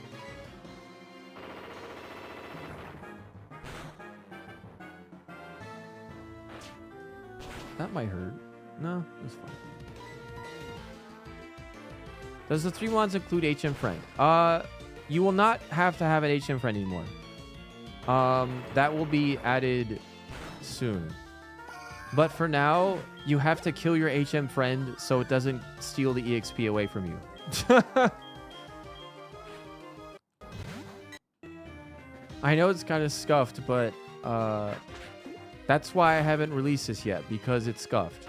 That might hurt. No, it's fine. Does the 3 wands include HM friend? You will not have to have an HM friend anymore. That will be added soon. But for now, you have to kill your HM friend so it doesn't steal the EXP away from you. I know it's kind of scuffed, but that's why I haven't released this yet, because it's scuffed.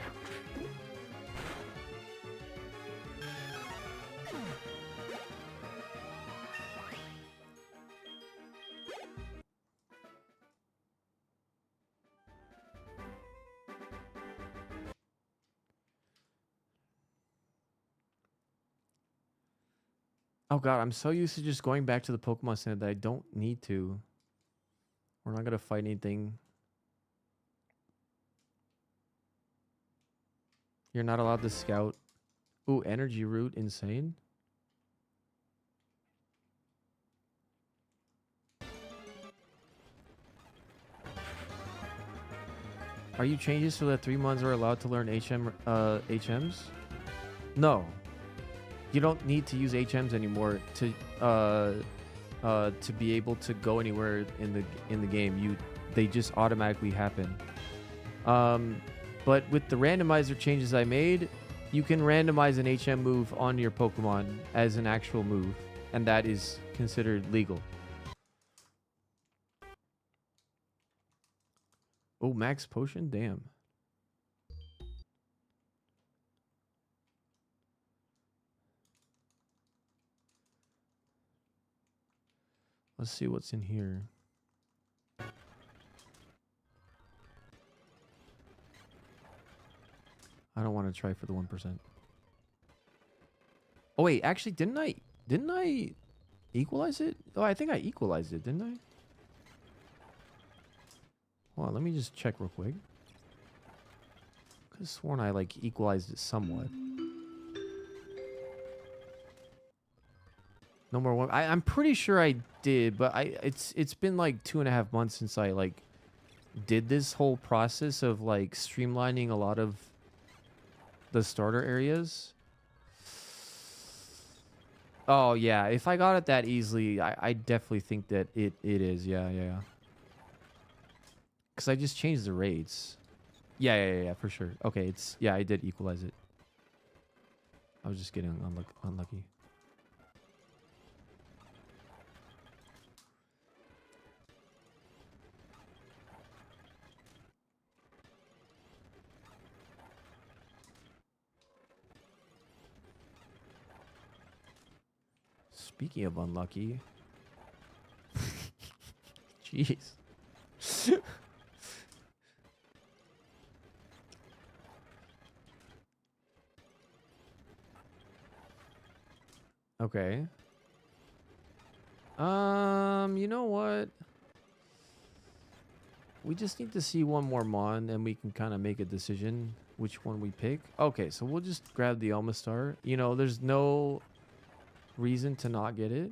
Oh god, I'm so used to just going back to the Pokemon Center that I don't need to. We're not gonna fight anything. You're not allowed to scout. Ooh, energy root, insane. Are you changing so that 3 months are allowed to learn HMs? No. You don't need to use HMs anymore to be able to go anywhere in the game. They just automatically happen. But with the randomizer changes I made, you can randomize an HM move on your Pokemon as an actual move, and that is considered legal. Oh, max potion? Damn. Let's see what's in here. I don't want to try for the 1%. Oh wait, actually didn't I equalize it? Oh, I think I equalized it, didn't I? Hold on, let me just check real quick. I could have sworn I like equalized it somewhat. No more one. I'm pretty sure I did, but it's been like 2.5 months since I like did this whole process of like streamlining a lot of the starter areas. Oh yeah, if I got it that easily, I definitely think that it is. Yeah. Because I just changed the rates. Yeah, for sure. Okay, yeah, I did equalize it. I was just getting unlucky. Speaking of unlucky. Jeez. Okay. You know what? We just need to see one more Mon and we can kind of make a decision which one we pick. Okay, so we'll just grab the Almastar. You know, there's no reason to not get it.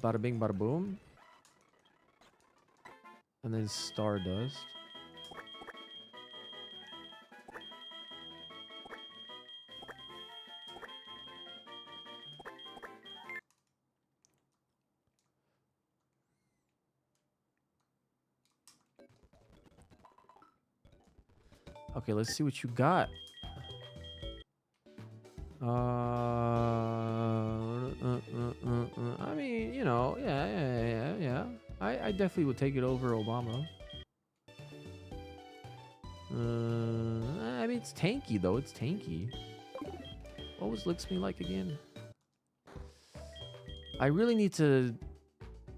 Bada bing, bada boom. And then Stardust. Okay, let's see what you got. I mean, you know, yeah. I definitely would take it over Obama. I mean, it's tanky though. It's tanky. What was Licks Me like again? I really need to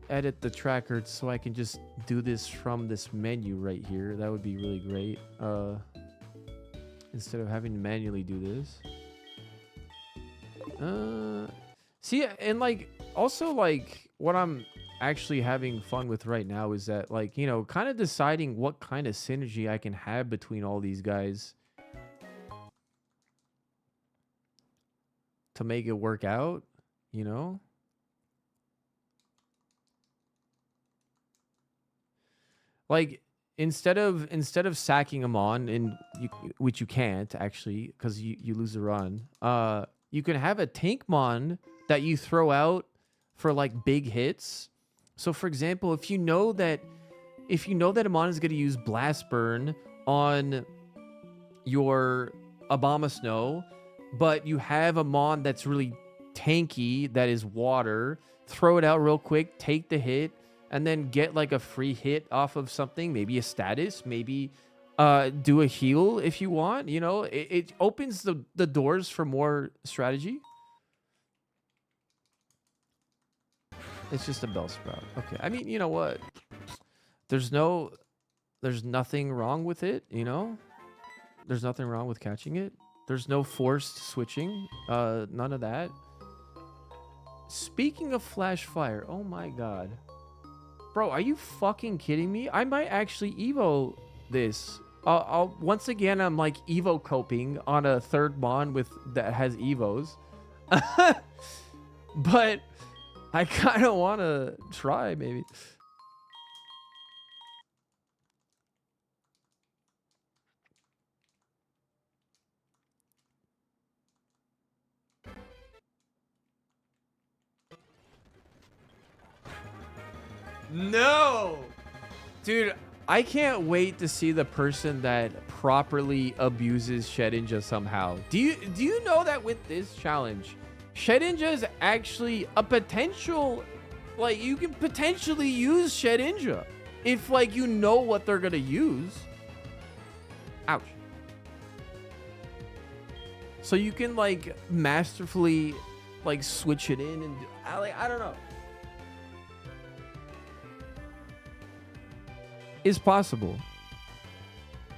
edit the tracker so I can just do this from this menu right here. That would be really great. Instead of having to manually do this. See, and like also like what I'm actually having fun with right now is that like, you know, kind of deciding what kind of synergy I can have between all these guys to make it work out, you know? Like instead of sacking them on, which you can't actually because you lose the run. You can have a tank mon that you throw out for like big hits. So for example, if you know that a mon is going to use blast burn on your Obama Snow, but you have a mon that's really tanky that is water, throw it out real quick, take the hit, and then get like a free hit off of something, maybe a status, maybe do a heal if you want. You know, it opens the doors for more strategy. It's just a Bellsprout. Okay. I mean, you know what? There's nothing wrong with it, you know? There's nothing wrong with catching it. There's no forced switching. None of that. Speaking of Flash Fire, oh my god. Bro, are you fucking kidding me? I might actually Evo this. I'll once again, I'm like Evo coping on a third mon that has Evos. But I kind of want to try, maybe. No! Dude, I can't wait to see the person that properly abuses Shedinja somehow. Do you know that with this challenge, Shedinja is actually a potential, like, you can potentially use Shedinja if, like, you know what they're gonna use. Ouch. So you can, like, masterfully, like, switch it in and I don't know. Is possible,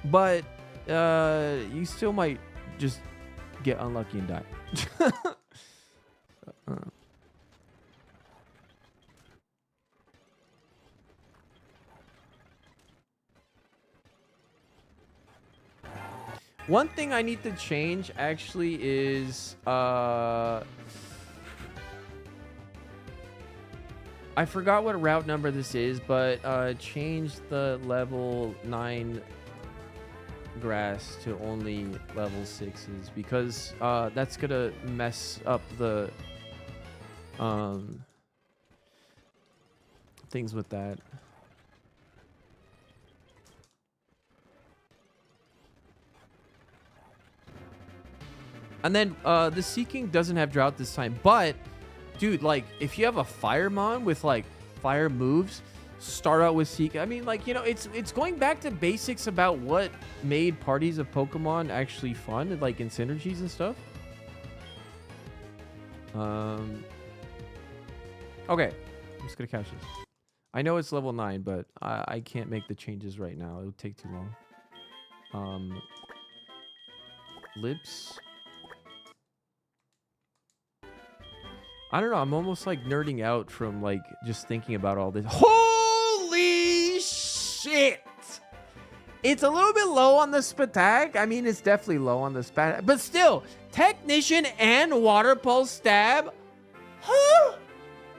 but you still might just get unlucky and die. One thing I need to change actually is I forgot what route number this is, but change the level 9 grass to only level 6s because that's gonna mess up the things with that. And then the Seeking doesn't have drought this time, but dude, like, if you have a Firemon with, like, fire moves, start out with Seek. I mean, like, you know, it's going back to basics about what made parties of Pokemon actually fun, like, in synergies and stuff. Okay. I'm just gonna catch this. I know it's level 9, but I can't make the changes right now. It would take too long. Lips. I don't know. I'm almost like nerding out from like just thinking about all this. Holy shit! It's a little bit low on the Spatak. I mean, it's definitely low on the Spatak, but still, Technician and Water Pulse Stab. Huh?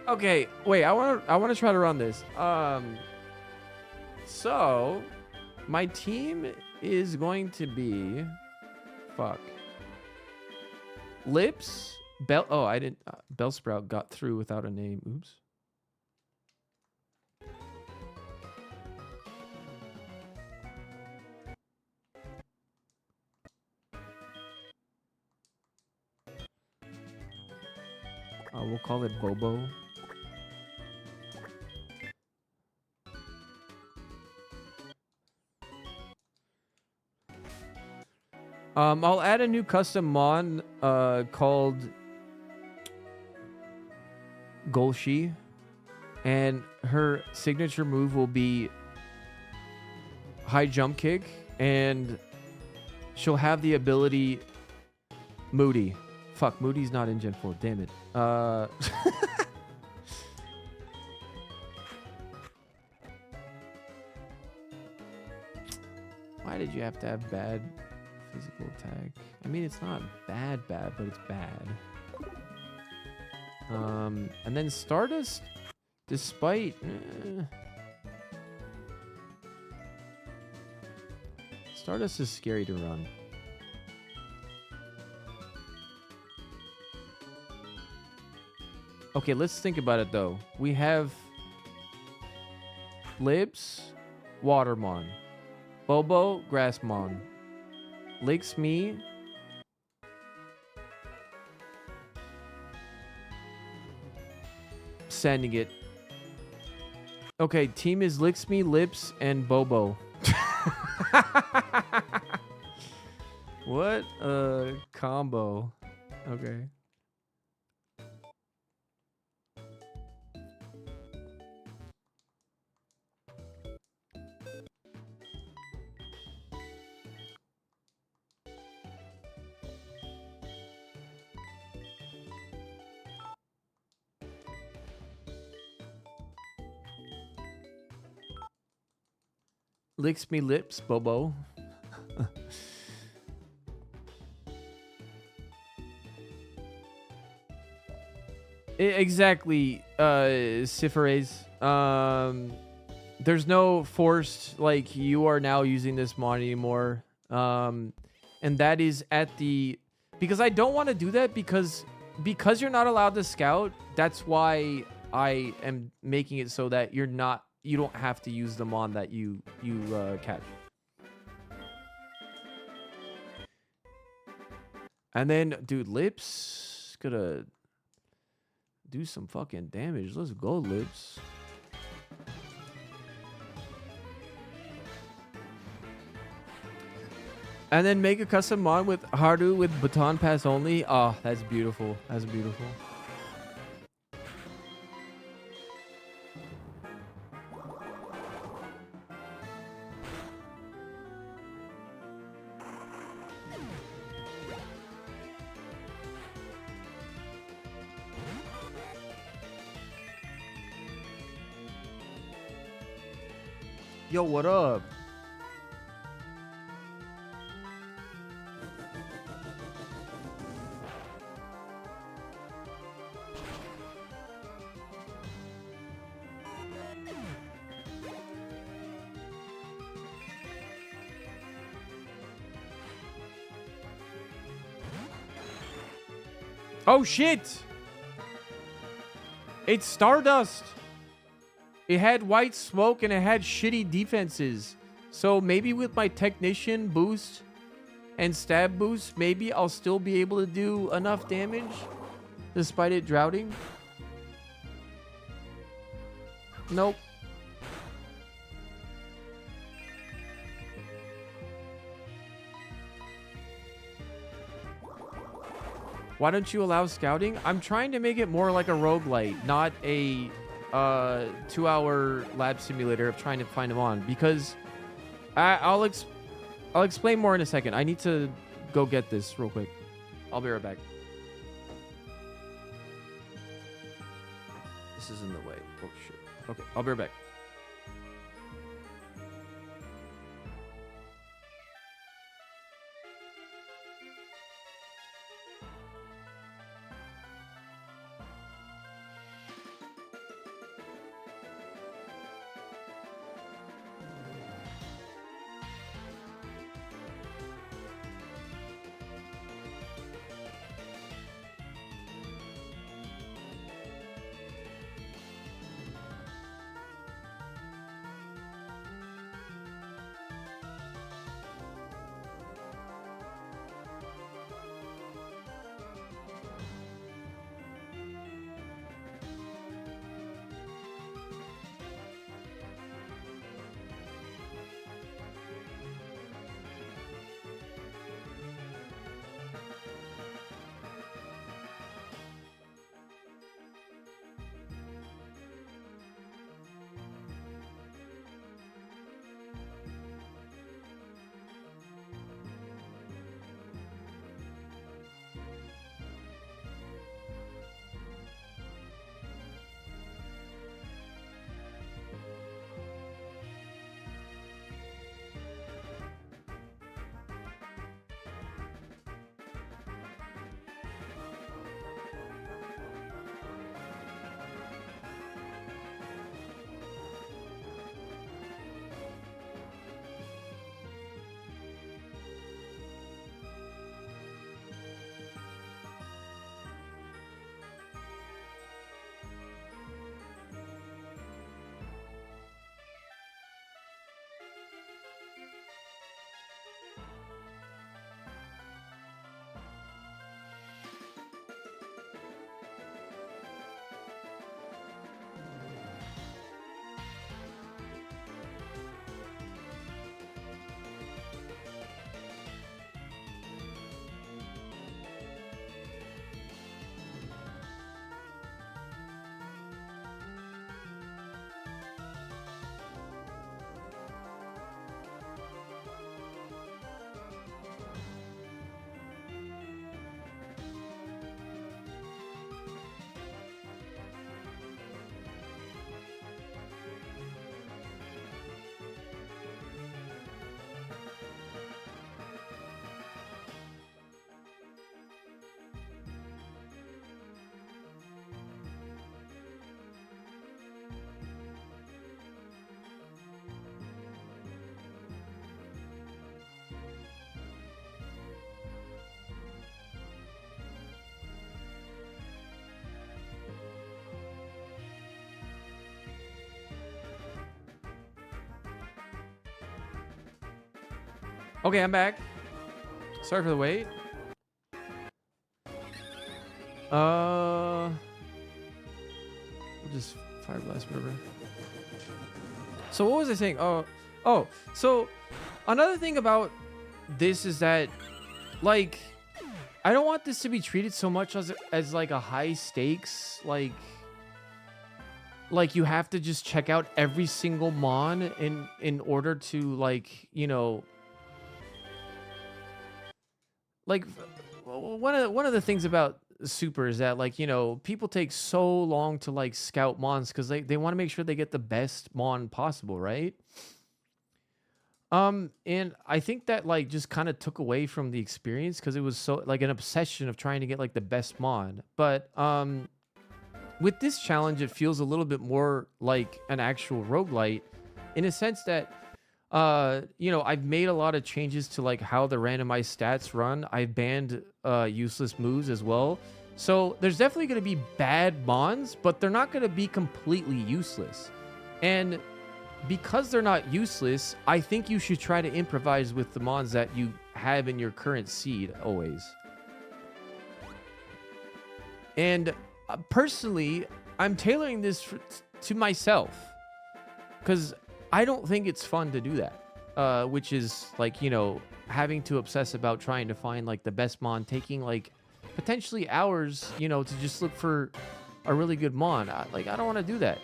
Okay, wait. I want to try to run this. So my team is going to be Lips. I didn't. Bellsprout got through without a name. Oops. We'll call it Bobo. I'll add a new custom mon called Golshi, and her signature move will be high jump kick, and she'll have the ability Moody. Fuck, Moody's not in Gen 4. Damn it. Why did you have to have bad physical attack? I mean, it's not bad, but it's bad. And then Stardust, despite Stardust is scary to run. Okay, let's think about it though. We have Libs, Watermon, Bobo, Grassmon, Licks Me, sending it. Okay, team is Licks Me, Lips, and Bobo. What a combo. Okay. Licks Me Lips, Bobo. Exactly, Cipheres. There's no forced, like, you are now using this mod anymore. And that is at the... Because I don't want to do that because you're not allowed to scout. That's why I am making it so that you don't have to use the mon that you catch. And then, dude, Lips gonna do some fucking damage. Let's go, Lips. And then make a custom mod with Haru with baton pass only. Oh, that's beautiful. That's beautiful. Yo, what up? Oh shit! It's Stardust. It had white smoke and it had shitty defenses. So maybe with my technician boost and stab boost, maybe I'll still be able to do enough damage despite it droughting. Nope. Why don't you allow scouting? I'm trying to make it more like a roguelite, not a 2-hour lab simulator of trying to find them on, because I'll explain more in a second. I need to go get this real quick. I'll be right back. This is in the way. Oh shit. Okay, I'll be right back. Okay, I'm back. Sorry for the wait. We'll just fire blast river. So what was I saying? Oh. So another thing about this is that, like, I don't want this to be treated so much as like a high stakes, like you have to just check out every single mon in order to, like, you know, like one of the things about super is that, like, you know, people take so long to like scout mons because they want to make sure they get the best mon possible, right? And I think that, like, just kind of took away from the experience because it was so like an obsession of trying to get like the best mon. But with this challenge, it feels a little bit more like an actual roguelite in a sense that you know, I've made a lot of changes to like how the randomized stats run. I've banned useless moves as well. So there's definitely going to be bad mons, but they're not going to be completely useless. And because they're not useless, I think you should try to improvise with the mons that you have in your current seed always. And personally, I'm tailoring this to myself because I don't think it's fun to do that, which is like, you know, having to obsess about trying to find like the best mon, taking like potentially hours, you know, to just look for a really good mon. I don't want to do that.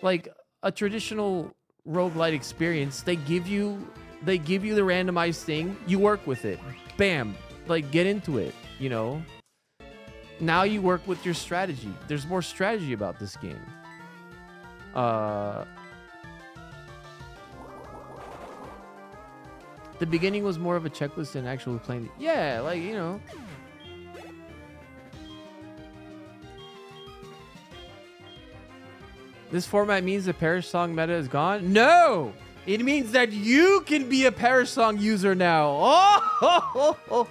Like a traditional roguelite experience, they give you the randomized thing, you work with it, bam, like get into it, you know. Now you work with your strategy. There's more strategy about this game. The beginning was more of a checklist than actually playing. Yeah, like, you know. This format means the Perish Song meta is gone? No! It means that you can be a Perish Song user now. Oh!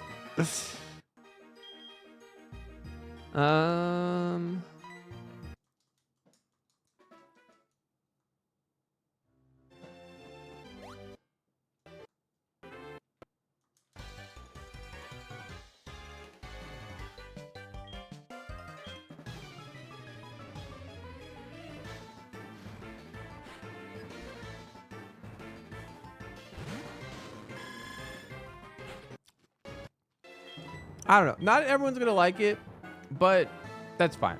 I don't know. Not everyone's going to like it, but that's fine.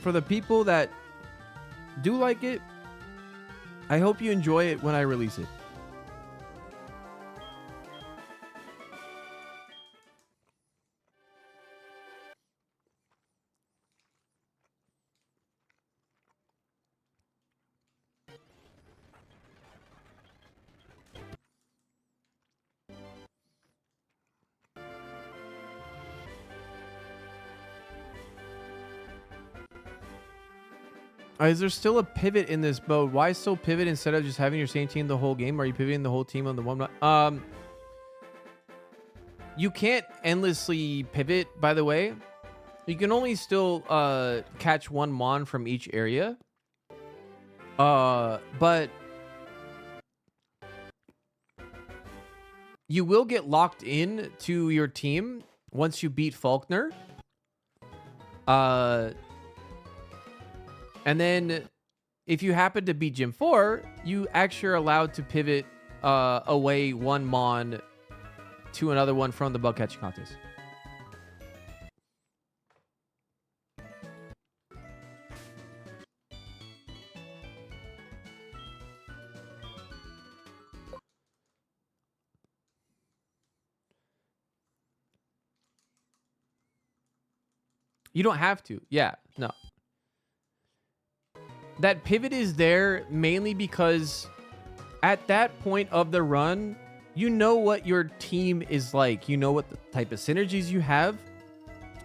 For the people that do like it, I hope you enjoy it when I release it. Is there still a pivot in this mode? Why still pivot instead of just having your same team the whole game? Are you pivoting the whole team on the one? You can't endlessly pivot, by the way. You can only still catch one mon from each area. But you will get locked in to your team once you beat Faulkner. And then if you happen to beat Gym 4, you actually are allowed to pivot away one mon to another one from the bug catching contest. You don't have to. Yeah, no. That pivot is there mainly because at that point of the run, you know what your team is like. You know what the type of synergies you have.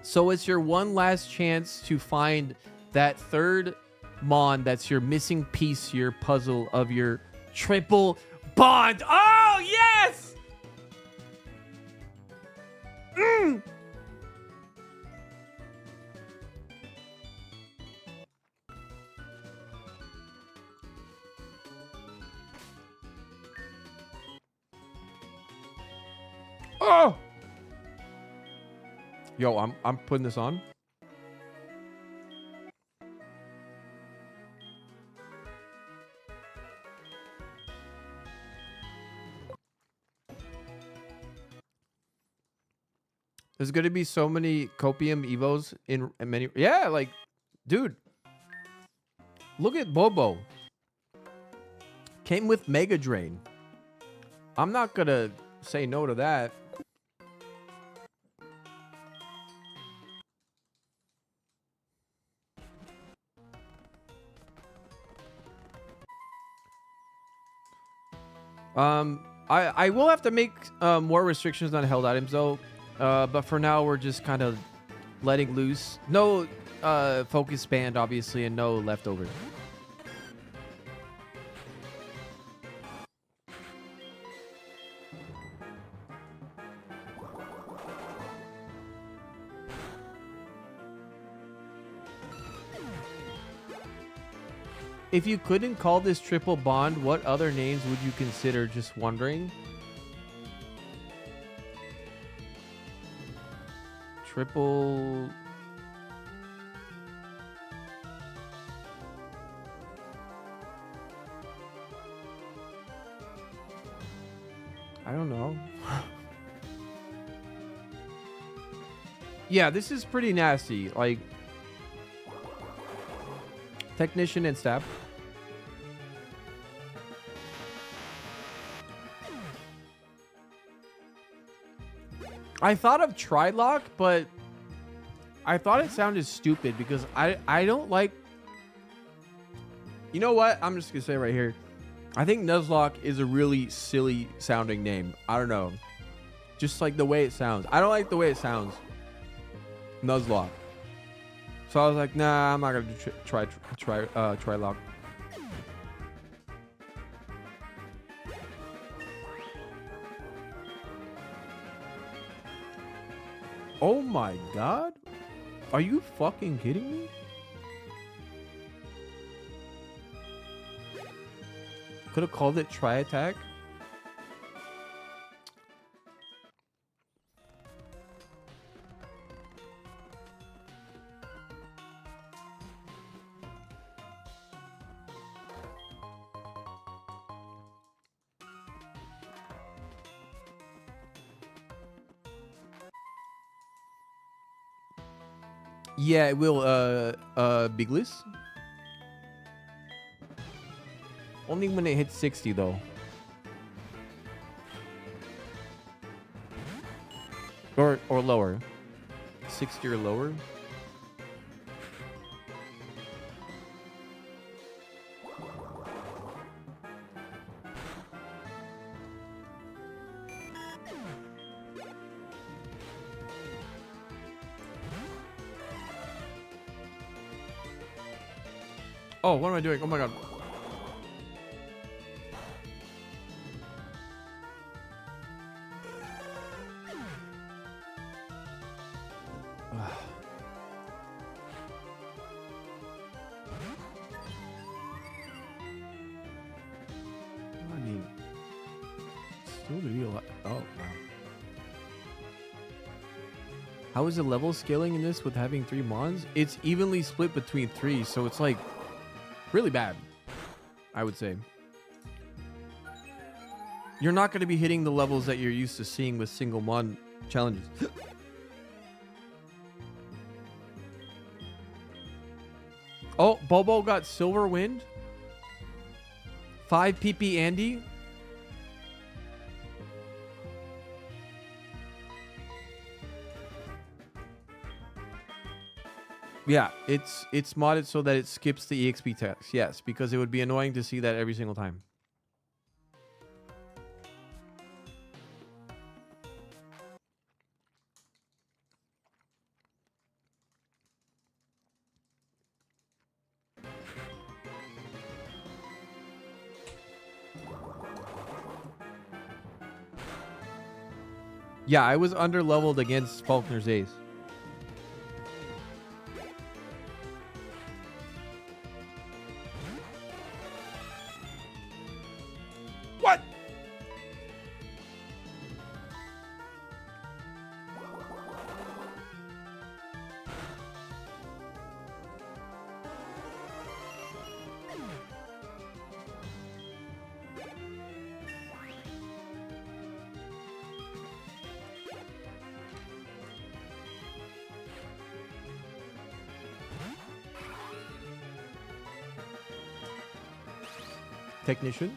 So it's your one last chance to find that third mon that's your missing piece, your puzzle of your triple bond. Oh, yes! Oh! Yo, I'm putting this on. There's gonna be so many copium evos in many. Yeah, like, dude, look at Bobo. Came with Mega Drain. I'm not gonna say no to that. I will have to make more restrictions on held items though. But for now we're just kind of letting loose. No focus band obviously, and no leftover. If you couldn't call this triple bond, what other names would you consider? Just wondering. Triple. I don't know. Yeah, this is pretty nasty. Like, technician and staff. I thought of Trilock, but I thought it sounded stupid because I don't like. You know what? I'm just gonna say right here. I think Nuzlocke is a really silly sounding name. I don't know. Just like the way it sounds. I don't like the way it sounds. Nuzlocke. So I was like, nah, I'm not gonna try Trilock. Oh my god. Are you fucking kidding me? Could have called it Tri Attack. Yeah, it will Bigless. Only when it hits 60 though. Or lower. 60 or lower. Oh, what am I doing? Oh my god. I mean, still to be alive. Oh, wow. How is the level scaling in this with having 3 mons? It's evenly split between 3, so it's like really bad, I would say. You're not going to be hitting the levels that you're used to seeing with single mon challenges. Oh, Bobo got Silver Wind. 5 PP Andy. Yeah, it's modded so that it skips the EXP text. Yes, because it would be annoying to see that every single time. Yeah, I was under leveled against Faulkner's Ace. What? technician.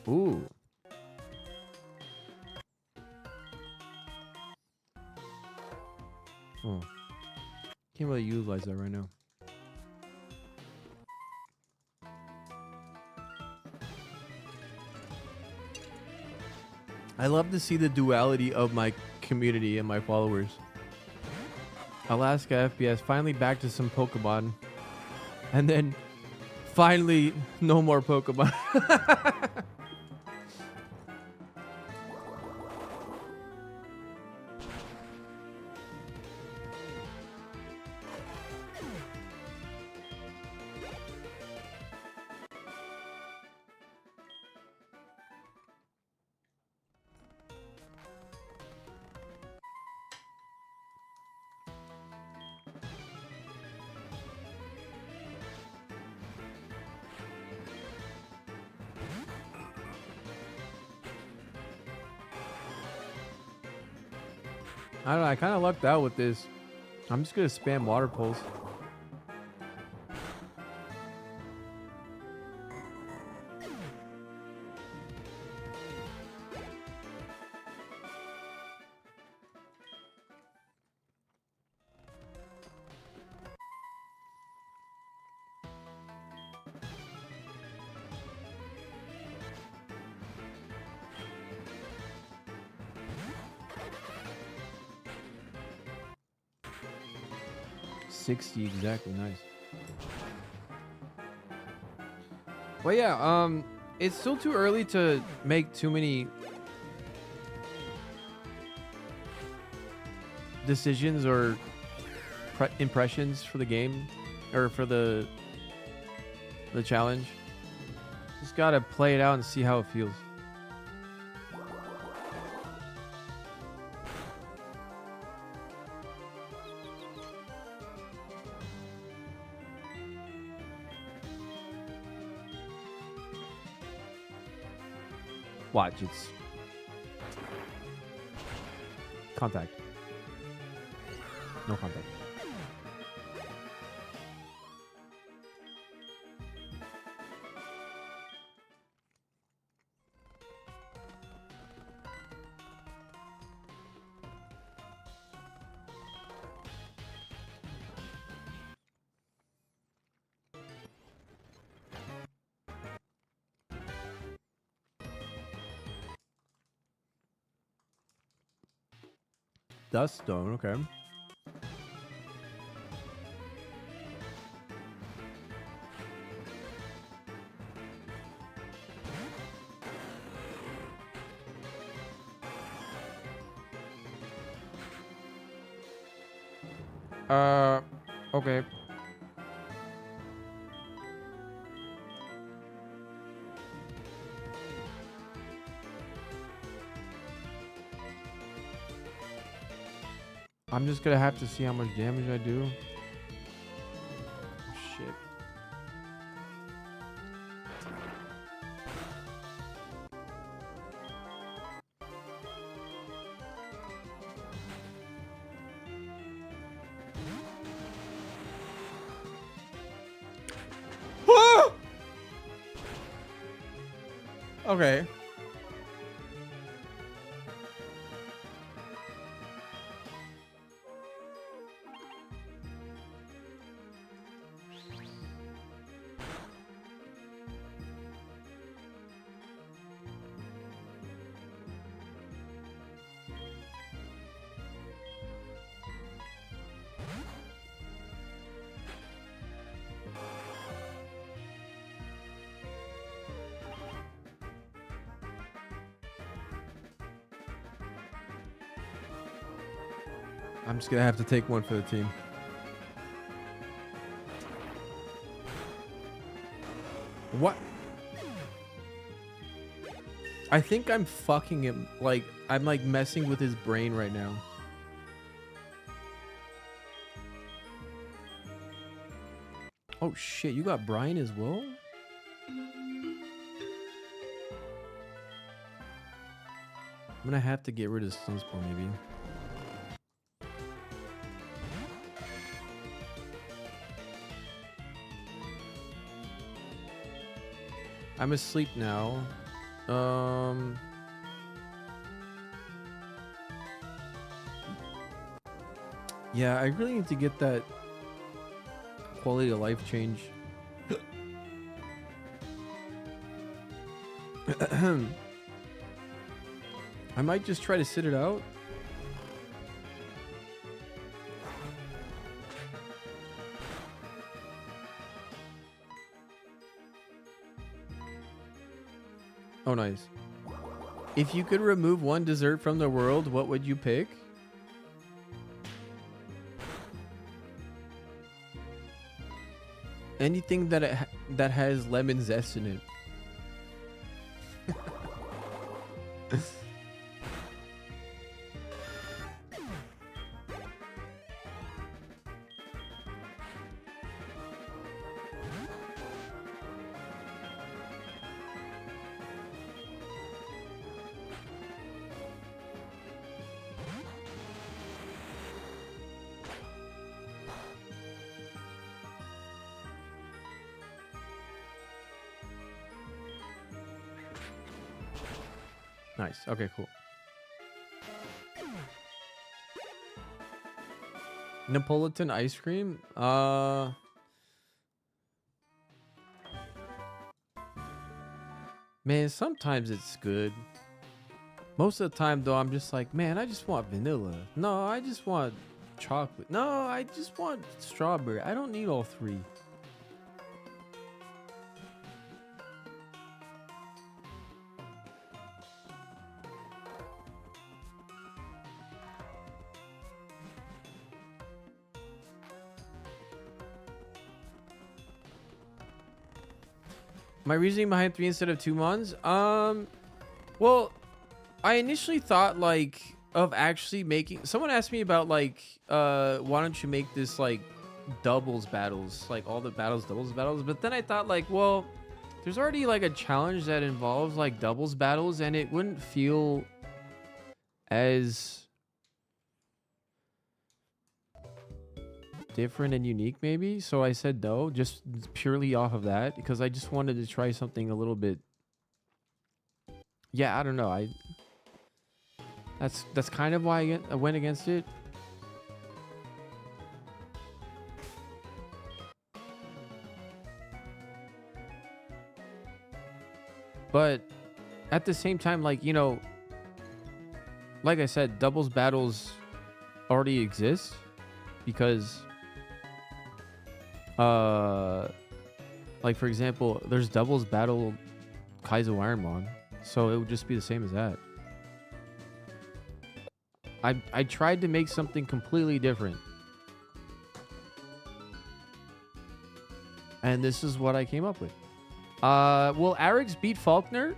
Ooh. Oh. Can't really utilize that right now. I love to see the duality of my community and my followers. Alaska FPS finally back to some Pokemon. And then finally no more Pokemon. I don't know, I kind of lucked out with this. I'm just going to spam water pulse. $60 exactly, nice. But yeah, it's still too early to make too many decisions or impressions for the game or for the challenge. Just gotta play it out and see how it feels. Watch, it's contact. No contact. Dust stone, okay. Okay. I'm just gonna have to see how much damage I do. Oh, shit. Okay. I'm just gonna have to take one for the team. What? I think I'm fucking him. Like, I'm like messing with his brain right now. Oh shit, you got Brian as well? I'm gonna have to get rid of Sunspore maybe. I'm asleep now. Yeah, I really need to get that quality of life change. I might just try to sit it out. Oh, nice. If you could remove one dessert from the world, what would you pick? Anything that that has lemon zest in it. Nice. Okay, cool. Napolitan ice cream? Man, sometimes it's good. Most of the time though, I'm just like, man, I just want vanilla. No, I just want chocolate. No, I just want strawberry. I don't need all three. My reasoning behind 3 instead of 2 months? Well, I initially thought like of actually making. Someone asked me about like, why don't you make this like doubles battles, like all the battles, doubles battles. But then I thought like, well, there's already like a challenge that involves like doubles battles, and it wouldn't feel as different and unique maybe. So I said no, just purely off of that, because I just wanted to try something a little bit. Yeah, I don't know. That's kind of why I went against it. But at the same time, like, you know, like I said, doubles battles already exist because like for example, there's doubles battle Kaizo Ironmon, so it would just be the same as that. I tried to make something completely different, and this is what I came up with. Will Arex beat Faulkner?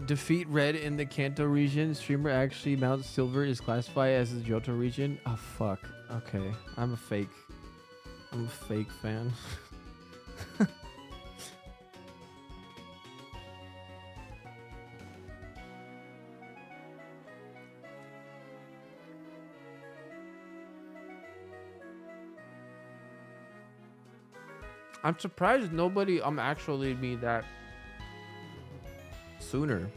Defeat Red in the Kanto region. Streamer actually Mount Silver is classified as the Johto region. Oh fuck. Okay, I'm a fake fan. I'm surprised nobody actually me that sooner.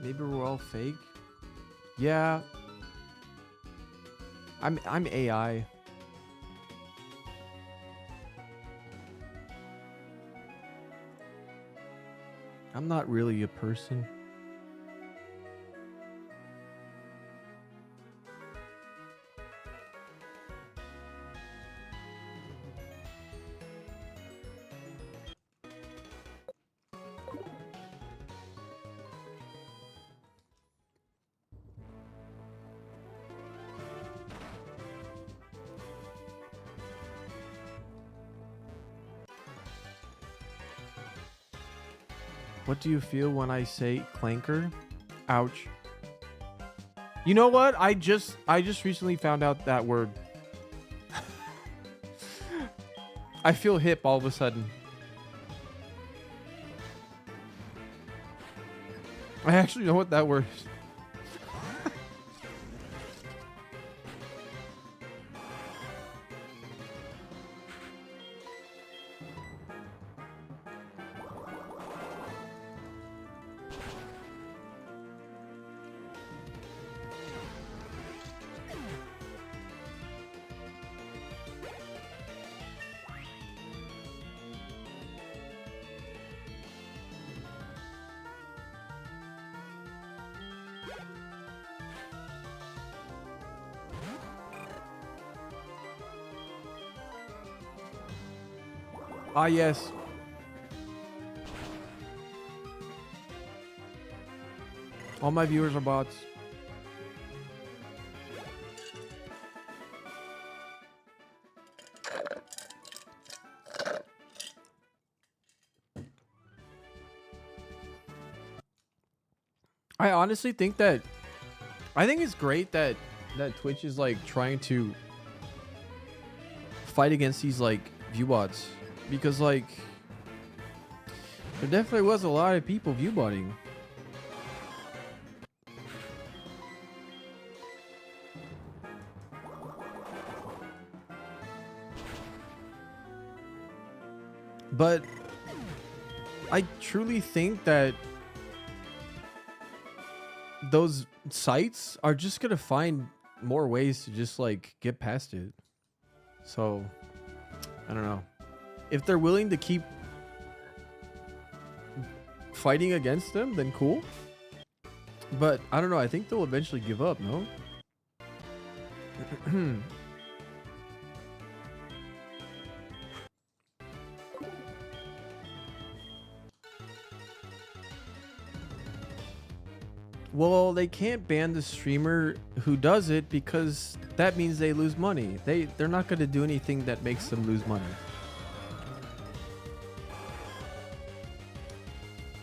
Maybe we're all fake. Yeah. I'm AI. I'm not really a person. What do you feel when I say clanker? Ouch. You know what? I just recently found out that word. I feel hip all of a sudden. I actually know what that word is. Ah, yes. All my viewers are bots. I honestly think that I think it's great that Twitch is like trying to fight against these like view bots, because like there definitely was a lot of people view botting. But I truly think that those sites are just gonna find more ways to just like get past it. So I don't know. If they're willing to keep fighting against them, then cool. But I don't know. I think they'll eventually give up, no? Well, they can't ban the streamer who does it because that means they lose money. They're not going to do anything that makes them lose money.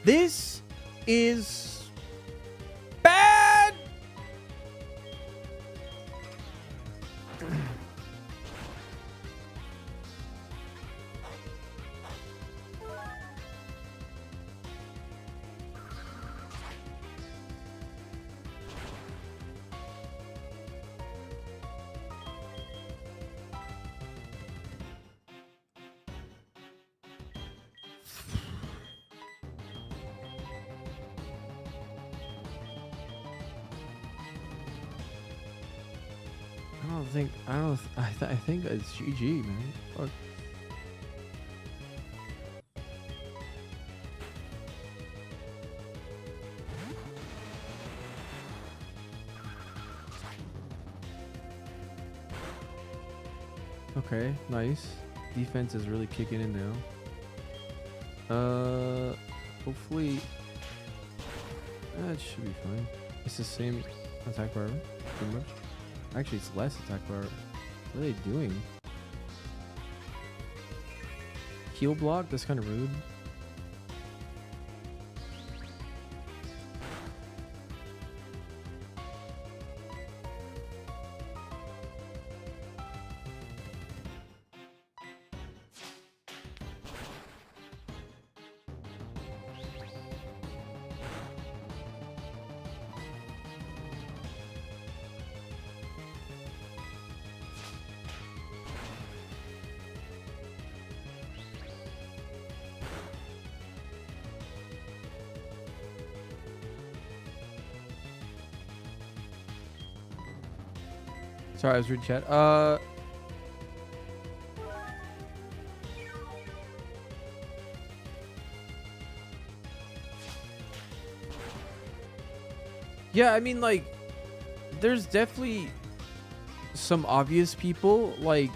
This is bad. I think it's GG, man. Fuck. Okay, nice. Defense is really kicking in now. Hopefully that should be fine. It's the same attack power, pretty much. Actually, it's less attack power. What are they doing? Heal block? That's kind of rude. Sorry, I was reading chat. Yeah, I mean, like, there's definitely some obvious people, like,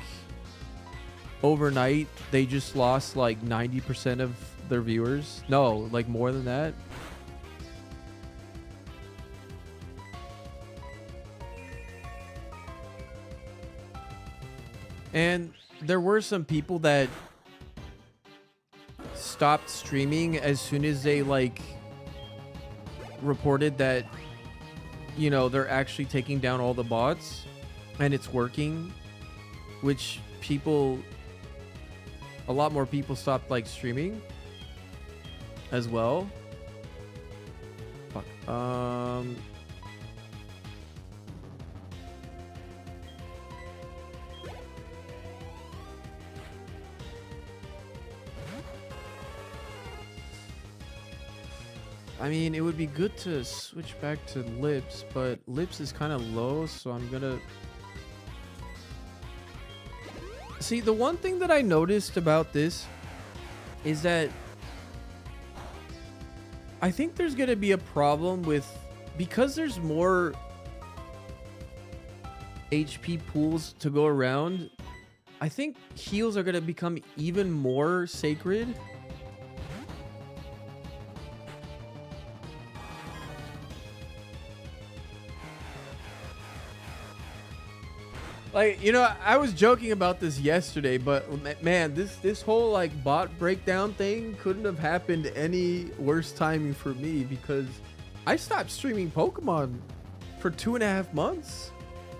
overnight, they just lost, like, 90% of their viewers. No, like, more than that. And there were some people that stopped streaming as soon as they, like, reported that, you know, they're actually taking down all the bots and it's working, which a lot more people stopped, like, streaming as well. Fuck. I mean, it would be good to switch back to lips, but lips is kind of low, so I'm gonna... See, the one thing that I noticed about this is that I think there's gonna be a problem with... Because there's more HP pools to go around, I think heals are gonna become even more sacred. Like, you know, I was joking about this yesterday, but man, this whole, like, bot breakdown thing couldn't have happened any worse timing for me, because I stopped streaming Pokemon for 2.5 months.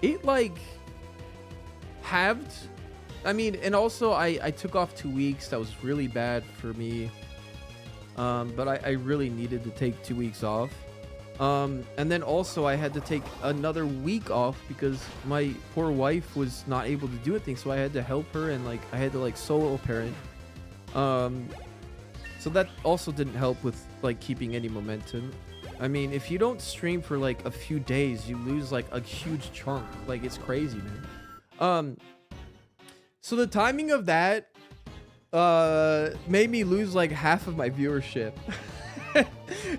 It, like, halved. I mean, and also I took off 2 weeks. That was really bad for me. But I really needed to take 2 weeks off. And then also I had to take another week off because my poor wife was not able to do anything, so I had to help her, and, like, I had to, like, solo parent. So that also didn't help with, like, keeping any momentum. I mean, if you don't stream for, like, a few days, you lose, like, a huge chunk. Like, it's crazy, man. So the timing of that made me lose, like, half of my viewership.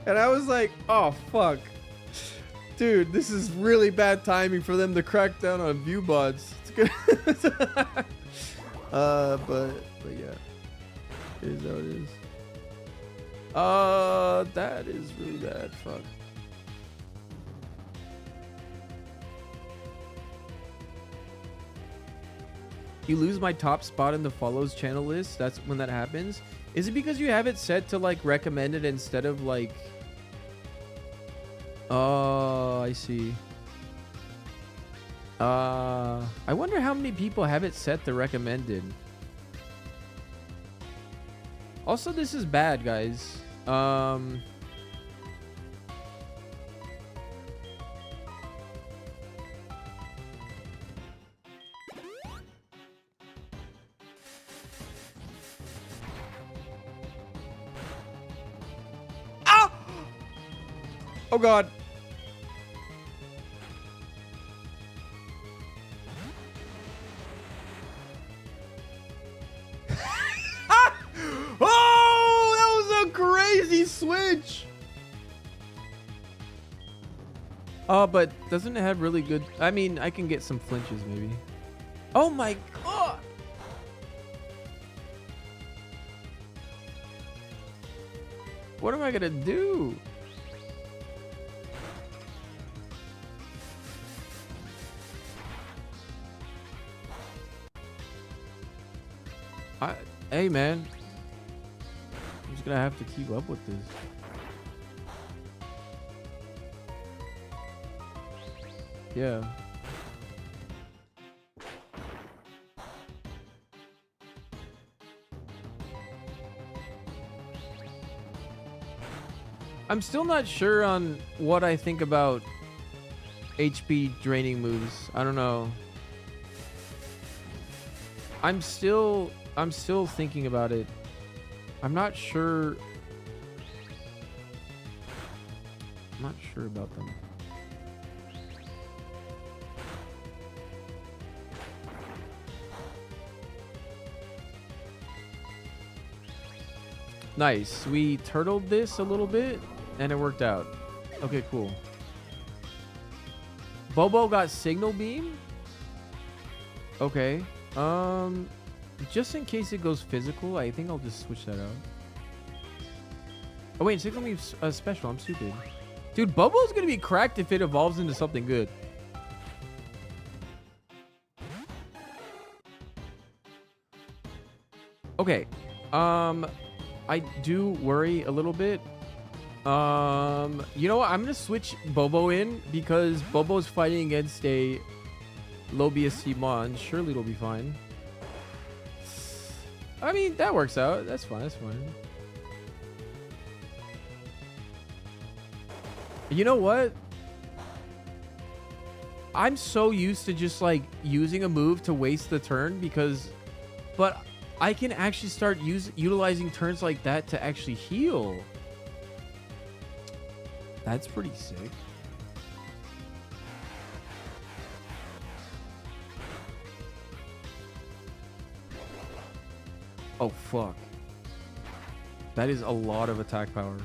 And I was like, oh, fuck. Dude, this is really bad timing for them to crack down on view bots. It's good. But yeah. It is how it is. That is really bad. Fuck. You lose my top spot in the follows channel list. That's when that happens. Is it because you have it set to, like, recommended instead of, like... Oh, I see. I wonder how many people have it set to recommended. Also, this is bad, guys. Oh god. Oh, that was a crazy switch. Oh, but doesn't it have really good... I mean, I can get some flinches maybe. Oh my god. What am I gonna do? Hey, man. I'm just gonna have to keep up with this. Yeah. I'm still not sure on what I think about HP draining moves. I don't know. I'm still thinking about it. I'm not sure. I'm not sure about them. Nice. We turtled this a little bit, and it worked out. Okay, cool. Bobo got signal beam. Okay. Just in case it goes physical, I think I'll just switch that out. Oh wait, signal beam's special. I'm stupid. Dude, Bobo's gonna be cracked if it evolves into something good. Okay. I do worry a little bit. You know what? I'm gonna switch Bobo in because Bobo's fighting against a low BSC mon. Surely it'll be fine. I mean, that works out. That's fine. That's fine. You know what? I'm so used to just like using a move to waste the turn but I can actually start utilizing turns like that to actually heal. That's pretty sick. Oh, fuck. That is a lot of attack power.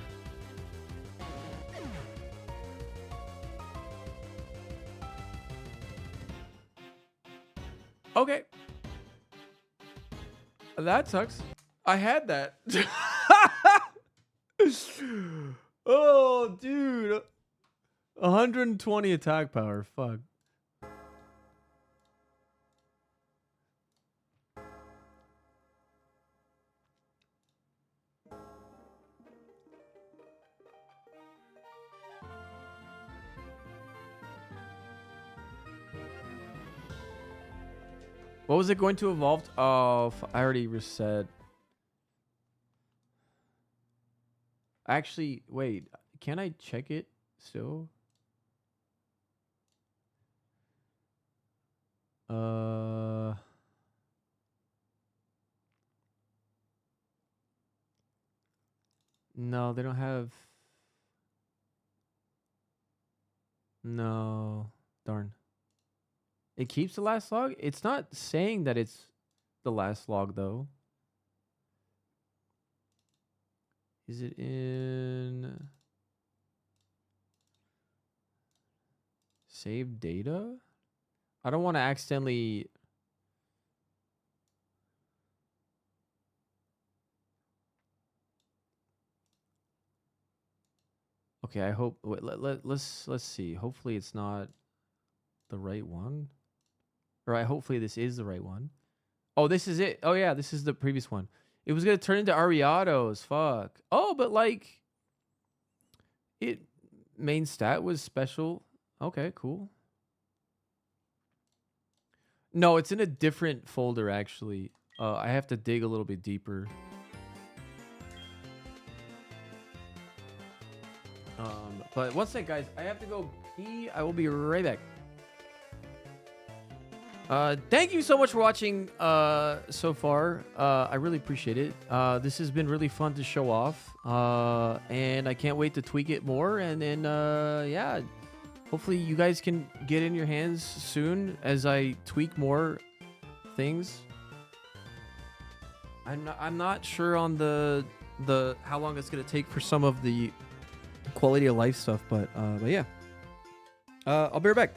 Okay. That sucks. I had that. Oh, dude. 120 attack power. Fuck. What was it going to evolve? Oh, I already reset. Actually, wait. Can I check it still? No, they don't have. No, darn. It keeps the last log? It's not saying that it's the last log, though. Is it in save data? I don't want to accidentally. Okay, I hope. Wait, let's see. Hopefully, it's not the right one. Or hopefully this is the right one. Oh, this is it. Oh yeah, this is the previous one. It was gonna turn into Ariados. Fuck. Oh, but like, it main stat was special. Okay, cool. No, it's in a different folder actually. I have to dig a little bit deeper. But one sec, guys. I have to go pee. I will be right back. Thank you so much for watching so far. I really appreciate it. This has been really fun to show off. And I can't wait to tweak it more. And then, yeah, hopefully you guys can get in your hands soon as I tweak more things. I'm not sure on the how long it's gonna take for some of the quality of life stuff, but yeah. I'll be right back.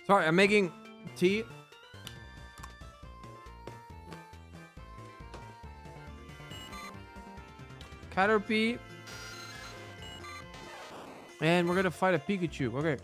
Sorry, I'm making tea. Caterpie. And we're gonna fight a Pikachu. Okay.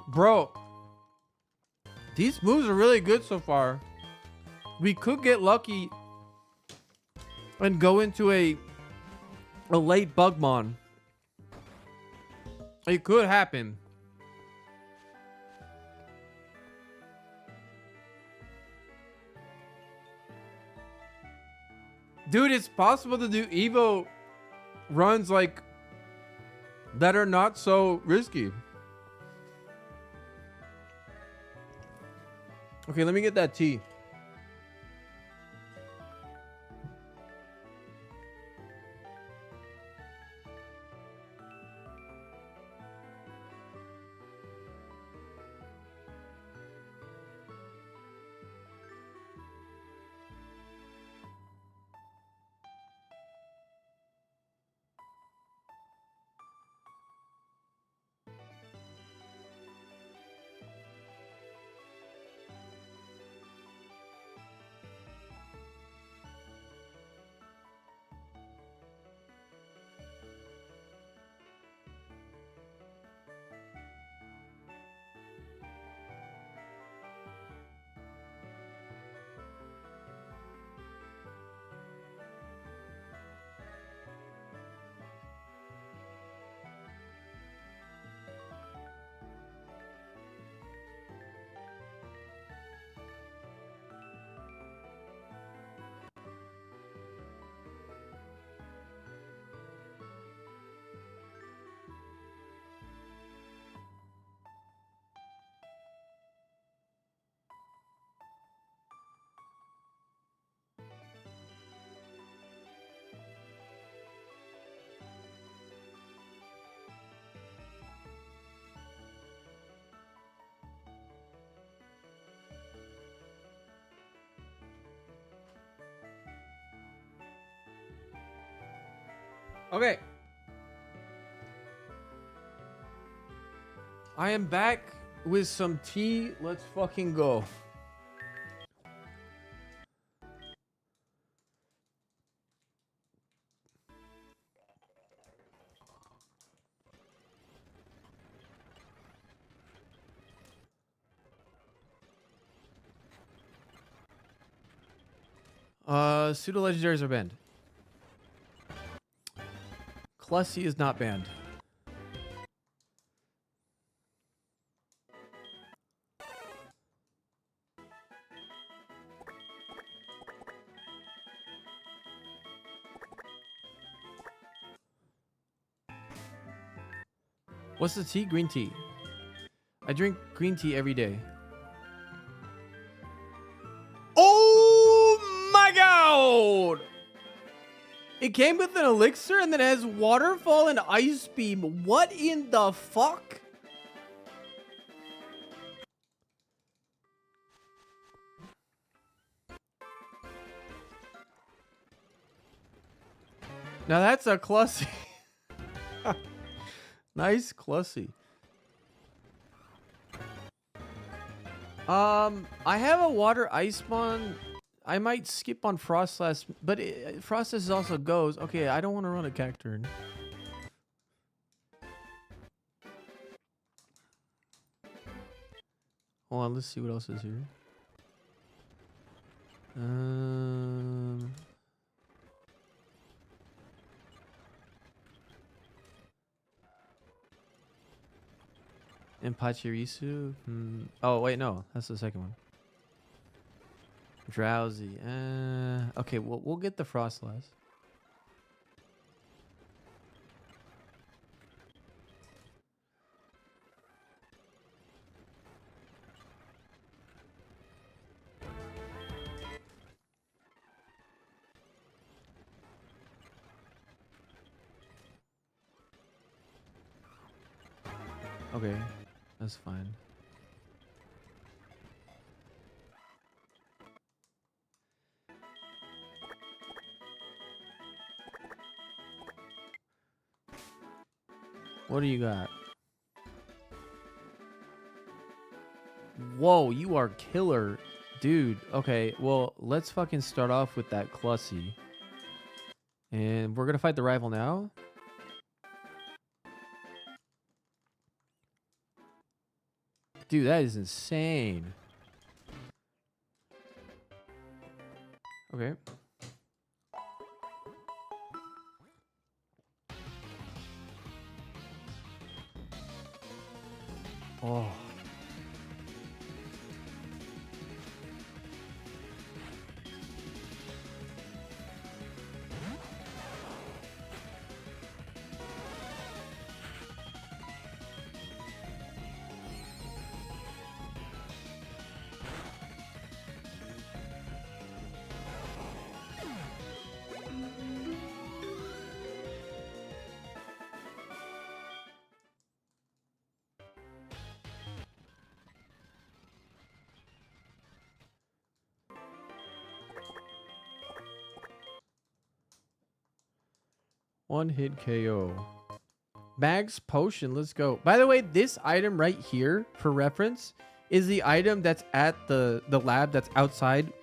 Bro, these moves are really good so far. We could get lucky and go into a late Bugmon. It could happen. Dude, it's possible to do Evo runs like that are not so risky. Okay, let me get that tea. Okay. I am back with some tea. Let's fucking go. Pseudo legendaries are banned. Clussy is not banned. What's the tea? Green tea. I drink green tea every day. Oh my god! It came with an elixir and then it has waterfall and ice beam. What in the fuck? Now that's a Clussy. Nice Clussy. I have a water ice spawn. I might skip on Frostlass, but Frostlass also goes. Okay, I don't want to run a Cacturn. Hold on, let's see what else is here. And Pachirisu? Oh, wait, no. That's the second one. Drowsy. Okay, we'll get the Frostlass. Okay, that's fine. What do you got? Whoa, you are killer, dude. Okay, well, let's fucking start off with that Clussy. And we're gonna fight the rival now. Dude, that is insane. Okay. Oh. One hit KO. Mag's potion, let's go. By the way, this item right here, for reference, is the item that's at the lab that's outside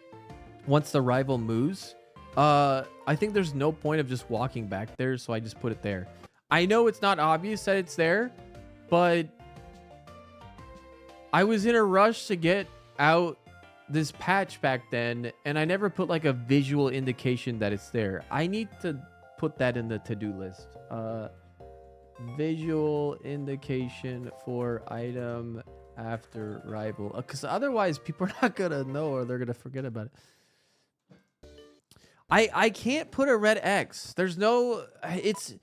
once the rival moves. I think there's no point of just walking back there, so I just put it there. I know it's not obvious that it's there, but I was in a rush to get out this patch back then, and I never put like a visual indication that it's there. I need to put that in the to-do list. Visual indication for item after rival, because otherwise people are not gonna know, or they're gonna forget about it. I can't put a red X. There's no, it's,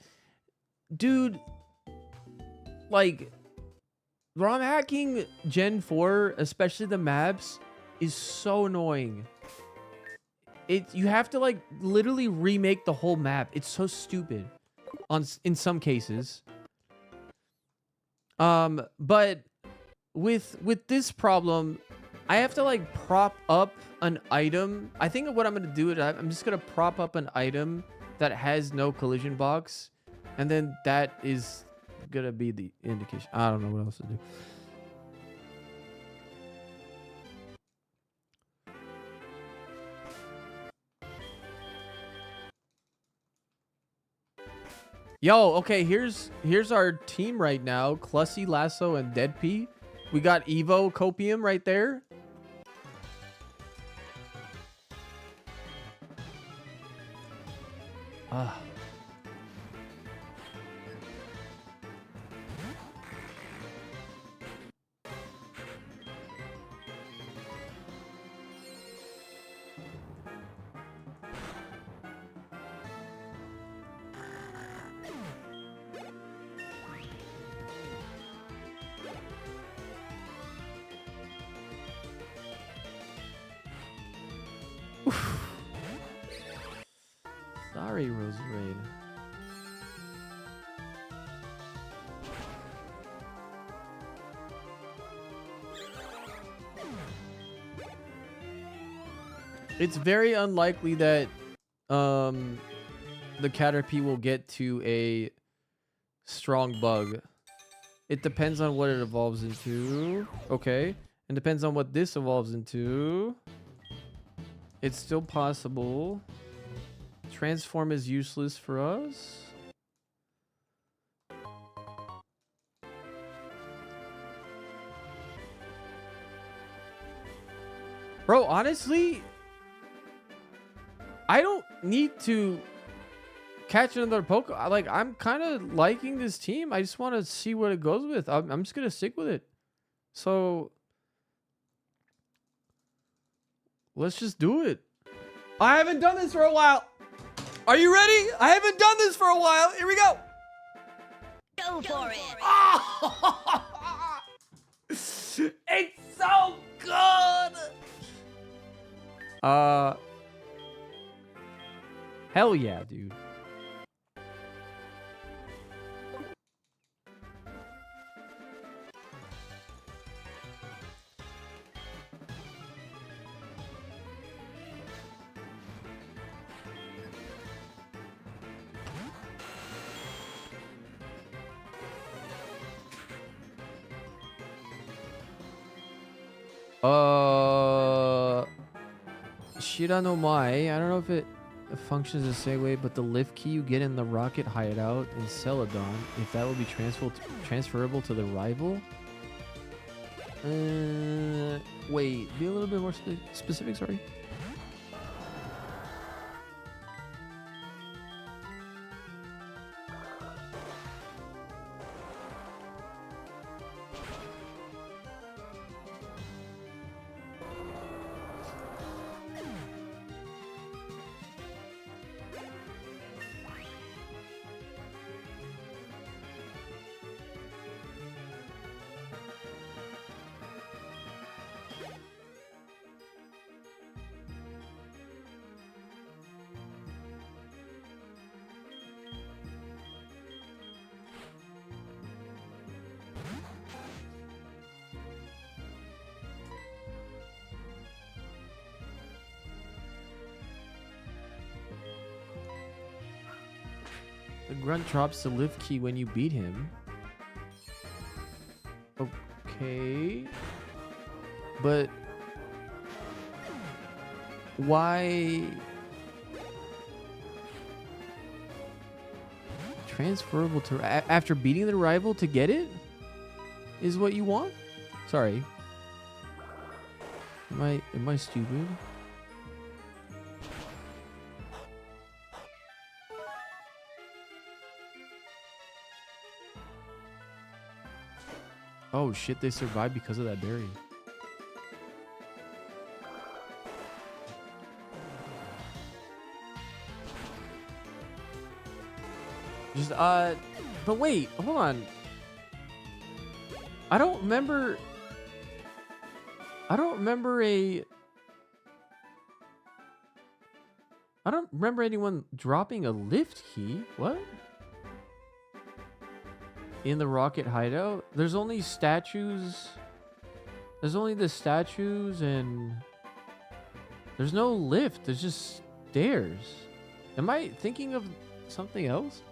dude, like ROM hacking Gen 4, especially the maps, is so annoying. You have to like literally remake the whole map. It's so stupid in some cases. But with this problem, I have to like prop up an item. I think what I'm gonna do is I'm just gonna prop up an item that has no collision box, and then that is gonna be the indication. I don't know what else to do. Yo, okay, here's our team right now. Clussy, Lasso, and Deadpea. We got Evo, Copium right there. Ah. Sorry, Roserade. It's very unlikely that the Caterpie will get to a strong bug. It depends on what it evolves into. Okay. And depends on what this evolves into. It's still possible. Transform is useless for us. Bro, honestly, I don't need to catch another Pokemon. Like, I'm kind of liking this team. I just want to see what it goes with. I'm just going to stick with it. So, let's just do it. I haven't done this for a while. Are you ready? I haven't done this for a while. Here we go. Go for it. Oh! It's so good. Hell yeah, dude. Shirano Mai. I don't know if it functions the same way, but the lift key you get in the rocket hideout in Celadon, if that will be transferable to the rival. Wait, be a little bit more specific, sorry. The grunt drops the lift key when you beat him. Okay. But why transferable to after beating the rival to get it is what you want? Sorry. Am I stupid? Oh shit, they survived because of that berry. Just but wait, hold on. I don't remember anyone dropping a lift key. What? In the rocket hideout? There's only statues. There's only the statues and there's no lift. There's just stairs. Am I thinking of something else?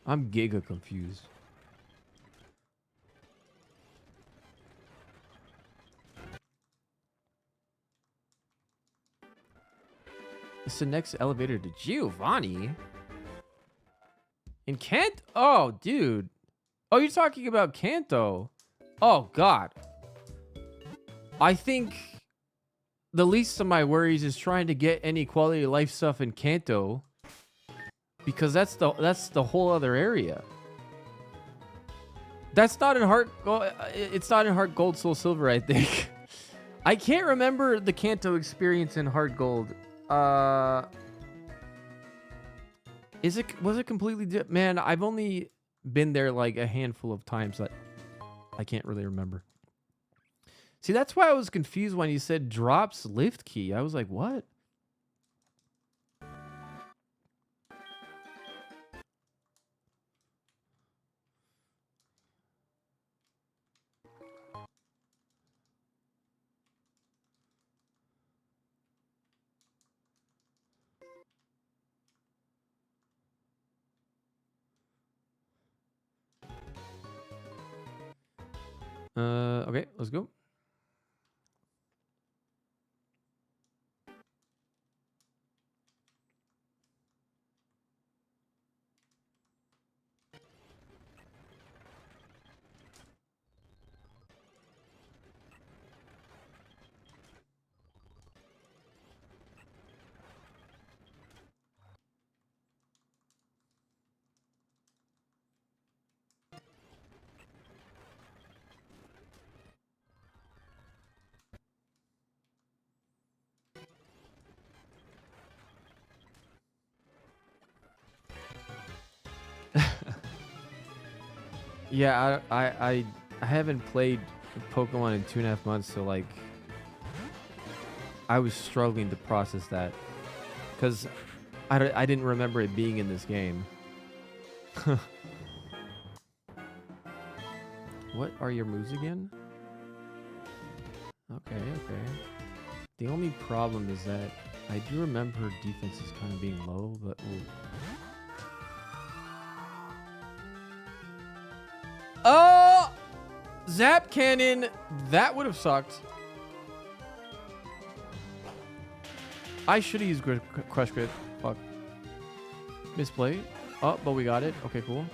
I'm giga confused. It's the next elevator to Giovanni. In Kent? Oh, dude. Oh, you're talking about Kanto. Oh, God. I think the least of my worries is trying to get any quality of life stuff in Kanto, because that's the whole other area. That's not in Heart Gold. It's not in Heart Gold, Soul Silver, I think. I can't remember the Kanto experience in Heart Gold. Was it completely different? Man, I've only been there like a handful of times that I can't really remember. See, that's why I was confused when you said drops lift key. I was like, what? Okay, let's go. Yeah, I haven't played Pokemon in 2.5 months, so like I was struggling to process that because I didn't remember it being in this game. What are your moves again? Okay. The only problem is that I do remember her defense is kind of being low, but we'll... Oh, Zap Cannon. That would have sucked. I should have used Crush Grip. Fuck. Misplay. Oh, but we got it. Okay, cool.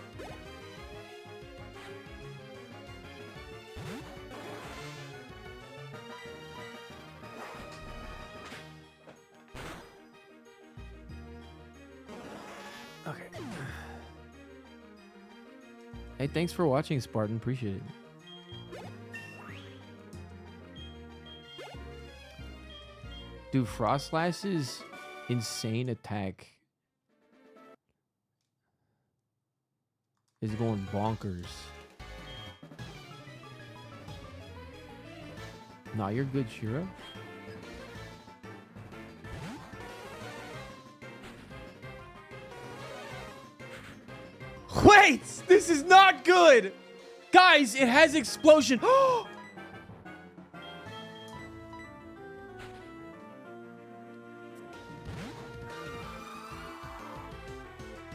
Okay. Hey, thanks for watching, Spartan. Appreciate it. Dude, Frost Lash's insane attack is going bonkers. Nah, you're good, Shiro. Wait! This is not good! Guys, it has explosion.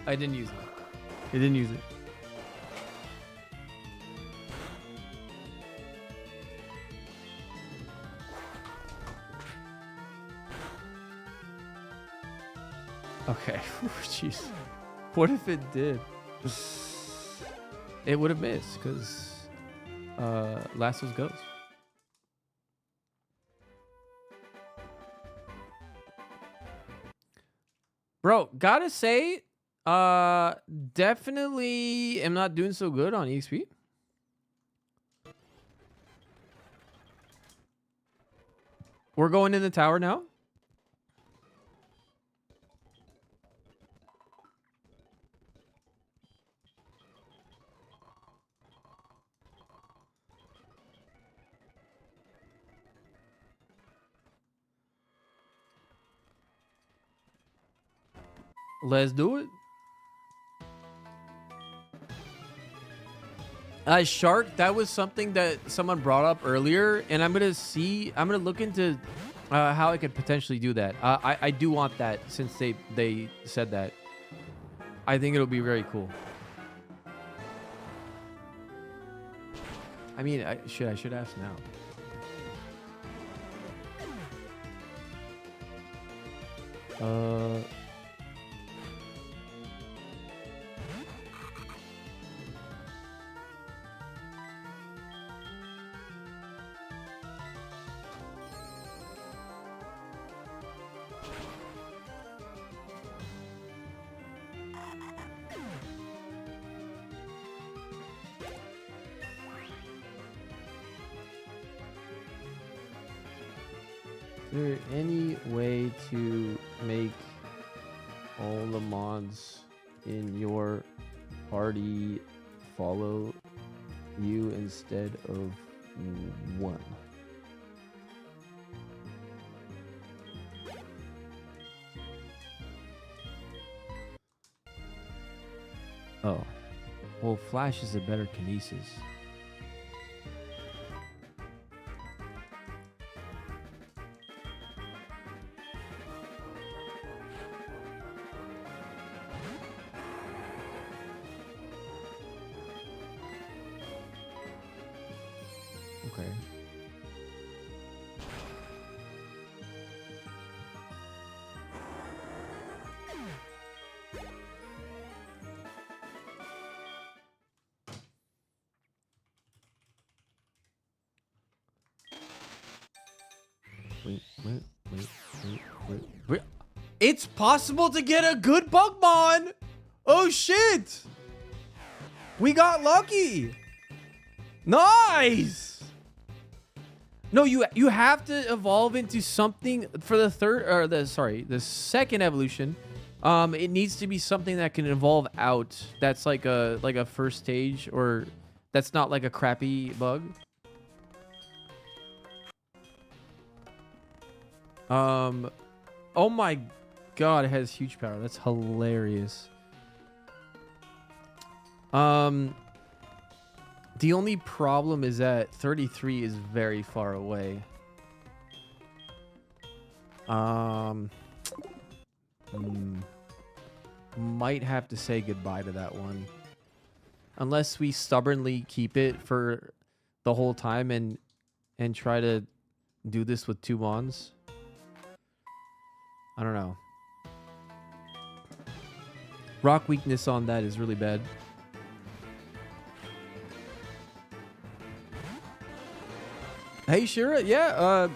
I didn't use it. It didn't use it. Okay. Jeez. What if it did? It would have missed because Lasso's Ghost. Bro, gotta say, definitely am not doing so good on EXP. We're going in the tower now. Let's do it. Shark, that was something that someone brought up earlier, and I'm gonna look into how I could potentially do that. I do want that since they said that. I think it'll be very cool. I mean, I should ask now. Is there any way to make all the mods in your party follow you instead of one? Oh. Well, Flash is a better kinesis. Okay. Wait. It's possible to get a good Bugmon! Oh shit! We got lucky! Nice! No, you have to evolve into something for the the second evolution. It needs to be something that can evolve out. That's like a first stage, or that's not like a crappy bug. Oh my god, it has huge power. That's hilarious. The only problem is that 33 is very far away. Might have to say goodbye to that one. unless we stubbornly keep it for the whole time and try to do this with 2 Mons. I don't know. Rock weakness on that is really bad. Hey, Shira, yeah,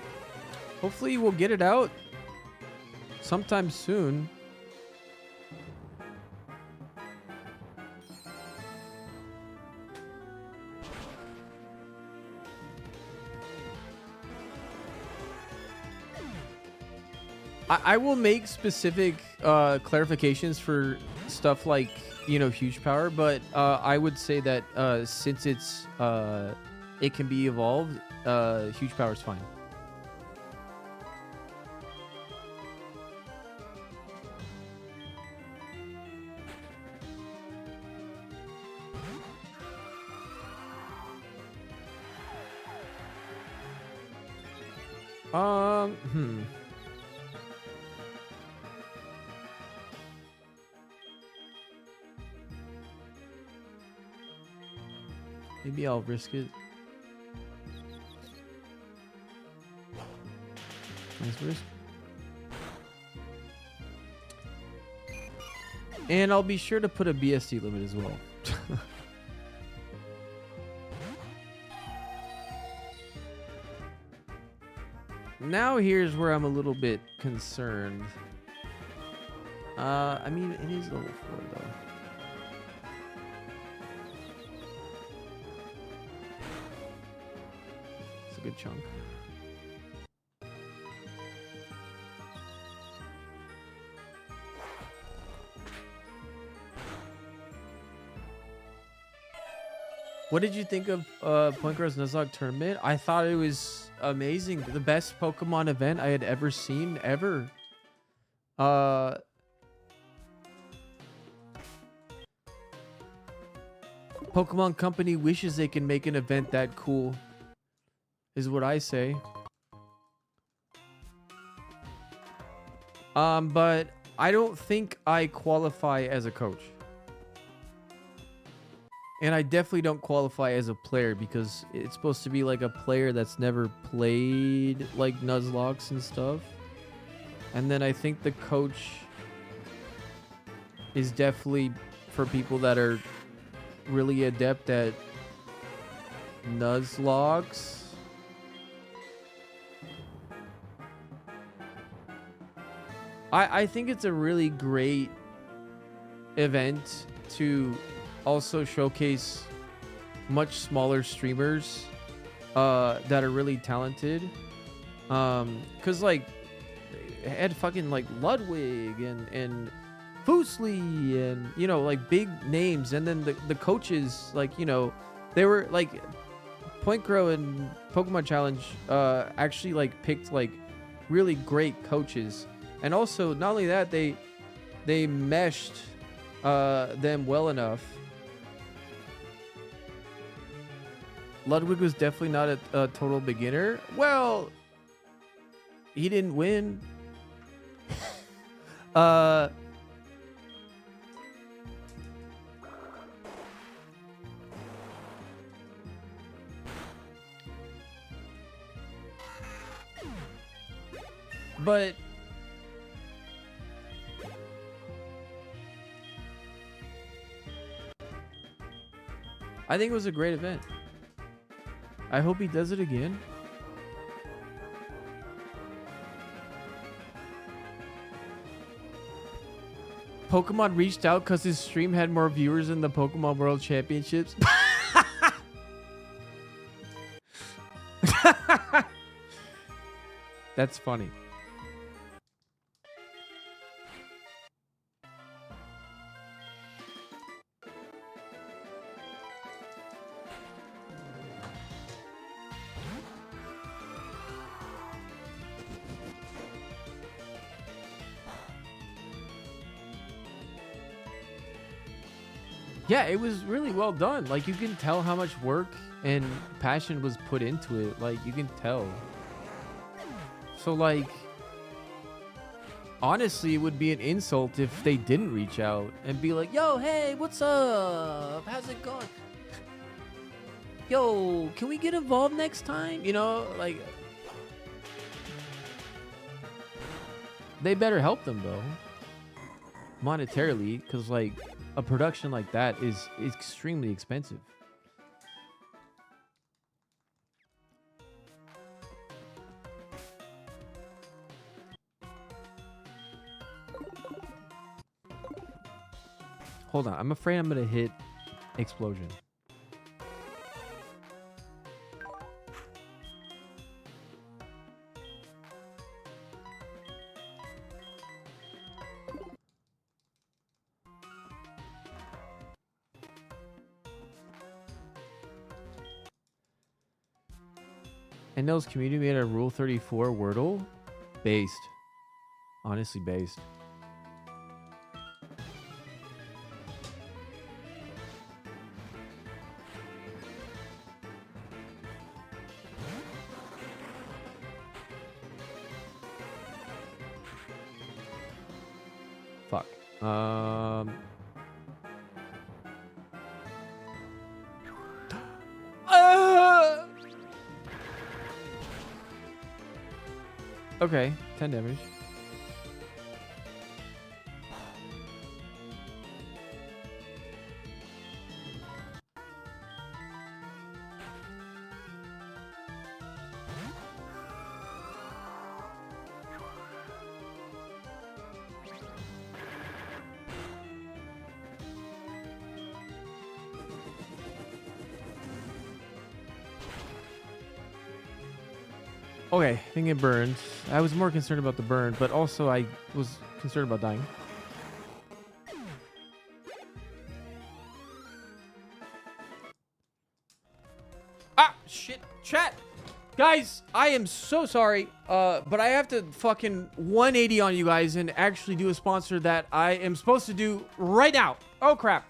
hopefully we'll get it out sometime soon. I will make specific clarifications for stuff like, you know, huge power, but I would say that since it's it can be evolved, huge power is fine. Maybe I'll risk it. Nice risk. And I'll be sure to put a BST limit as well. Now here's where I'm a little bit concerned. I mean, it is level 4 though. It's a good chunk. What did you think of Point Guard's Nuzlocke tournament? I thought it was amazing. The best Pokemon event I had ever seen, ever. Pokemon Company wishes they can make an event that cool, is what I say. But I don't think I qualify as a coach. And I definitely don't qualify as a player because it's supposed to be like a player that's never played like Nuzlocke and stuff. And then I think the coach is definitely for people that are really adept at Nuzlocke. I think it's a really great event to also showcase much smaller streamers that are really talented. Cause like had fucking like Ludwig and Fusli and, you know, like big names, and then the coaches, like, you know, they were like Point Grow and Pokemon Challenge actually like picked like really great coaches, and also not only that, they meshed them well enough. Ludwig was definitely not a total beginner. Well, he didn't win. But I think it was a great event. I hope he does it again. Pokemon reached out because his stream had more viewers than the Pokemon World Championships. That's funny. Yeah, it was really well done. Like, you can tell how much work and passion was put into it. Like, you can tell. So, like, honestly, it would be an insult if they didn't reach out and be like, yo, hey, what's up? How's it going? Yo, can we get involved next time? You know, like, they better help them though, monetarily, because like a production like that is extremely expensive. Hold on, I'm afraid I'm gonna hit explosion. NL's community made a Rule 34 Wordle? Based. Honestly, based. Fuck. Okay, 10 damage. Okay, I think it burned. I was more concerned about the burn, but also I was concerned about dying. Ah, shit. Chat. Guys, I am so sorry, but I have to fucking 180 on you guys and actually do a sponsor that I am supposed to do right now. Oh, crap.